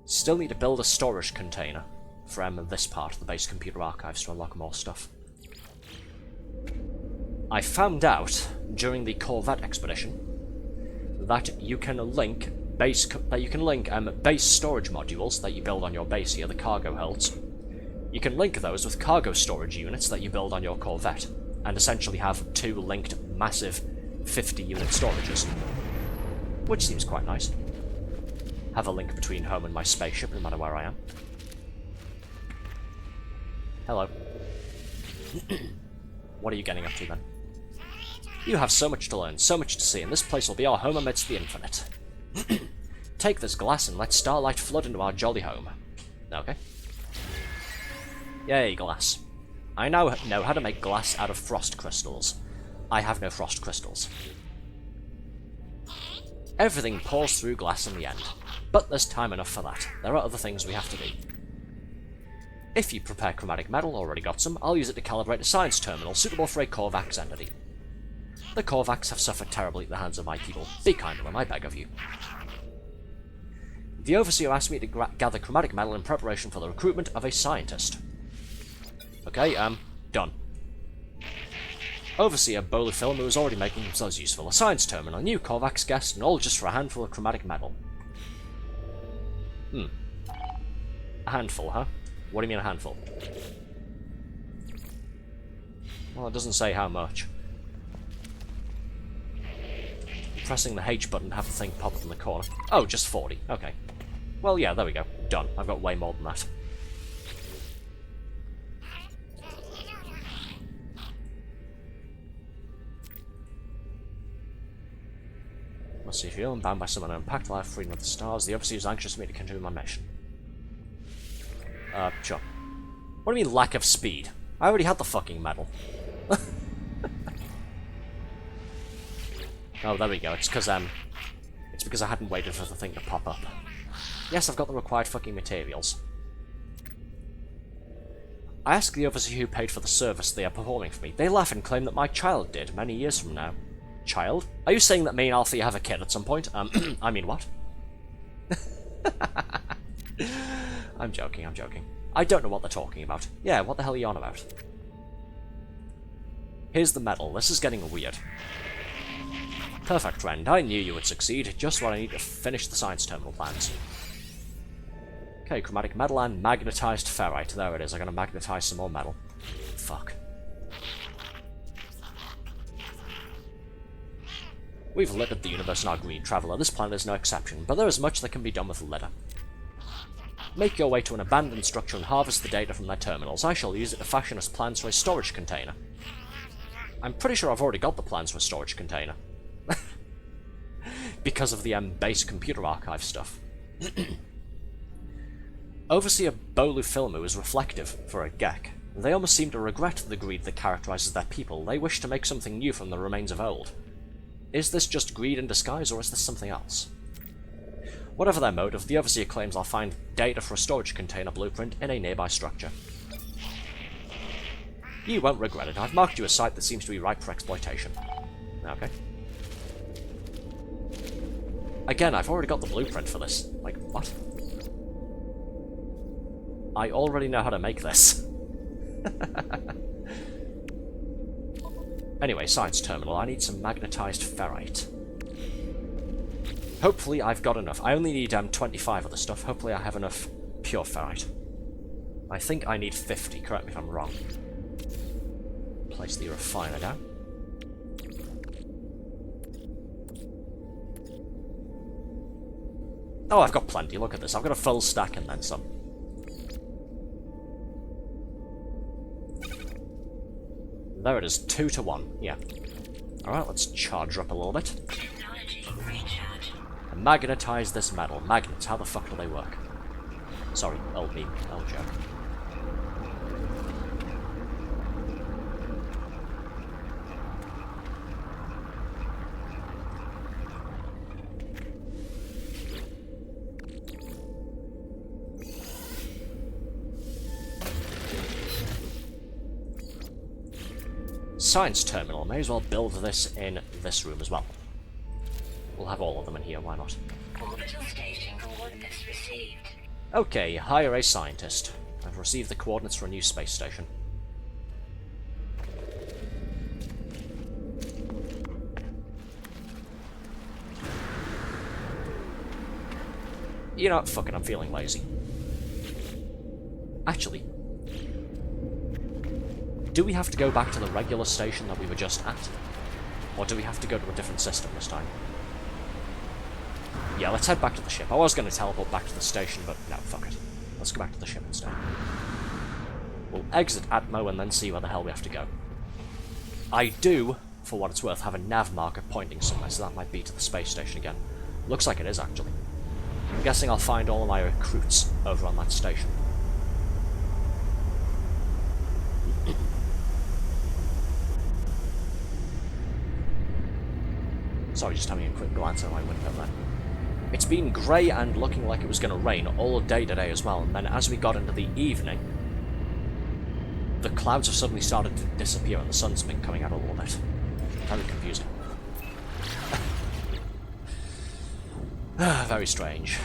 Still need to build a storage container from this part of the base computer archives to unlock more stuff. I found out during the Corvette expedition that you can link base storage modules that you build on your base here, the cargo holds. You can link those with cargo storage units that you build on your Corvette, and essentially have two linked massive 50-unit storages, which seems quite nice. Have a link between home and my spaceship, no matter where I am. Hello. What are you getting up to, then? You have so much to learn, so much to see, and this place will be our home amidst the infinite. Take this glass and let starlight flood into our jolly home. Okay. Yay, glass. I now know how to make glass out of frost crystals. I have no frost crystals. Everything pours through glass in the end. But there's time enough for that. There are other things we have to do. If you prepare chromatic metal, already got some, I'll use it to calibrate a science terminal suitable for a Korvax entity. The Korvax have suffered terribly at the hands of my people. Be kind to them, I beg of you. The Overseer asked me to gather chromatic metal in preparation for the recruitment of a scientist. Okay, done. Overseer Bolifilm, who was already making themselves useful. A science terminal, a new Korvax guest, and all just for a handful of chromatic metal. A handful, huh? What do you mean a handful? Well, it doesn't say how much. Pressing the H button to have the thing pop up in the corner. Oh, just 40. Okay. Well, yeah, there we go. Done. I've got way more than that. Let's see if you're bound by some unpacked life, freedom of the stars. The Overseer is anxious for me to continue my mission. Sure. What do you mean, lack of speed? I already had the fucking medal. Oh, there we go. It's because I hadn't waited for the thing to pop up. Yes, I've got the required fucking materials. I ask the Overseer who paid for the service they are performing for me. They laugh and claim that my child did, many years from now. Child? Are you saying that me and Althea have a kid at some point? I mean, what? I'm joking, I'm joking. I don't know what they're talking about. Yeah, what the hell are you on about? Here's the medal. This is getting weird. Perfect, friend. I knew you would succeed. Just what I need to finish the science terminal plans. Okay, chromatic metal and magnetized ferrite. There it is. I'm gonna magnetize some more metal. Fuck. We've littered the universe in our green traveller. This planet is no exception, but there is much that can be done with litter. Make your way to an abandoned structure and harvest the data from their terminals. I shall use it to fashion us plans for a storage container. I'm pretty sure I've already got the plans for a storage container. Because of the base computer archive stuff. Overseer Bolu Filmu is reflective for a Gek. They almost seem to regret the greed that characterizes their people. They wish to make something new from the remains of old. Is this just greed in disguise, or is this something else? Whatever their motive, the Overseer claims I'll find data for a storage container blueprint in a nearby structure. You won't regret it. I've marked you a site that seems to be ripe for exploitation. Okay. Again, I've already got the blueprint for this. Like, what? I already know how to make this. Anyway, science terminal. I need some magnetized ferrite. Hopefully I've got enough. I only need 25 of the stuff. Hopefully I have enough pure ferrite. I think I need 50. Correct me if I'm wrong. Place the refiner down. Oh, I've got plenty. Look at this. I've got a full stack and then some. There it is, 2 to 1. Yeah. Alright, let's charge her up a little bit. Technology recharge. And magnetize this metal. Magnets, how the fuck do they work? Sorry, old meme, old joke. Science terminal. May as well build this in this room as well. We'll have all of them in here, why not? Orbital station coordinates received. Okay, hire a scientist. I've received the coordinates for a new space station. You know what, fuck it, I'm feeling lazy. Actually, do we have to go back to the regular station that we were just at? Or do we have to go to a different system this time? Yeah, let's head back to the ship. I was going to teleport back to the station, but no, fuck it. Let's go back to the ship instead. We'll exit Atmo and then see where the hell we have to go. I do, for what it's worth, have a nav marker pointing somewhere, so that might be to the space station again. Looks like it is, actually. I'm guessing I'll find all of my recruits over on that station. Sorry, just having a quick glance at my window there. It's been grey and looking like it was going to rain all day today as well, and then as we got into the evening, the clouds have suddenly started to disappear and the sun's been coming out a little bit. Very confusing. Very strange.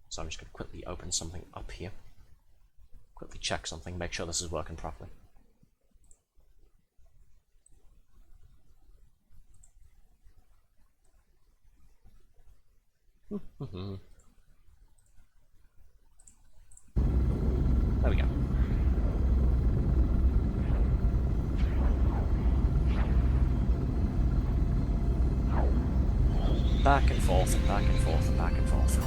So I'm just going to quickly open something up here. Quickly check something, make sure this is working properly. There we go. Back and forth and back and forth and back and forth.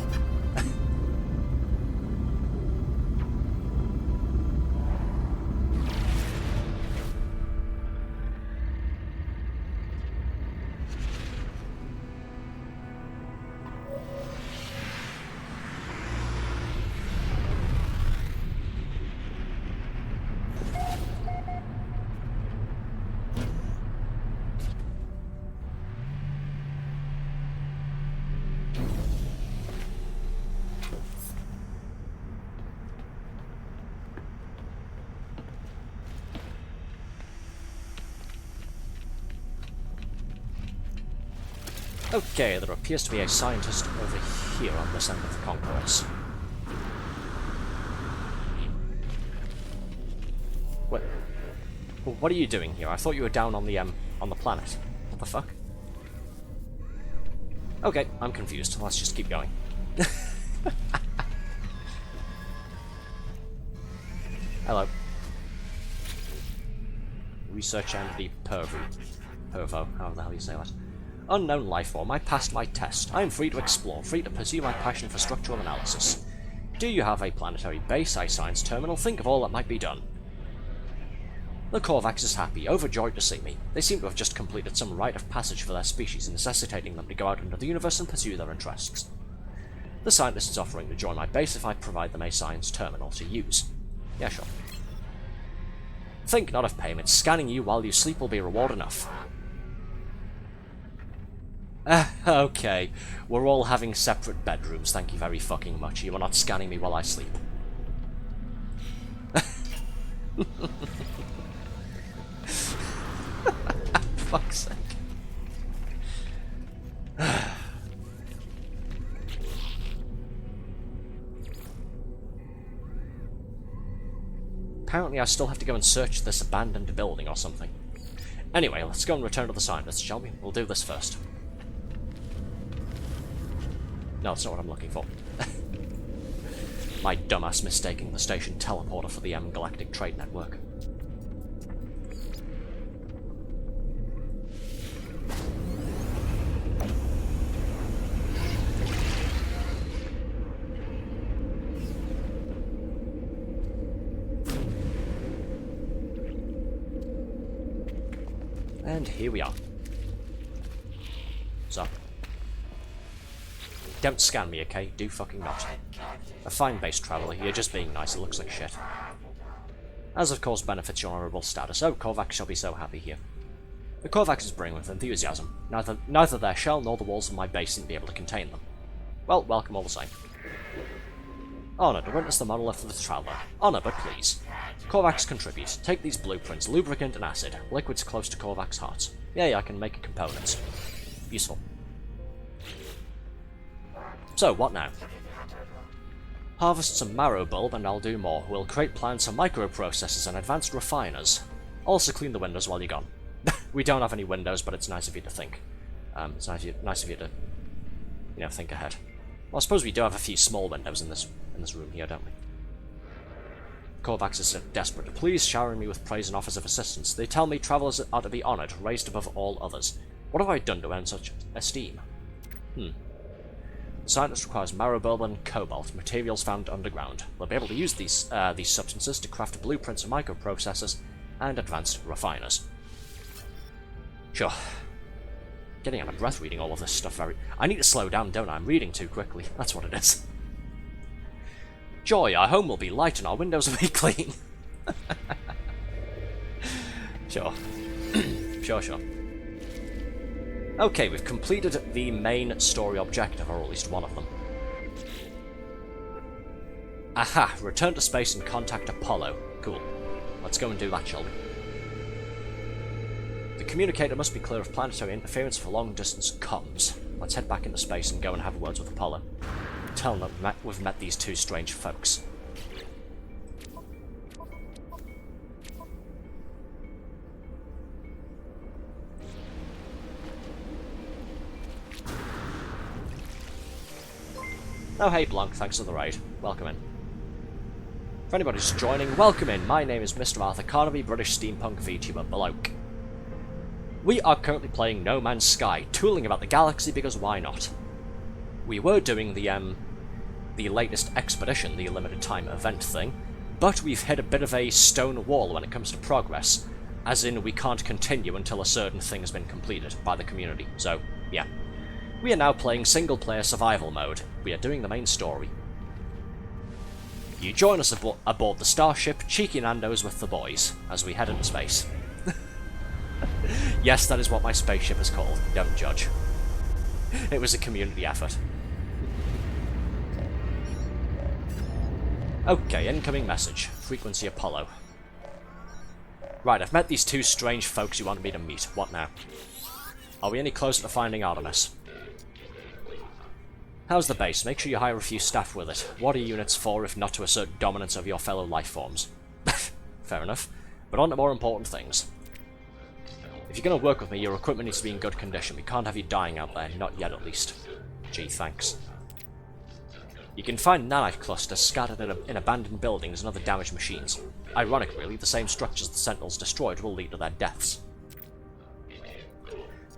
Okay, there appears to be a scientist over here on this end of the concourse. What are you doing here? I thought you were down on the planet. What the fuck? Okay, I'm confused. Let's just keep going. Hello. Research entity Pervo, however the hell you say that. Unknown lifeform, I passed my test. I am free to explore, free to pursue my passion for structural analysis. Do you have a planetary base, a science terminal? Think of all that might be done. The Korvax is happy, overjoyed to see me. They seem to have just completed some rite of passage for their species, necessitating them to go out into the universe and pursue their interests. The scientist is offering to join my base if I provide them a science terminal to use. Yeah, sure. Think not of payment. Scanning you while you sleep will be reward enough. Okay. We're all having separate bedrooms, thank you very fucking much. You are not scanning me while I sleep. Fuck's sake. Apparently I still have to go and search this abandoned building or something. Anyway, let's go and return to the scientist, shall we? We'll do this first. No, that's not what I'm looking for. My dumbass mistaking the station teleporter for the Galactic Trade Network. And here we are. So. Don't scan me, okay? Do fucking not. A fine base traveller, you're just being nice, it looks like shit. As of course benefits your honourable status. Oh, Korvax shall be so happy here. The Korvax is brimming with enthusiasm. Neither their shell nor the walls of my base seem to be able to contain them. Well, welcome all the same. Honour to witness the monolith of the traveller. Honour, but please. Korvax contribute. Take these blueprints, lubricant and acid. Liquids close to Korvax hearts. Yeah, I can make components. Useful. So, what now? Harvest some marrow bulb and I'll do more. We'll create plans for microprocessors and advanced refiners. Also clean the windows while you're gone. We don't have any windows, but it's nice of you to think. It's nice of you to, you know, think ahead. Well, I suppose we do have a few small windows in this room here, don't we? Korvax is desperate to please, showering me with praise and offers of assistance. They tell me travelers are to be honoured, raised above all others. What have I done to earn such esteem? The scientist requires marrow bulb and cobalt, materials found underground. They'll be able to use these substances to craft blueprints of microprocessors and advanced refiners. Sure. Getting out of breath reading all of this stuff I need to slow down, don't I? I'm reading too quickly. That's what it is. Joy, our home will be light and our windows will be clean. Sure. Sure. Okay, we've completed the main story objective, or at least one of them. Aha! Return to space and contact Apollo. Cool. Let's go and do that, shall we? The communicator must be clear of planetary interference for long-distance comms. Let's head back into space and go and have words with Apollo. Tell them that we've met these two strange folks. Oh hey Blanc, thanks for the raid. Welcome in. For anybody who's joining, welcome in. My name is Mr. Arthur Carnaby, British steampunk VTuber bloke. We are currently playing No Man's Sky, tooling about the galaxy because why not? We were doing the latest expedition, the limited time event thing, but we've hit a bit of a stone wall when it comes to progress, as in we can't continue until a certain thing has been completed by the community, so yeah. We are now playing single-player survival mode. We are doing the main story. You join us aboard the starship, Cheeky Nando's with the boys, as we head into space. Yes, that is what my spaceship is called. Don't judge. It was a community effort. Okay, incoming message. Frequency Apollo. Right, I've met these two strange folks you wanted me to meet. What now? Are we any closer to finding Artemis? How's the base? Make sure you hire a few staff with it. What are units for if not to assert dominance of your fellow life forms? Fair enough. But on to more important things. If you're going to work with me, your equipment needs to be in good condition. We can't have you dying out there, not yet at least. Gee, thanks. You can find nanite clusters scattered in abandoned buildings and other damaged machines. Ironic, really, the same structures the Sentinels destroyed will lead to their deaths.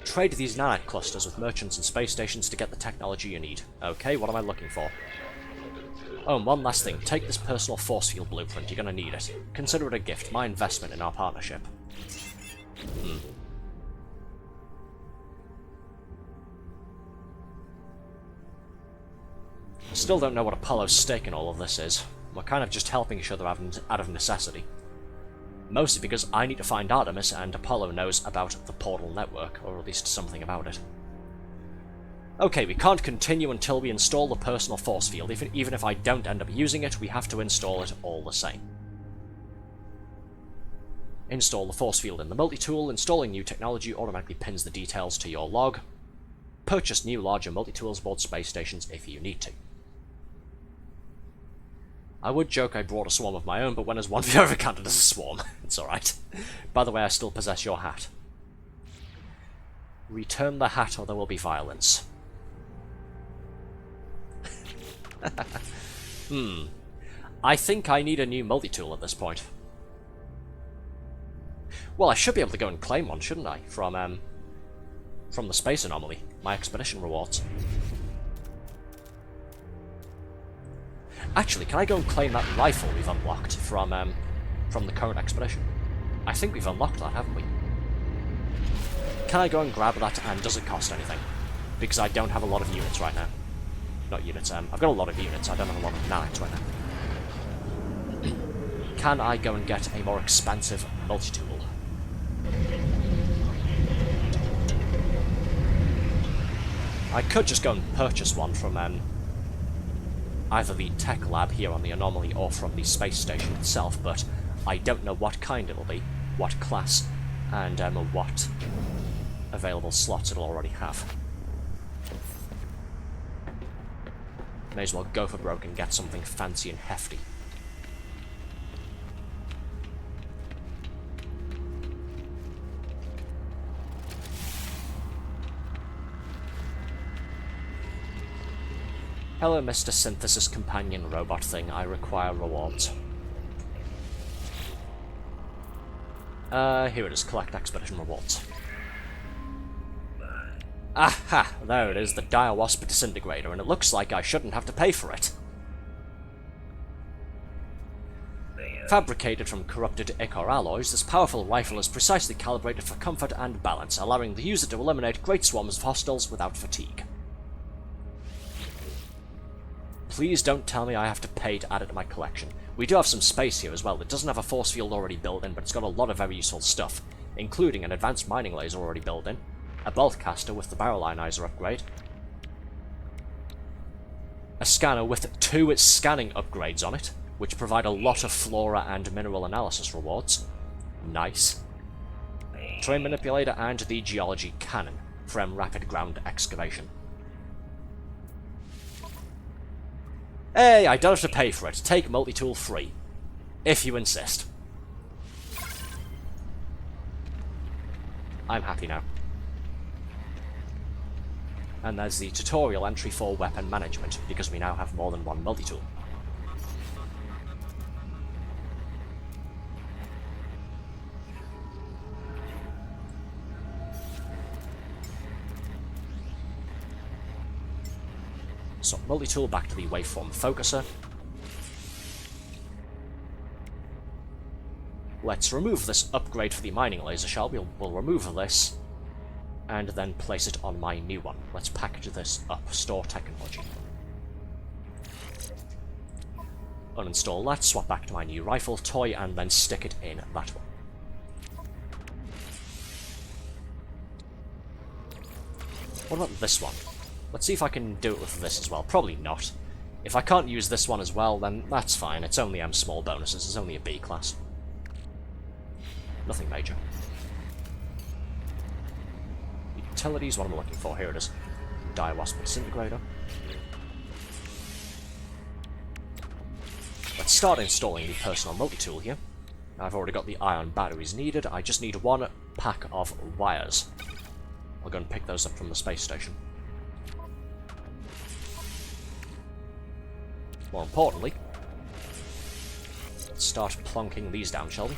Trade these nanite clusters with merchants and space stations to get the technology you need. Okay, what am I looking for? Oh, and one last thing. Take this personal force field blueprint. You're going to need it. Consider it a gift, my investment in our partnership. I still don't know what Apollo's stake in all of this is. We're kind of just helping each other out of necessity. Mostly because I need to find Artemis and Apollo knows about the portal network, or at least something about it. Okay, we can't continue until we install the personal force field. Even if I don't end up using it, we have to install it all the same. Install the force field in the multi-tool. Installing new technology automatically pins the details to your log. Purchase new larger multi-tools aboard space stations if you need to. I would joke I brought a swarm of my own, but when has one ever counted as a swarm? It's alright. By the way, I still possess your hat. Return the hat or there will be violence. I think I need a new multi-tool at this point. Well, I should be able to go and claim one, shouldn't I? From the space anomaly. My expedition rewards. Actually, can I go and claim that rifle we've unlocked from the current expedition? I think we've unlocked that, haven't we? Can I go and grab that, and does it cost anything? Because I don't have a lot of units right now. Not units, I've got a lot of units, I don't have a lot of nanites right now. Can I go and get a more expansive multi-tool? I could just go and purchase one from either the tech lab here on the anomaly or from the space station itself, but I don't know what kind it'll be, what class, and what available slots it'll already have. May as well go for broke and get something fancy and hefty. Hello, Mr. Synthesis Companion Robot Thing. I require rewards. Here it is. Collect expedition rewards. Aha! There it is, the Dire Wasp Disintegrator, and it looks like I shouldn't have to pay for it. Fabricated from corrupted Ichor alloys, this powerful rifle is precisely calibrated for comfort and balance, allowing the user to eliminate great swarms of hostiles without fatigue. Please don't tell me I have to pay to add it to my collection. We do have some space here as well. It doesn't have a force field already built in, but it's got a lot of very useful stuff, including an advanced mining laser already built in, a bolt caster with the barrel ionizer upgrade, a scanner with 2 scanning upgrades on it, which provide a lot of flora and mineral analysis rewards. Nice. Terrain manipulator and the geology cannon from rapid ground excavation. Hey, I don't have to pay for it. Take multi-tool free. If you insist. I'm happy now. And there's the tutorial entry for weapon management, because we now have more than one multi-tool. So, multi-tool back to the waveform focuser. Let's remove this upgrade for the mining laser, shall we? We'll remove this, and then place it on my new one. Let's package this up. Store technology. Uninstall that, swap back to my new rifle toy, and then stick it in that one. What about this one? Let's see if I can do it with this as well. Probably not. If I can't use this one as well, then that's fine. It's only small bonuses. It's only a B class. Nothing major. Utilities, what am I looking for? Here it is. Dire Wasp Disintegrator. start installing the personal multi-tool here. I've already got the ion batteries needed. I just need one pack of wires. I'll go and pick those up from the space station. More importantly, let's start plonking these down, shall we?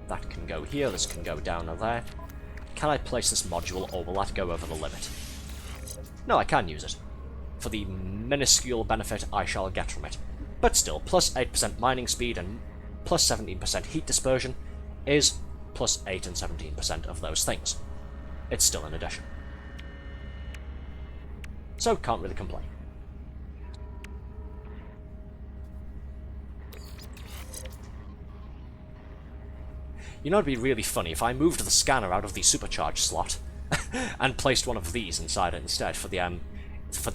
That can go here, this can go down there. Can I place this module, or will that go over the limit? No, I can use it, for the minuscule benefit I shall get from it. But still, plus 8% mining speed and plus 17% heat dispersion is plus 8 and 17% of those things. It's still an addition. So, can't really complain. You know, it'd be really funny if I moved the scanner out of the supercharge slot and placed one of these inside it instead for the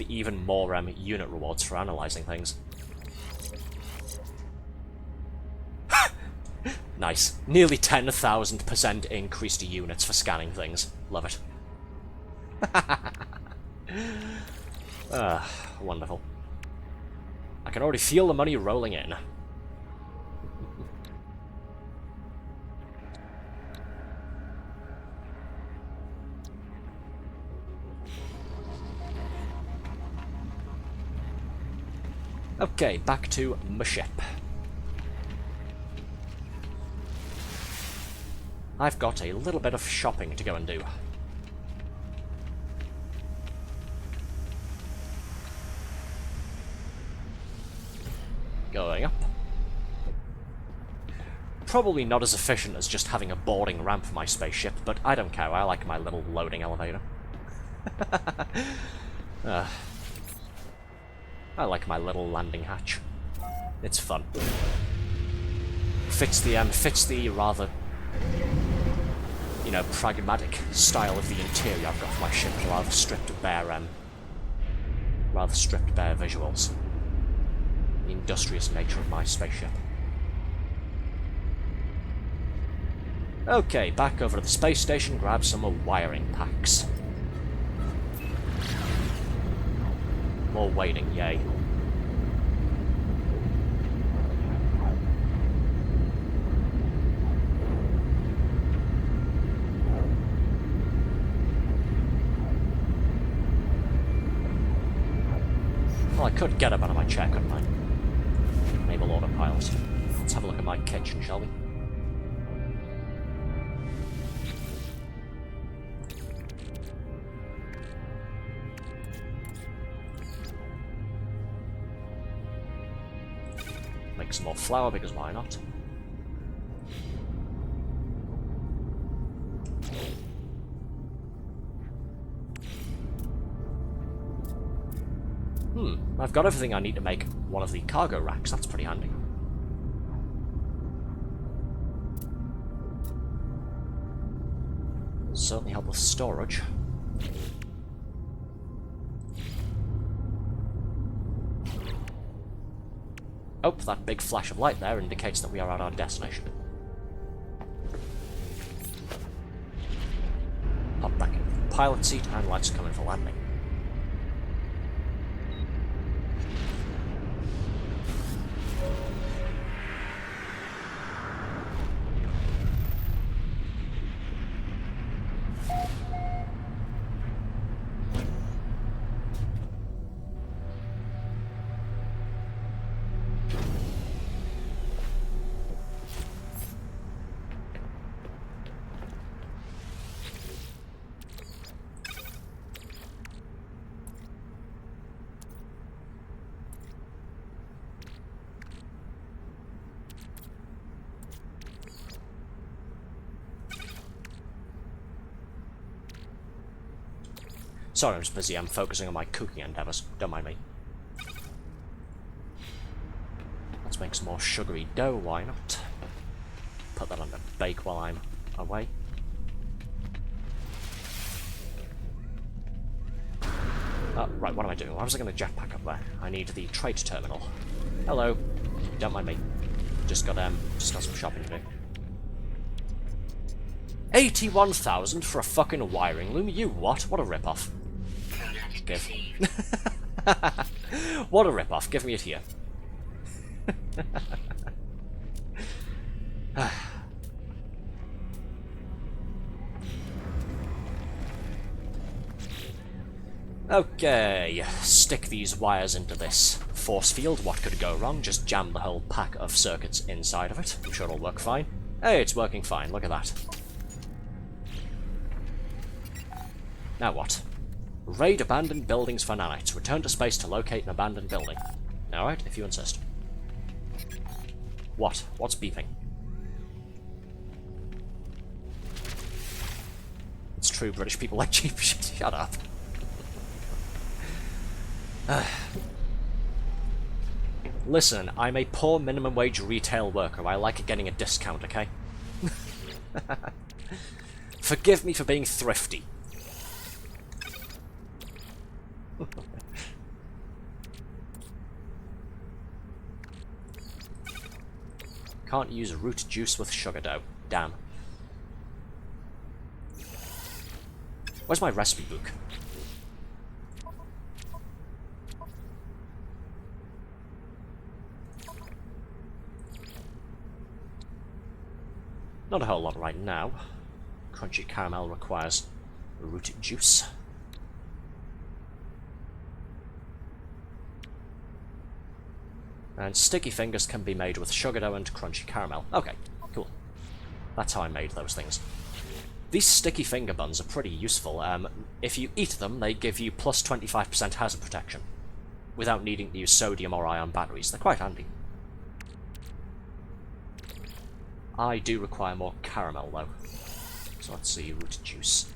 even more unit rewards for analyzing things. Nice. Nearly 10,000% increased units for scanning things. Love it. Wonderful. I can already feel the money rolling in. Okay, back to my ship. I've got a little bit of shopping to go and do. Going up. Probably not as efficient as just having a boarding ramp for my spaceship, but I don't care, I like my little loading elevator. I like my little landing hatch. It's fun. Fits the rather, you know, pragmatic style of the interior I've got for my ship. Rather stripped bare visuals. The industrious nature of my spaceship. Okay, back over to the space station, grab some wiring packs. More waiting, yay. Well, I could get up out of my chair, couldn't I? Enable autopilot. Let's have a look at my kitchen, shall we? Make some more flour, because why not? I've got everything I need to make one of the cargo racks. That's pretty handy. Certainly help with storage. Oh, that big flash of light there indicates that we are at our destination. Hop back into the pilot seat and let's come in for landing. Sorry, I'm just busy. I'm focusing on my cooking endeavours. Don't mind me. Let's make some more sugary dough, why not? Put that on to bake while I'm away. Right, what am I doing? Why was I going to jetpack up there? I need the trade terminal. Hello. Don't mind me. Just got some shopping to do. 81,000 for a fucking wiring loom? You what? What a rip-off. Give. What a rip-off. Give me it here. Okay, stick these wires into this force field. What could go wrong? Just jam the whole pack of circuits inside of it. I'm sure it'll work fine. Hey, it's working fine. Look at that. Now what? Raid abandoned buildings for nanites. Return to space to locate an abandoned building. Alright, if you insist. What? What's beeping? It's true, British people like cheap shit. Shut up. Listen, I'm a poor minimum wage retail worker. I like getting a discount, okay? Forgive me for being thrifty. Can't use root juice with sugar dough. Damn. Where's my recipe book? Not a whole lot right now. Crunchy caramel requires root juice. And sticky fingers can be made with sugar dough and crunchy caramel. Okay, cool. That's how I made those things. These sticky finger buns are pretty useful. If you eat them, they give you plus 25% hazard protection, without needing to use sodium or ion batteries. They're quite handy. I do require more caramel, though. So let's see, root juice.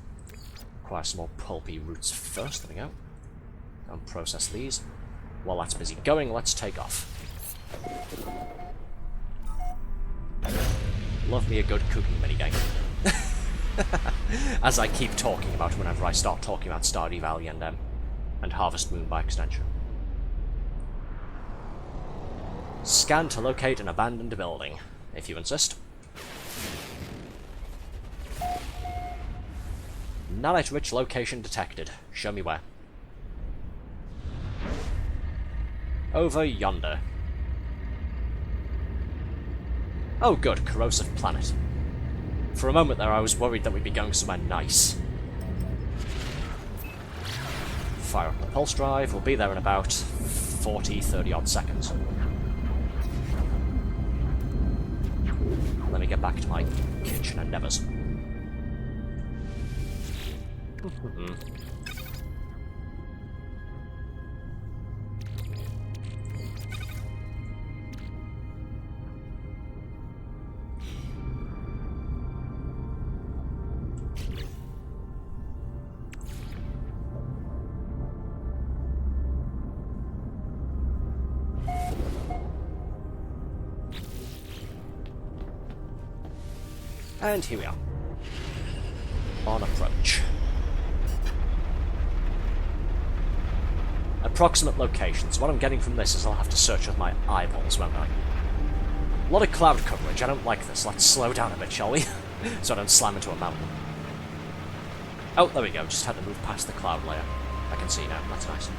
Require some more pulpy roots first. There we go. And process these. While that's busy going, let's take off. Love me a good cooking minigame. As I keep talking about whenever I start talking about Stardew Valley and Harvest Moon by extension. Scan to locate an abandoned building, if you insist. Nanite-rich location detected. Show me where. Over yonder. Oh good, corrosive planet. For a moment there I was worried that we'd be going somewhere nice. Fire up the pulse drive. We'll be there in about 30 odd seconds. Let me get back to my kitchen endeavours. And here we are. On approach. Approximate locations. What I'm getting from this is I'll have to search with my eyeballs, won't I? A lot of cloud coverage. I don't like this. Let's slow down a bit, shall we? So I don't slam into a mountain. Oh, there we go. Just had to move past the cloud layer. I can see now. That's nice.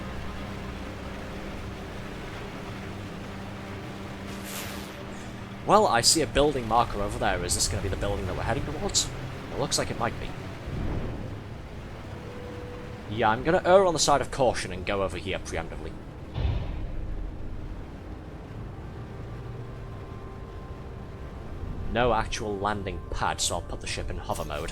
Well, I see a building marker over there. Is this going to be the building that we're heading towards? It looks like it might be. Yeah, I'm going to err on the side of caution and go over here preemptively. No actual landing pad, so I'll put the ship in hover mode.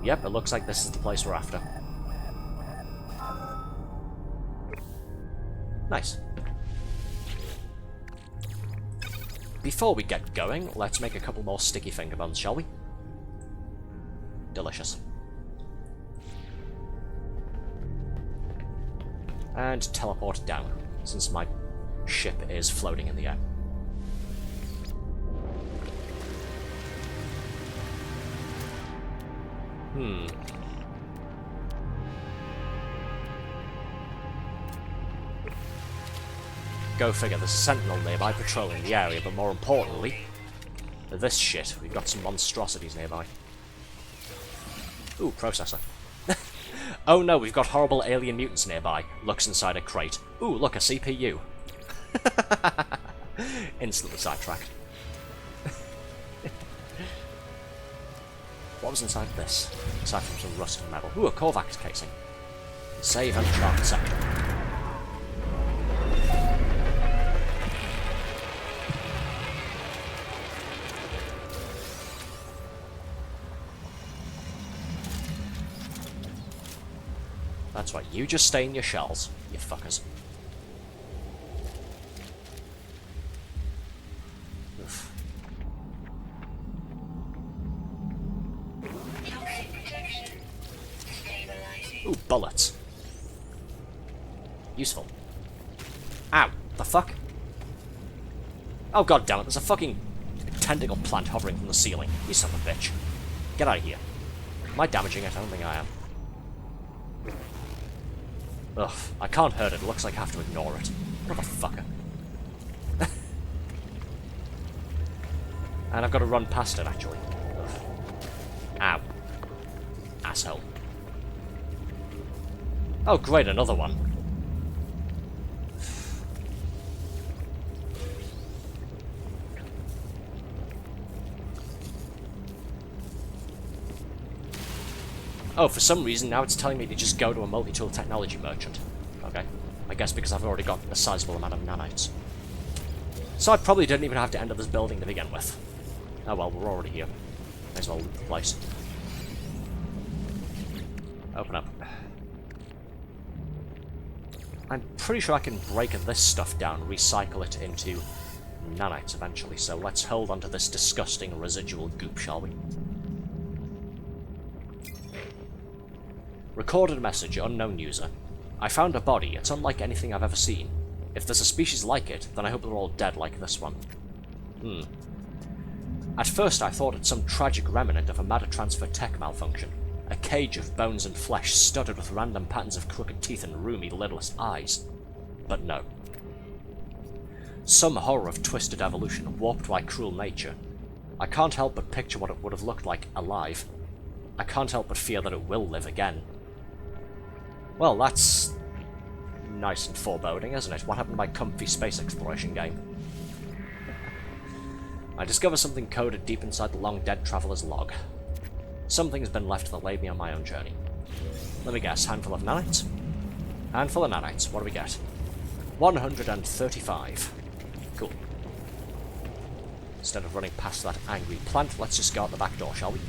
Yep, it looks like this is the place we're after. Nice. Before we get going, let's make a couple more sticky finger buns, shall we? Delicious. And teleport down, since my ship is floating in the air. Go figure, there's a sentinel nearby patrolling the area, but more importantly, this shit, we've got some monstrosities nearby. Ooh, processor. Oh no, we've got horrible alien mutants nearby. Looks inside a crate. Ooh, look, a CPU. Instantly sidetracked. What was inside this? Aside from some rusted metal. Ooh, a Korvax casing. Save and chart section. That's right, you just stay in your shells, you fuckers. Oof. Ooh, bullets. Useful. Ow, the fuck? Oh god damn it, there's a fucking tentacle plant hovering from the ceiling. You son of a bitch. Get out of here. Am I damaging it? I don't think I am. Ugh, I can't hurt it. It looks like I have to ignore it. Motherfucker. And I've got to run past it, actually. Ugh. Ow. Asshole. Oh, great, another one. Oh, for some reason, now it's telling me to just go to a multi-tool technology merchant. Okay. I guess because I've already got a sizable amount of nanites. So I probably didn't even have to enter this building to begin with. Oh well, we're already here. May as well loot the place. Open up. I'm pretty sure I can break this stuff down, recycle it into nanites eventually, so let's hold on to this disgusting residual goop, shall we? Recorded message, unknown user. I found a body. It's unlike anything I've ever seen. If there's a species like it, then I hope they're all dead like this one. At first I thought it some tragic remnant of a matter transfer tech malfunction. A cage of bones and flesh studded with random patterns of crooked teeth and roomy, lidless eyes. But no. Some horror of twisted evolution, warped by cruel nature. I can't help but picture what it would have looked like alive. I can't help but fear that it will live again. Well, that's nice and foreboding, isn't it? What happened to my comfy space exploration game? I discover something coded deep inside the long-dead traveler's log. Something's been left that laid me on my own journey. Let me guess, handful of nanites? Handful of nanites, what do we get? 135. Cool. Instead of running past that angry plant, let's just go out the back door, shall we?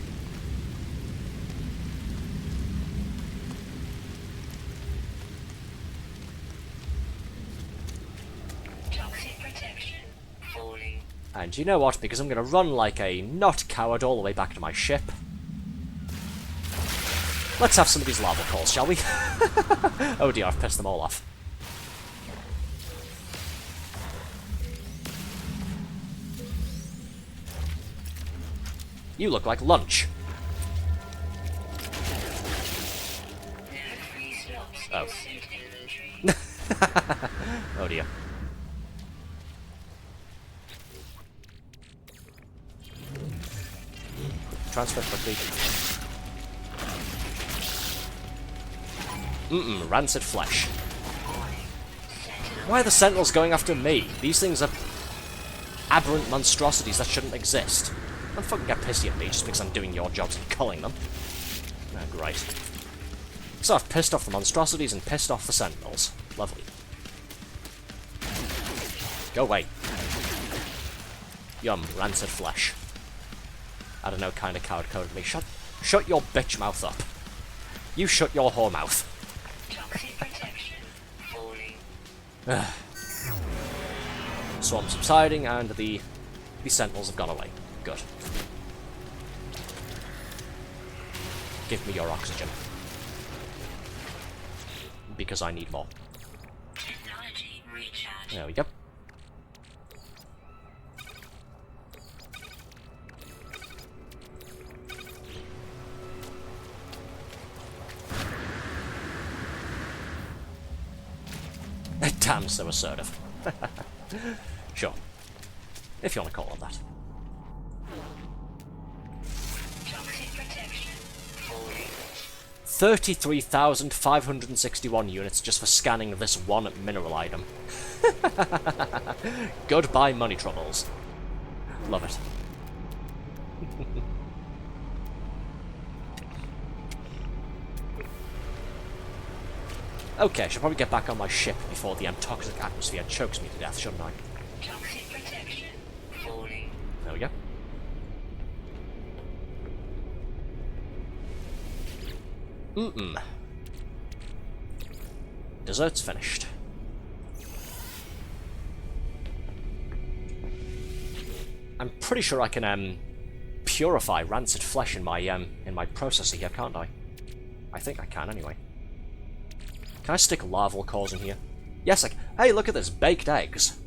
And you know what? Because I'm going to run like a not coward all the way back to my ship. Let's have some of these lava calls, shall we? Oh dear, I've pissed them all off. You look like lunch. Oh. Oh dear. Transfer quickly. Rancid flesh. Why are the sentinels going after me? These things are aberrant monstrosities that shouldn't exist. Don't fucking get pissy at me just because I'm doing your jobs and culling them. Ah, great. So I've pissed off the monstrosities and pissed off the sentinels. Lovely. Go away. Yum, rancid flesh. I don't know, kind of coward coded me. Shut your bitch mouth up. You shut your whore mouth. Swarm subsiding and the sentinels have gone away. Good. Give me your oxygen. Because I need more. Technology recharge. There we go. Damn, so assertive. Sure. If you want to call it that. Toxic protection. Falling. 33,561 units just for scanning this one mineral item. Goodbye money troubles. Love it. Okay, I should probably get back on my ship before the toxic atmosphere chokes me to death, shouldn't I? Toxic protection falling. There we go. Dessert's finished. I'm pretty sure I can purify rancid flesh in my processor here, can't I? I think I can anyway. Can I stick larval cores in here? Yes, hey, look at this, baked eggs.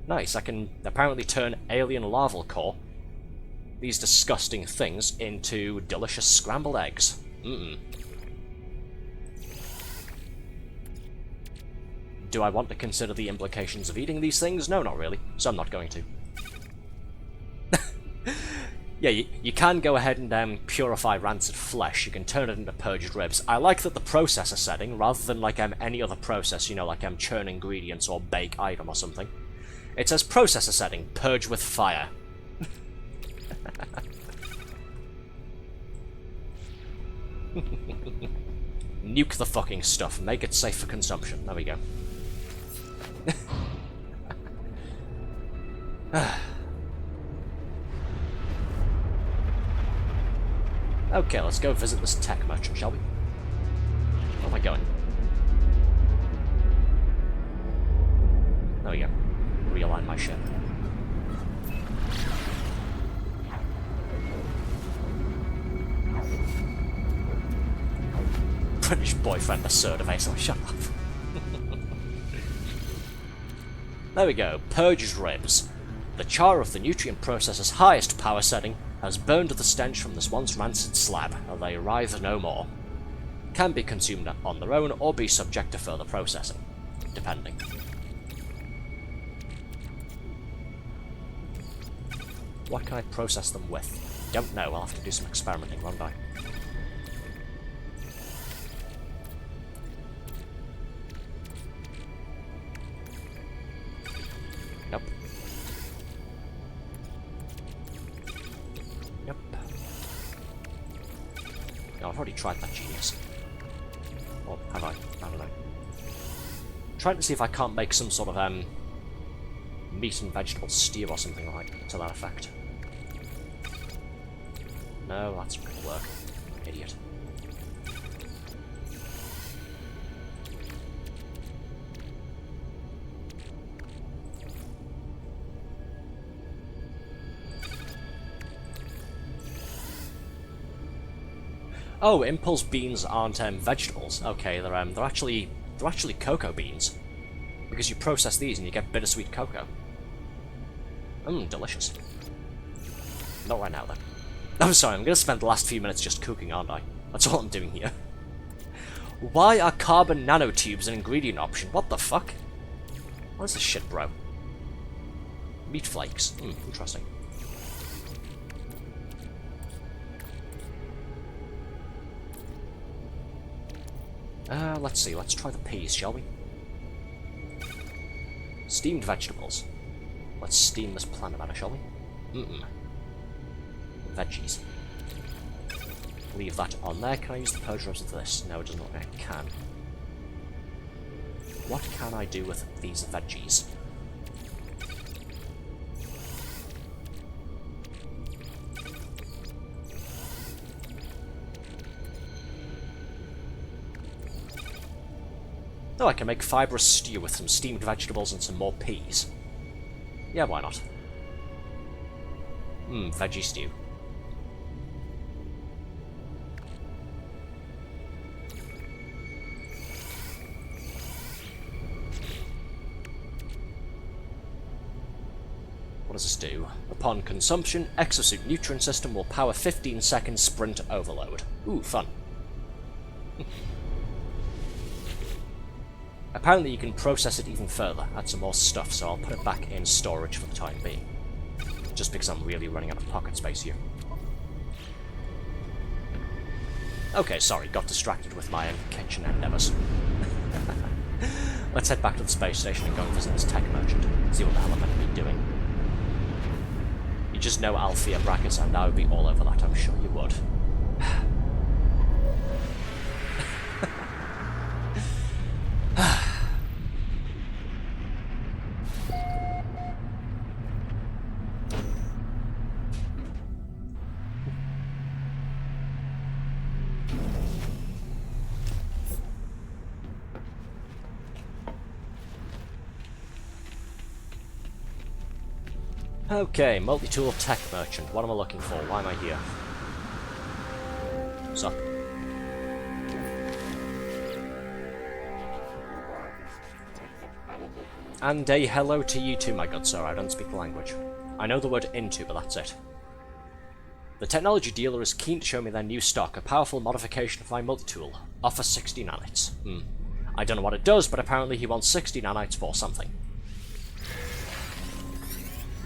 Nice, I can apparently turn alien larval core, these disgusting things, into delicious scrambled eggs. Do I want to consider the implications of eating these things? No, not really, so I'm not going to. Yeah, you can go ahead and purify rancid flesh. You can turn it into purged ribs. I like that the processor setting, rather than like any other process, you know, like churn ingredients or bake item or something, it says processor setting, purge with fire. Nuke the fucking stuff, make it safe for consumption. There we go. Okay, let's go visit this tech merchant, shall we? Where am I going? There we go. Realign my ship. British boyfriend assertive, so shut up. There we go. Purged ribs. The char of the nutrient processor's highest power setting has burned the stench from this once rancid slab, and they writhe no more. Can be consumed on their own, or be subject to further processing, depending. What can I process them with? Don't know, I'll have to do some experimenting, won't I? Nope. Yep. No, I've already tried that genius. Or have I? I don't know. Trying to see if I can't make some sort of meat and vegetable stew or something like to that effect. No, that's not gonna work. Idiot. Oh, impulse beans aren't vegetables. Okay, they're actually cocoa beans, because you process these and you get bittersweet cocoa. Delicious. Not right now though. I'm sorry, I'm gonna spend the last few minutes just cooking, aren't I? That's all I'm doing here. Why are carbon nanotubes an ingredient option? What the fuck? What is this shit, bro? Meat flakes. Interesting. Let's see, let's try the peas, shall we? Steamed vegetables. Let's steam this planet matter, shall we? Veggies. Leave that on there. Can I use the purge ribs with this? No, it doesn't look like I can. What can I do with these veggies? Oh, I can make fibrous stew with some steamed vegetables and some more peas. Yeah, why not? Veggie stew. What does this do? Upon consumption, exosuit nutrient system will power 15-second sprint overload. Ooh, fun. Apparently you can process it even further, add some more stuff, so I'll put it back in storage for the time being. Just because I'm really running out of pocket space here. Okay, sorry, got distracted with my own kitchen endeavours. Let's head back to the space station and go and visit this tech merchant. See what the hell I'm meant to be doing. You just know Althea brackets, and I would be all over that, I'm sure you would. Okay, multi-tool tech merchant. What am I looking for? Why am I here? So. And a hello to you too, my good sir. I don't speak the language. I know the word into, but that's it. The technology dealer is keen to show me their new stock, a powerful modification of my multi-tool. Offer 60 nanites. I don't know what it does, but apparently he wants 60 nanites for something.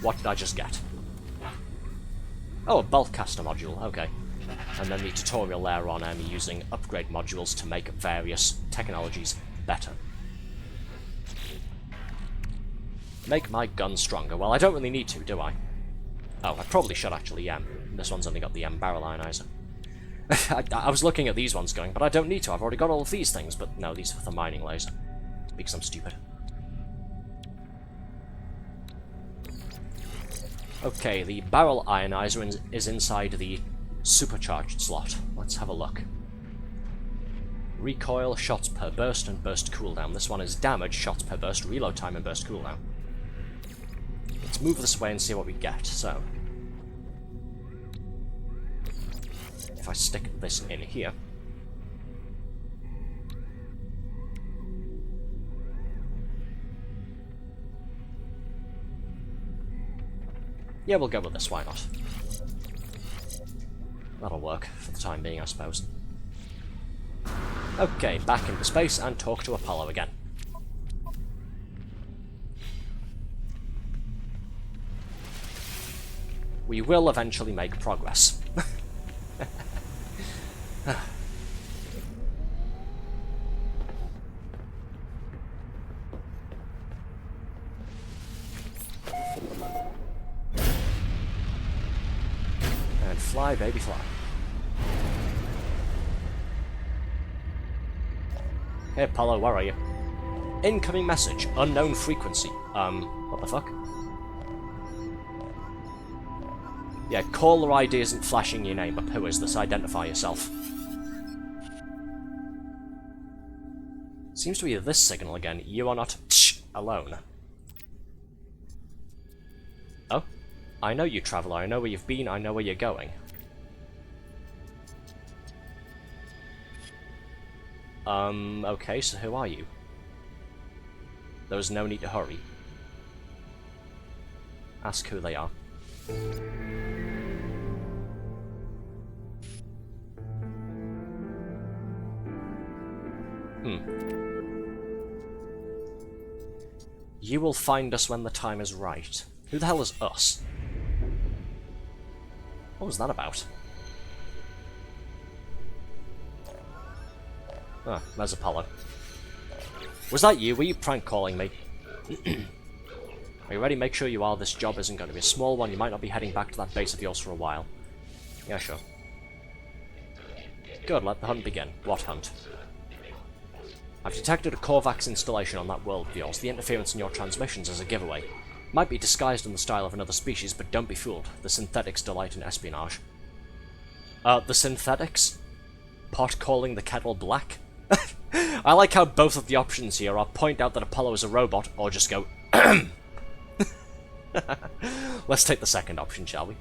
What did I just get? Oh, a bulk caster module, okay. And then the tutorial there on using upgrade modules to make various technologies better. Make my gun stronger. Well, I don't really need to, do I? Oh, I probably should actually, This one's only got the barrel ionizer. I was looking at these ones going, but I don't need to, I've already got all of these things, but no, these are for the mining laser. Because I'm stupid. Okay, the barrel ionizer is inside the supercharged slot. Let's have a look. Recoil, shots per burst, and burst cooldown. This one is damage, shots per burst, reload time, and burst cooldown. Let's move this away and see what we get. So, if I stick this in here, yeah, we'll go with this, why not? That'll work for the time being, I suppose. Okay, back into space and talk to Apollo again. We will eventually make progress. And fly, baby, fly. Hey, Apollo, where are you? Incoming message, unknown frequency. What the fuck? Yeah, caller ID isn't flashing your name, but who is this? Identify yourself. Seems to be this signal again. You are not alone. Oh? I know you, traveler. I know where you've been. I know where you're going. Okay, so who are you? There is no need to hurry. Ask who they are. You will find us when the time is right. Who the hell is us? What was that about? Ah, there's Apollo. Was that you? Were you prank calling me? Are you ready? Make sure you are. This job isn't going to be a small one. You might not be heading back to that base of yours for a while. Yeah, sure. Good, let the hunt begin. What hunt? I've detected a Korvax installation on that world of yours. The interference in your transmissions is a giveaway. Might be disguised in the style of another species, but don't be fooled. The synthetics delight in espionage. The synthetics? Pot calling the kettle black? I like how both of the options here are point out that Apollo is a robot, or just go Let's take the second option, shall we?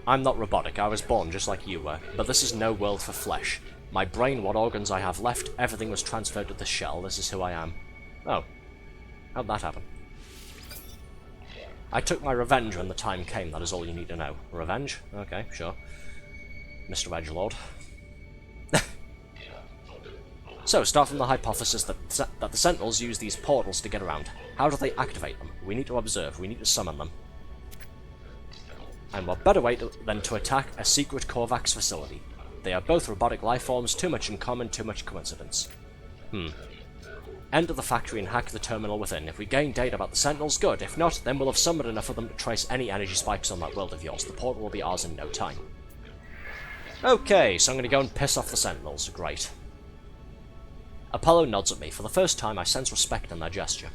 I'm not robotic, I was born just like you were, but this is no world for flesh. My brain, what organs I have left, everything was transferred to the shell, this is who I am. Oh. How'd that happen? I took my revenge when the time came, that is all you need to know. Revenge? Okay, sure. Mr. Edgelord. So, start from the hypothesis that the Sentinels use these portals to get around. How do they activate them? We need to observe, we need to summon them. And what better way than to attack a secret Korvax facility? They are both robotic lifeforms, too much in common, too much coincidence. Enter the factory and hack the terminal within. If we gain data about the Sentinels, good. If not, then we'll have summoned enough of them to trace any energy spikes on that world of yours. The portal will be ours in no time. Okay, so I'm going to go and piss off the Sentinels. Great. Apollo nods at me. For the first time, I sense respect in their gesture.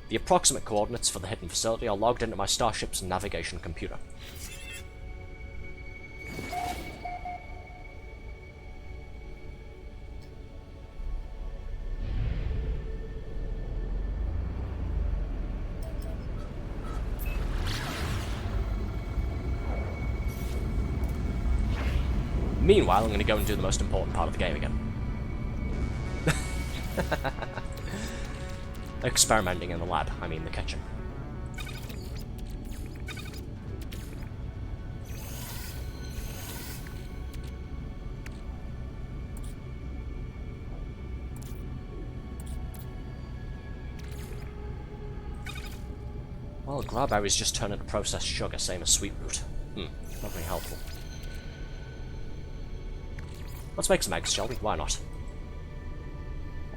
The approximate coordinates for the hidden facility are logged into my starship's navigation computer. Meanwhile, I'm going to go and do the most important part of the game again. Experimenting in the lab, I mean the kitchen. Well, grabberries just turn into processed sugar, same as sweet root. Not very helpful. Let's make some eggs, shall we? Why not?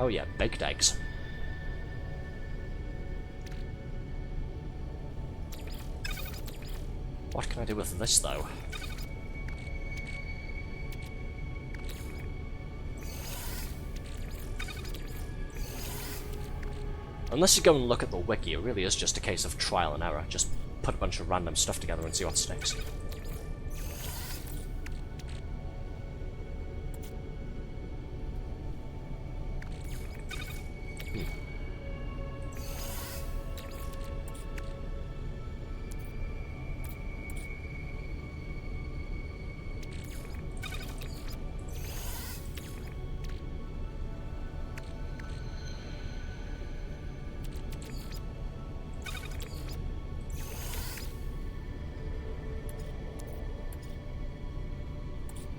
Oh yeah, baked eggs. What can I do with this, though? Unless you go and look at the wiki, it really is just a case of trial and error. Just put a bunch of random stuff together and see what sticks.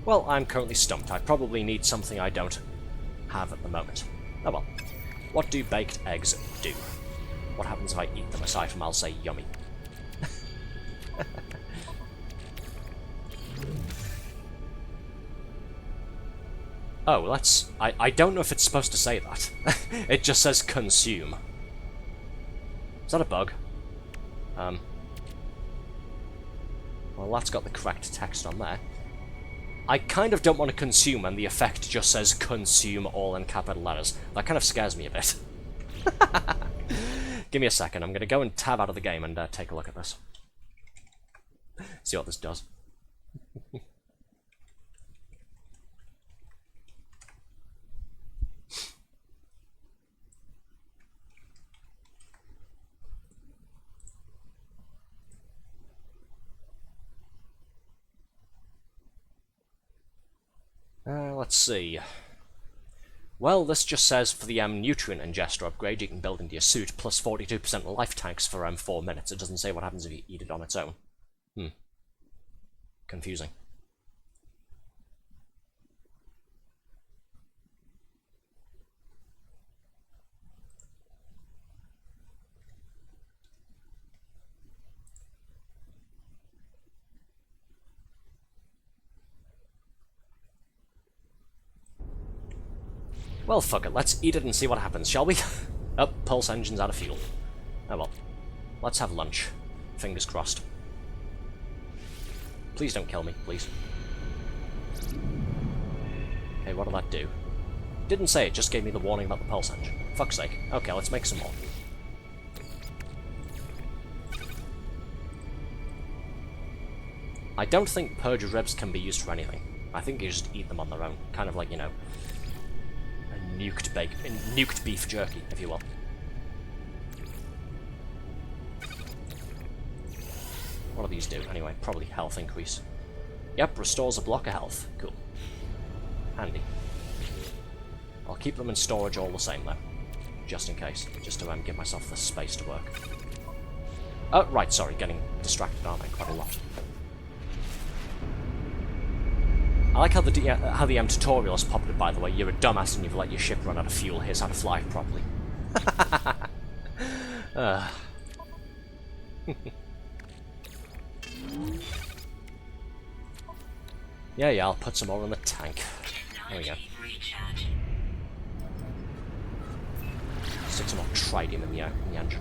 Well, I'm currently stumped. I probably need something I don't have at the moment. Oh well. What do baked eggs do? What happens if I eat them, aside from I'll say yummy? Oh, that's... I don't know if it's supposed to say that. It just says consume. Is that a bug? Well, that's got the correct text on there. I kind of don't want to consume when the effect just says consume all in capital letters. That kind of scares me a bit. Give me a second, I'm going to go and tab out of the game and take a look at this. See what this does. Let's see. Well, this just says for the nutrient ingester upgrade you can build into your suit, plus 42% life tanks for 4 minutes. It doesn't say what happens if you eat it on its own. Confusing. Well, fuck it, let's eat it and see what happens, shall we? Oh, pulse engine's out of fuel. Oh well. Let's have lunch. Fingers crossed. Please don't kill me, please. Hey, what did that do? Didn't say, it just gave me the warning about the pulse engine. Fuck's sake. Okay, let's make some more. I don't think purge ribs can be used for anything. I think you just eat them on their own. Kind of like, you know, nuked beef jerky, if you will. What do these do, anyway? Probably health increase. Yep, restores a block of health. Cool. Handy. I'll keep them in storage all the same, though. Just in case. Just to give myself the space to work. Oh, right, sorry, getting distracted, aren't I? Quite a lot. I like how the tutorial has popped up, by the way. You're a dumbass and you've let your ship run out of fuel. Here's how to fly it properly. Yeah, I'll put some more in the tank. There we go. Recharge. Stick some more tritium in the engine.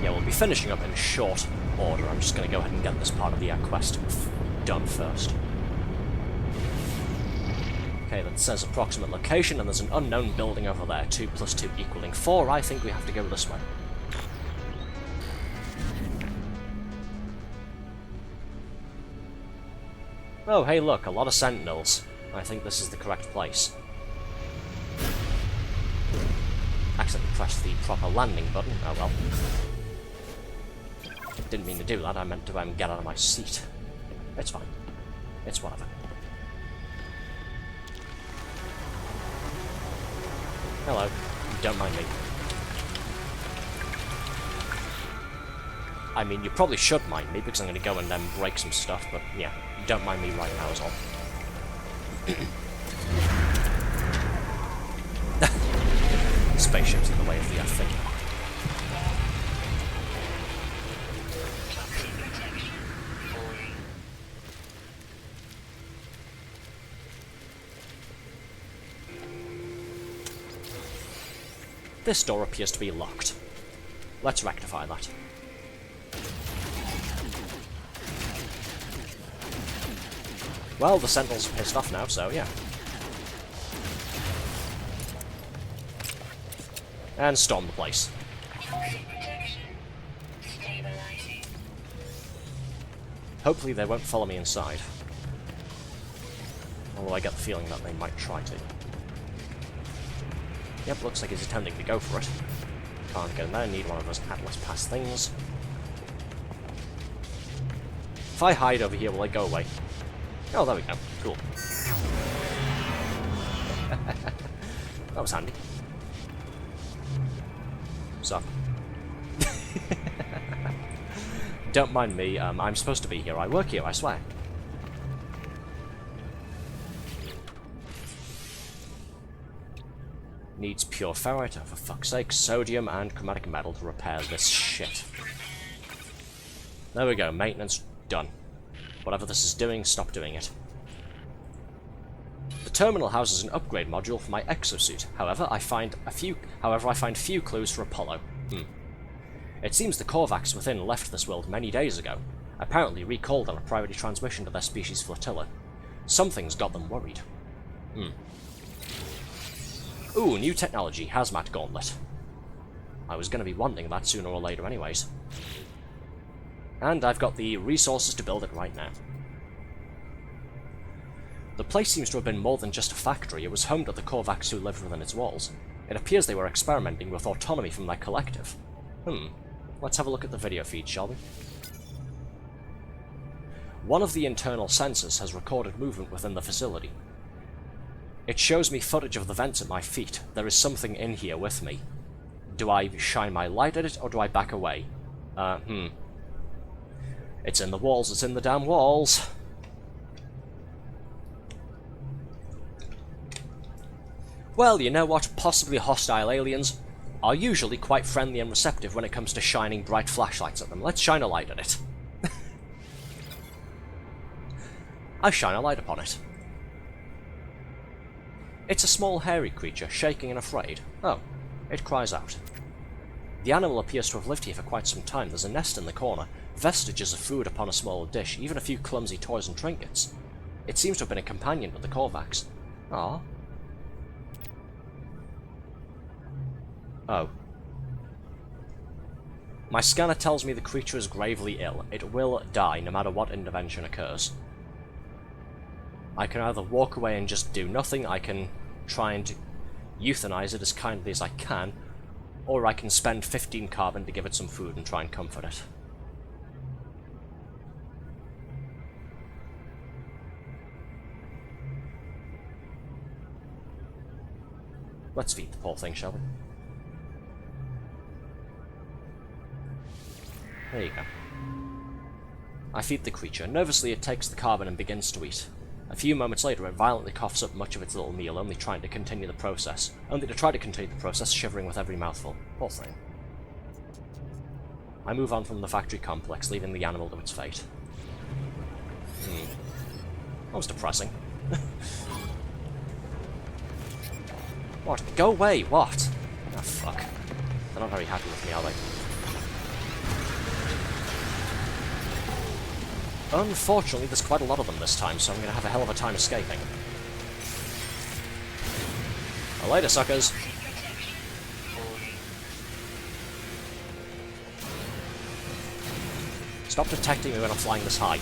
Yeah, we'll be finishing up in short order. I'm just going to go ahead and get this part of the quest done first. Okay, that says approximate location, and there's an unknown building over there. 2 + 2 = 4. I think we have to go this way. Oh, hey look, a lot of sentinels. I think this is the correct place. Accidentally pressed the proper landing button. Oh well. Didn't mean to do that, I meant to get out of my seat. It's fine. It's whatever. Hello. Don't mind me. I mean, you probably should mind me, because I'm going to go and then break some stuff, but yeah, don't mind me right now is all. Spaceship's in the way of the thing. This door appears to be locked. Let's rectify that. Well, the sentinels are pissed off now, so yeah. And storm the place. Hopefully they won't follow me inside. Although I get the feeling that they might try to. Yep, looks like he's attempting to go for it. Can't get in there, need one of those Atlas Pass things. If I hide over here, will they go away? Oh, there we go. Cool. That was handy. So. Don't mind me, I'm supposed to be here. I work here, I swear. Needs pure ferrite, oh, for fuck's sake, sodium and chromatic metal to repair this shit. There we go, maintenance done. Whatever this is doing, stop doing it. The terminal houses an upgrade module for my exosuit. However, I find few clues for Apollo. It seems the Korvax within left this world many days ago, apparently recalled on a priority transmission to their species flotilla. Something's got them worried. Ooh, new technology, Hazmat Gauntlet. I was going to be wanting that sooner or later anyways. And I've got the resources to build it right now. The place seems to have been more than just a factory. It was home to the Korvax who lived within its walls. It appears they were experimenting with autonomy from their collective. Let's have a look at the video feed, shall we? One of the internal sensors has recorded movement within the facility. It shows me footage of the vents at my feet. There is something in here with me. Do I shine my light at it, or do I back away? It's in the walls, it's in the damn walls! Well, you know what? Possibly hostile aliens are usually quite friendly and receptive when it comes to shining bright flashlights at them. Let's shine a light at it. I shine a light upon it. It's a small hairy creature, shaking and afraid. Oh, it cries out. The animal appears to have lived here for quite some time. There's a nest in the corner, vestiges of food upon a small dish, even a few clumsy toys and trinkets. It seems to have been a companion to the Korvax. Ah. Oh. My scanner tells me the creature is gravely ill. It will die no matter what intervention occurs. I can either walk away and just do nothing, I can try and euthanize it as kindly as I can, or I can spend 15 carbon to give it some food and try and comfort it. Let's feed the poor thing, shall we? There you go. I feed the creature. Nervously it takes the carbon and begins to eat. A few moments later, it violently coughs up much of its little meal, only to try to continue the process, shivering with every mouthful. Poor thing. I move on from the factory complex, leaving the animal to its fate. That was depressing. What? Go away! What? Oh, fuck. They're not very happy with me, are they? Unfortunately, there's quite a lot of them this time, so I'm gonna have a hell of a time escaping. Well, later, suckers! Stop detecting me when I'm flying this high.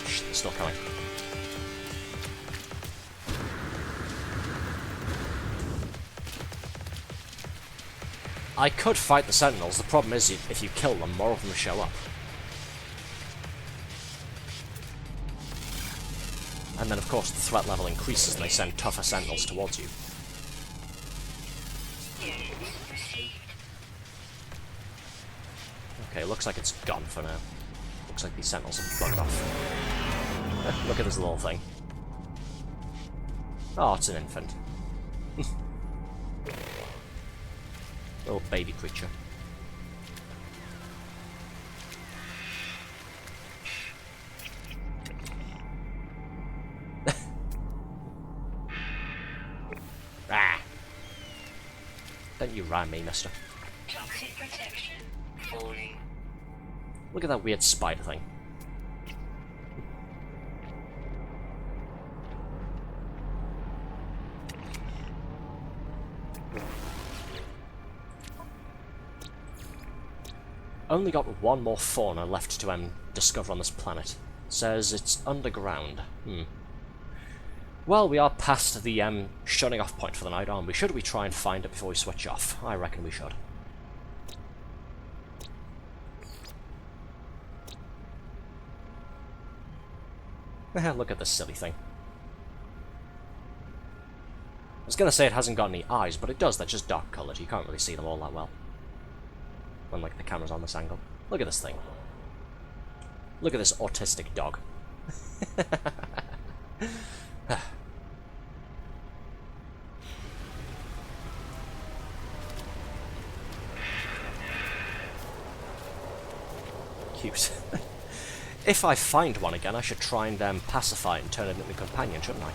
Shh, they're still coming. I could fight the Sentinels, the problem is if you kill them, more of them show up. And then of course the threat level increases and they send tougher Sentinels towards you. Okay, looks like it's gone for now. Looks like these Sentinels have bugged off. Look at this little thing. Oh, it's an infant. Little baby creature. Ah! Don't you ram me, mister. Toxic protection. Falling. Look at that weird spider thing. Only got one more fauna left to discover on this planet. Says it's underground. Well, we are past the shutting off point for the night, aren't we? Should we try and find it before we switch off? I reckon we should. Look at this silly thing. I was gonna say it hasn't got any eyes, but it does. They're just dark coloured. You can't really see them all that well when, like, the camera's on this angle. Look at this thing. Look at this autistic dog. Cute. If I find one again, I should try and pacify it and turn it into a companion, shouldn't I?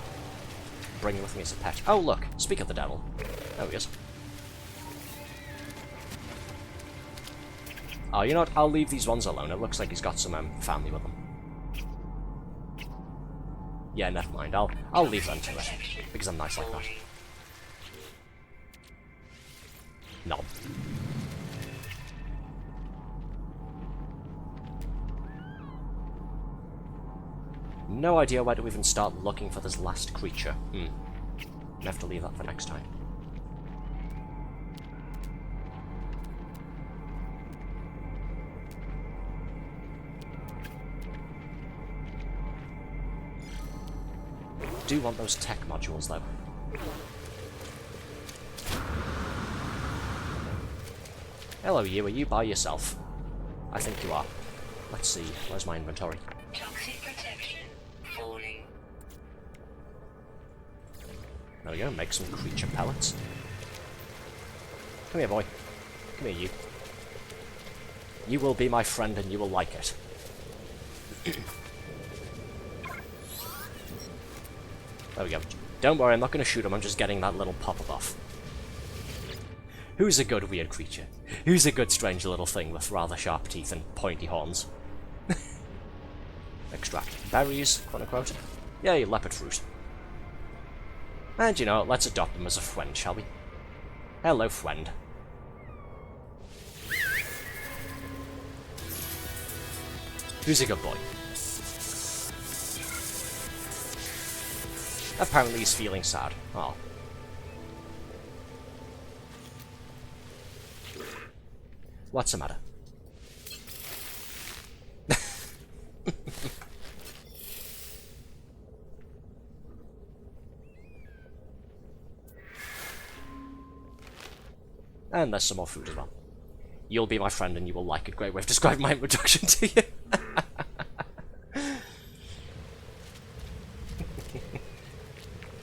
Bring it with me as a pet. Oh, look! Speak of the devil. There he is. Oh, you know what? I'll leave these ones alone. It looks like he's got some family with him. Yeah, never mind. I'll leave them to it because I'm nice like that. No. No idea where to even start looking for this last creature. I have to leave that for next time. Do want those tech modules though. Hello you, are you by yourself? I think you are. Let's see, where's my inventory? Toxic protection. Falling. There we go, make some creature pellets. Come here, boy. Come here, you. You will be my friend and you will like it. There we go. Don't worry, I'm not going to shoot him, I'm just getting that little pop-up off. Who's a good weird creature? Who's a good strange little thing with rather sharp teeth and pointy horns? Extract berries, quote-unquote. Yay, leopard fruit. And you know, let's adopt him as a friend, shall we? Hello, friend. Who's a good boy? Apparently he's feeling sad. Oh. What's the matter? And there's some more food as well. You'll be my friend and you will like it. Great way of describing my introduction to you.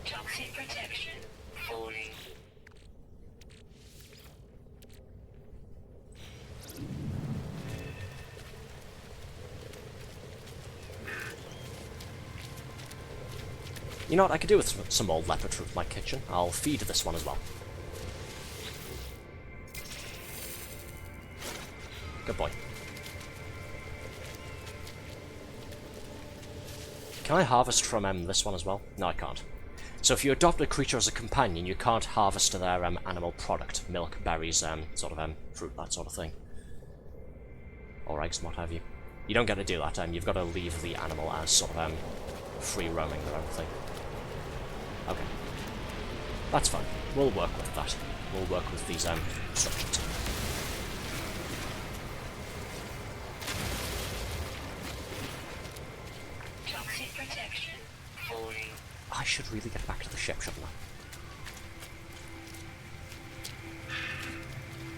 Toxic protection falling. You know what I could do with some old leopard fruit in my kitchen? I'll feed this one as well. Good boy. Can I harvest from this one as well? No, I can't. So if you adopt a creature as a companion, you can't harvest their animal product. Milk, berries, sort of fruit, that sort of thing. Or eggs and what have you. You don't get to do that. You've got to leave the animal as sort of free roaming their own thing. Okay. That's fine. We'll work with that. We'll work with these instructions. Toxic protection falling. I should really get back to the ship, shouldn't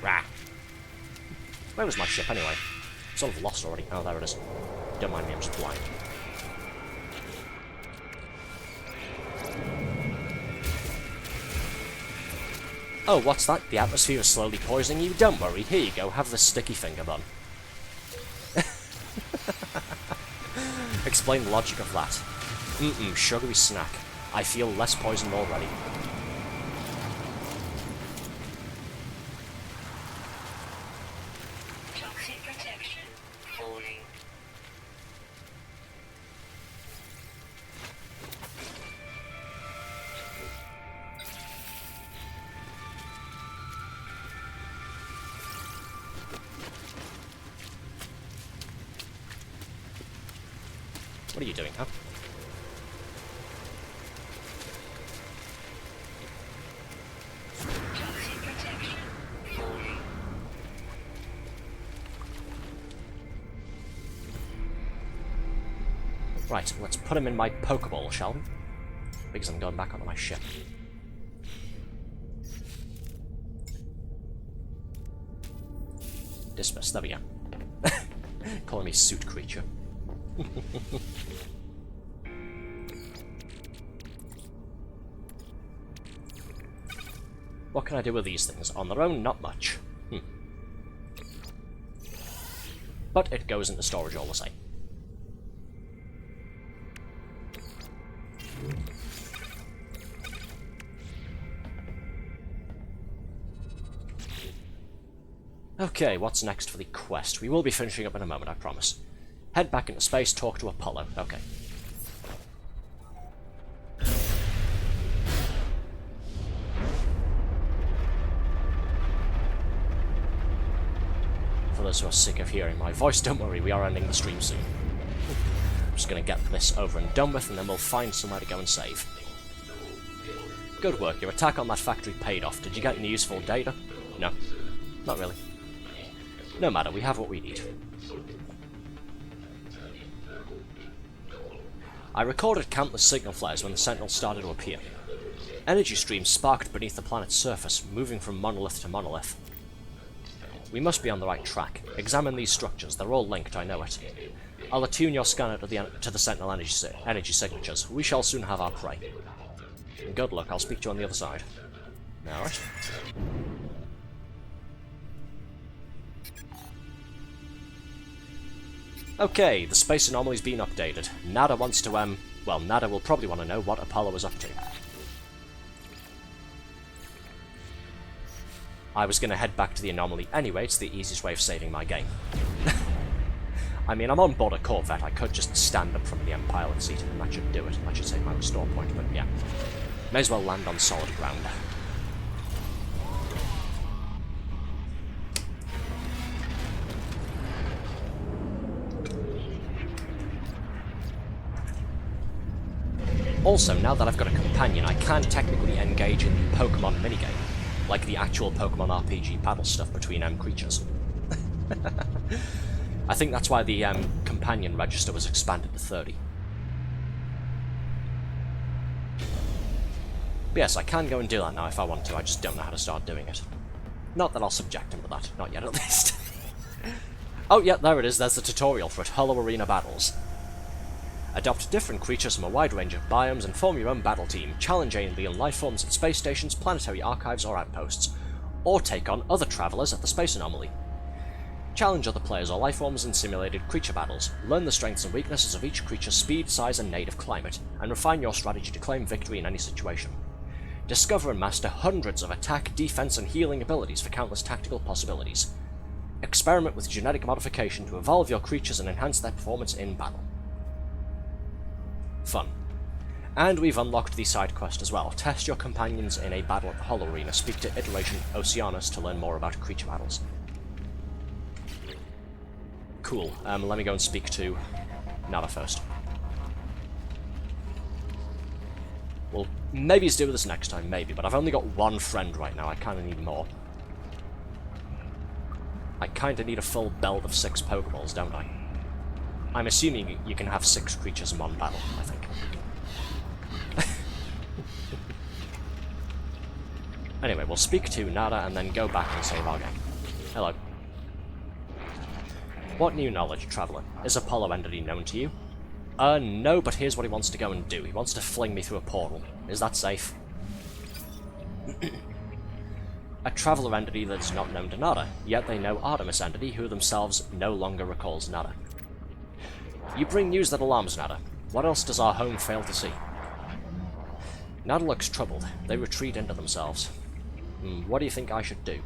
I? Rah! Where was my ship anyway? Sort of lost already. Oh, there it is. Don't mind me, I'm just blind. Oh, what's that? The atmosphere is slowly poisoning you? Don't worry, here you go, have the sticky finger bun. Explain the logic of that. Sugary snack. I feel less poisoned already. Toxic protection falling. What are you doing, huh? Toxic protection falling. Right, let's put him in my Pokeball, shall we? Because I'm going back onto my ship. Dismiss, there we go. Calling me suit creature. What can I do with these things? On their own, not much. But it goes into storage all the same. Okay, what's next for the quest? We will be finishing up in a moment, I promise. Head back into space, talk to Apollo. Okay. For those who are sick of hearing my voice, don't worry, we are ending the stream soon. I'm just going to get this over and done with, and then we'll find somewhere to go and save. Good work, your attack on that factory paid off. Did you get any useful data? No, not really. No matter, we have what we need. I recorded countless signal flares when the Sentinels started to appear. Energy streams sparked beneath the planet's surface, moving from monolith to monolith. We must be on the right track. Examine these structures, they're all linked, I know it. I'll attune your scanner to the Sentinel energy signatures. We shall soon have our prey. And good luck, I'll speak to you on the other side. Alright. Okay, the space anomaly's been updated. Nada wants to, well, Nada will probably want to know what Apollo is up to. I was going to head back to the anomaly anyway, it's the easiest way of saving my game. I mean, I'm on board a Corvette, I could just stand up from the pilot seat and that should do it. That should save my restore point, but yeah. May as well land on solid ground. Also, now that I've got a companion, I can technically engage in the Pokemon minigame. Like the actual Pokemon RPG battle stuff between creatures. I think that's why the companion register was expanded to 30. But yes, I can go and do that now if I want to, I just don't know how to start doing it. Not that I'll subject him to that, not yet at least. Oh yeah, there it is, there's the tutorial for it, Hollow Arena Battles. Adopt different creatures from a wide range of biomes and form your own battle team, challenge alien life forms at space stations, planetary archives or outposts, or take on other travellers at the space anomaly. Challenge other players or life forms in simulated creature battles, learn the strengths and weaknesses of each creature's speed, size and native climate, and refine your strategy to claim victory in any situation. Discover and master hundreds of attack, defense and healing abilities for countless tactical possibilities. Experiment with genetic modification to evolve your creatures and enhance their performance in battle. Fun. And we've unlocked the side quest as well. Test your companions in a battle at the Hollow Arena. Speak to Iteration Oceanus to learn more about creature battles. Cool. Let me go and speak to Nada first. We'll maybe do this next time, maybe, but I've only got one friend right now. I kind of need more. I kind of need a full belt of 6 Pokeballs, don't I? I'm assuming you can have 6 creatures in one battle, I think. Anyway, we'll speak to Nada and then go back and save our game. Hello. What new knowledge, Traveller? Is Apollo entity known to you? No, but here's what he wants to go and do. He wants to fling me through a portal. Is that safe? A Traveller entity that's not known to Nada, yet they know Artemis entity, who themselves no longer recalls Nada. You bring news that alarms Nada. What else does our home fail to see? Nada looks troubled. They retreat into themselves. What do you think I should do?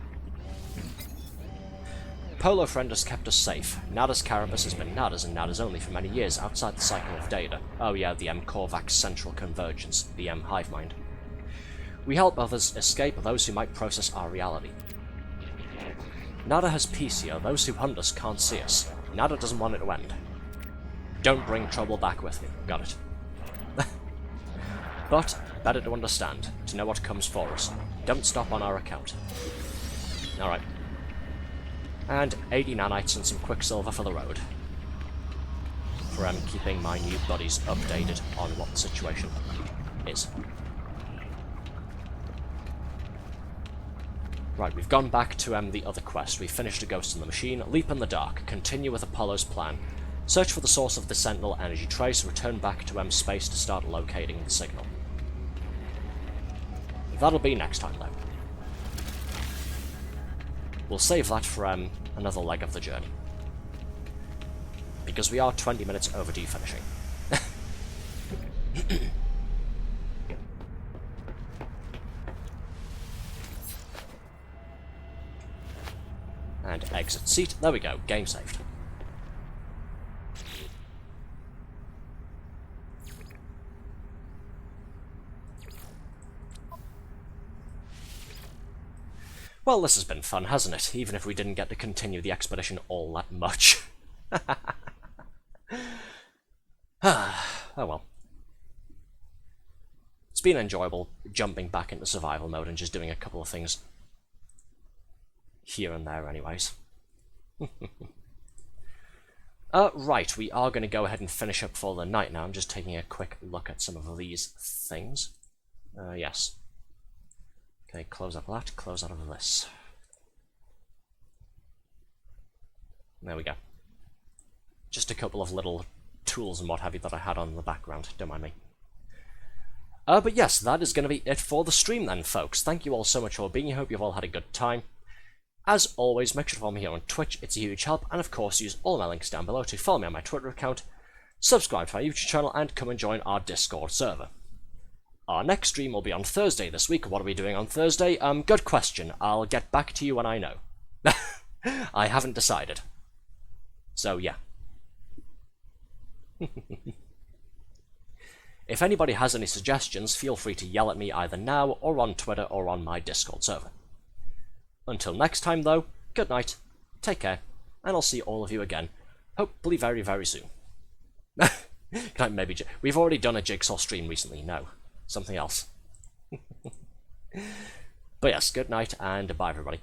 Polo Friend has kept us safe. Nada's carapace has been Nada's and Nada's only for many years outside the cycle of data. Oh yeah, the Korvax Central Convergence, the hive mind. We help others escape those who might process our reality. Nada has peace here. Those who hunt us can't see us. Nada doesn't want it to end. Don't bring trouble back with me. Got it. But, better to understand, to know what comes for us. Don't stop on our account. Alright. And 80 nanites and some quicksilver for the road. For keeping my new buddies updated on what the situation is. Right, we've gone back to the other quest. We've finished a Ghost in the Machine, Leap in the Dark, continue with Apollo's plan. Search for the source of the Sentinel energy trace, return back to space to start locating the signal. That'll be next time, though. We'll save that for another leg of the journey. Because we are 20 minutes overdue finishing. And exit seat. There we go. Game saved. Well, this has been fun, hasn't it? Even if we didn't get to continue the expedition all that much. Oh well. It's been enjoyable jumping back into survival mode and just doing a couple of things here and there anyways. Right, we are going to go ahead and finish up for the night now. I'm just taking a quick look at some of these things. Yes. Okay, close out of that, close out of this. There we go. Just a couple of little tools and what have you that I had on in the background, don't mind me. But yes, that is going to be it for the stream then, folks. Thank you all so much for being here, hope you've all had a good time. As always, make sure to follow me here on Twitch, it's a huge help, and of course use all my links down below to follow me on my Twitter account, subscribe to my YouTube channel, and come and join our Discord server. Our next stream will be on Thursday this week. What are we doing on Thursday? Good question. I'll get back to you when I know. I haven't decided. So, yeah. If anybody has any suggestions, feel free to yell at me either now, or on Twitter, or on my Discord server. Until next time, though, good night, take care, and I'll see all of you again, hopefully very, very soon. Can I maybe... We've already done a Jigsaw stream recently, no. Something else. But yes, good night, and bye everybody.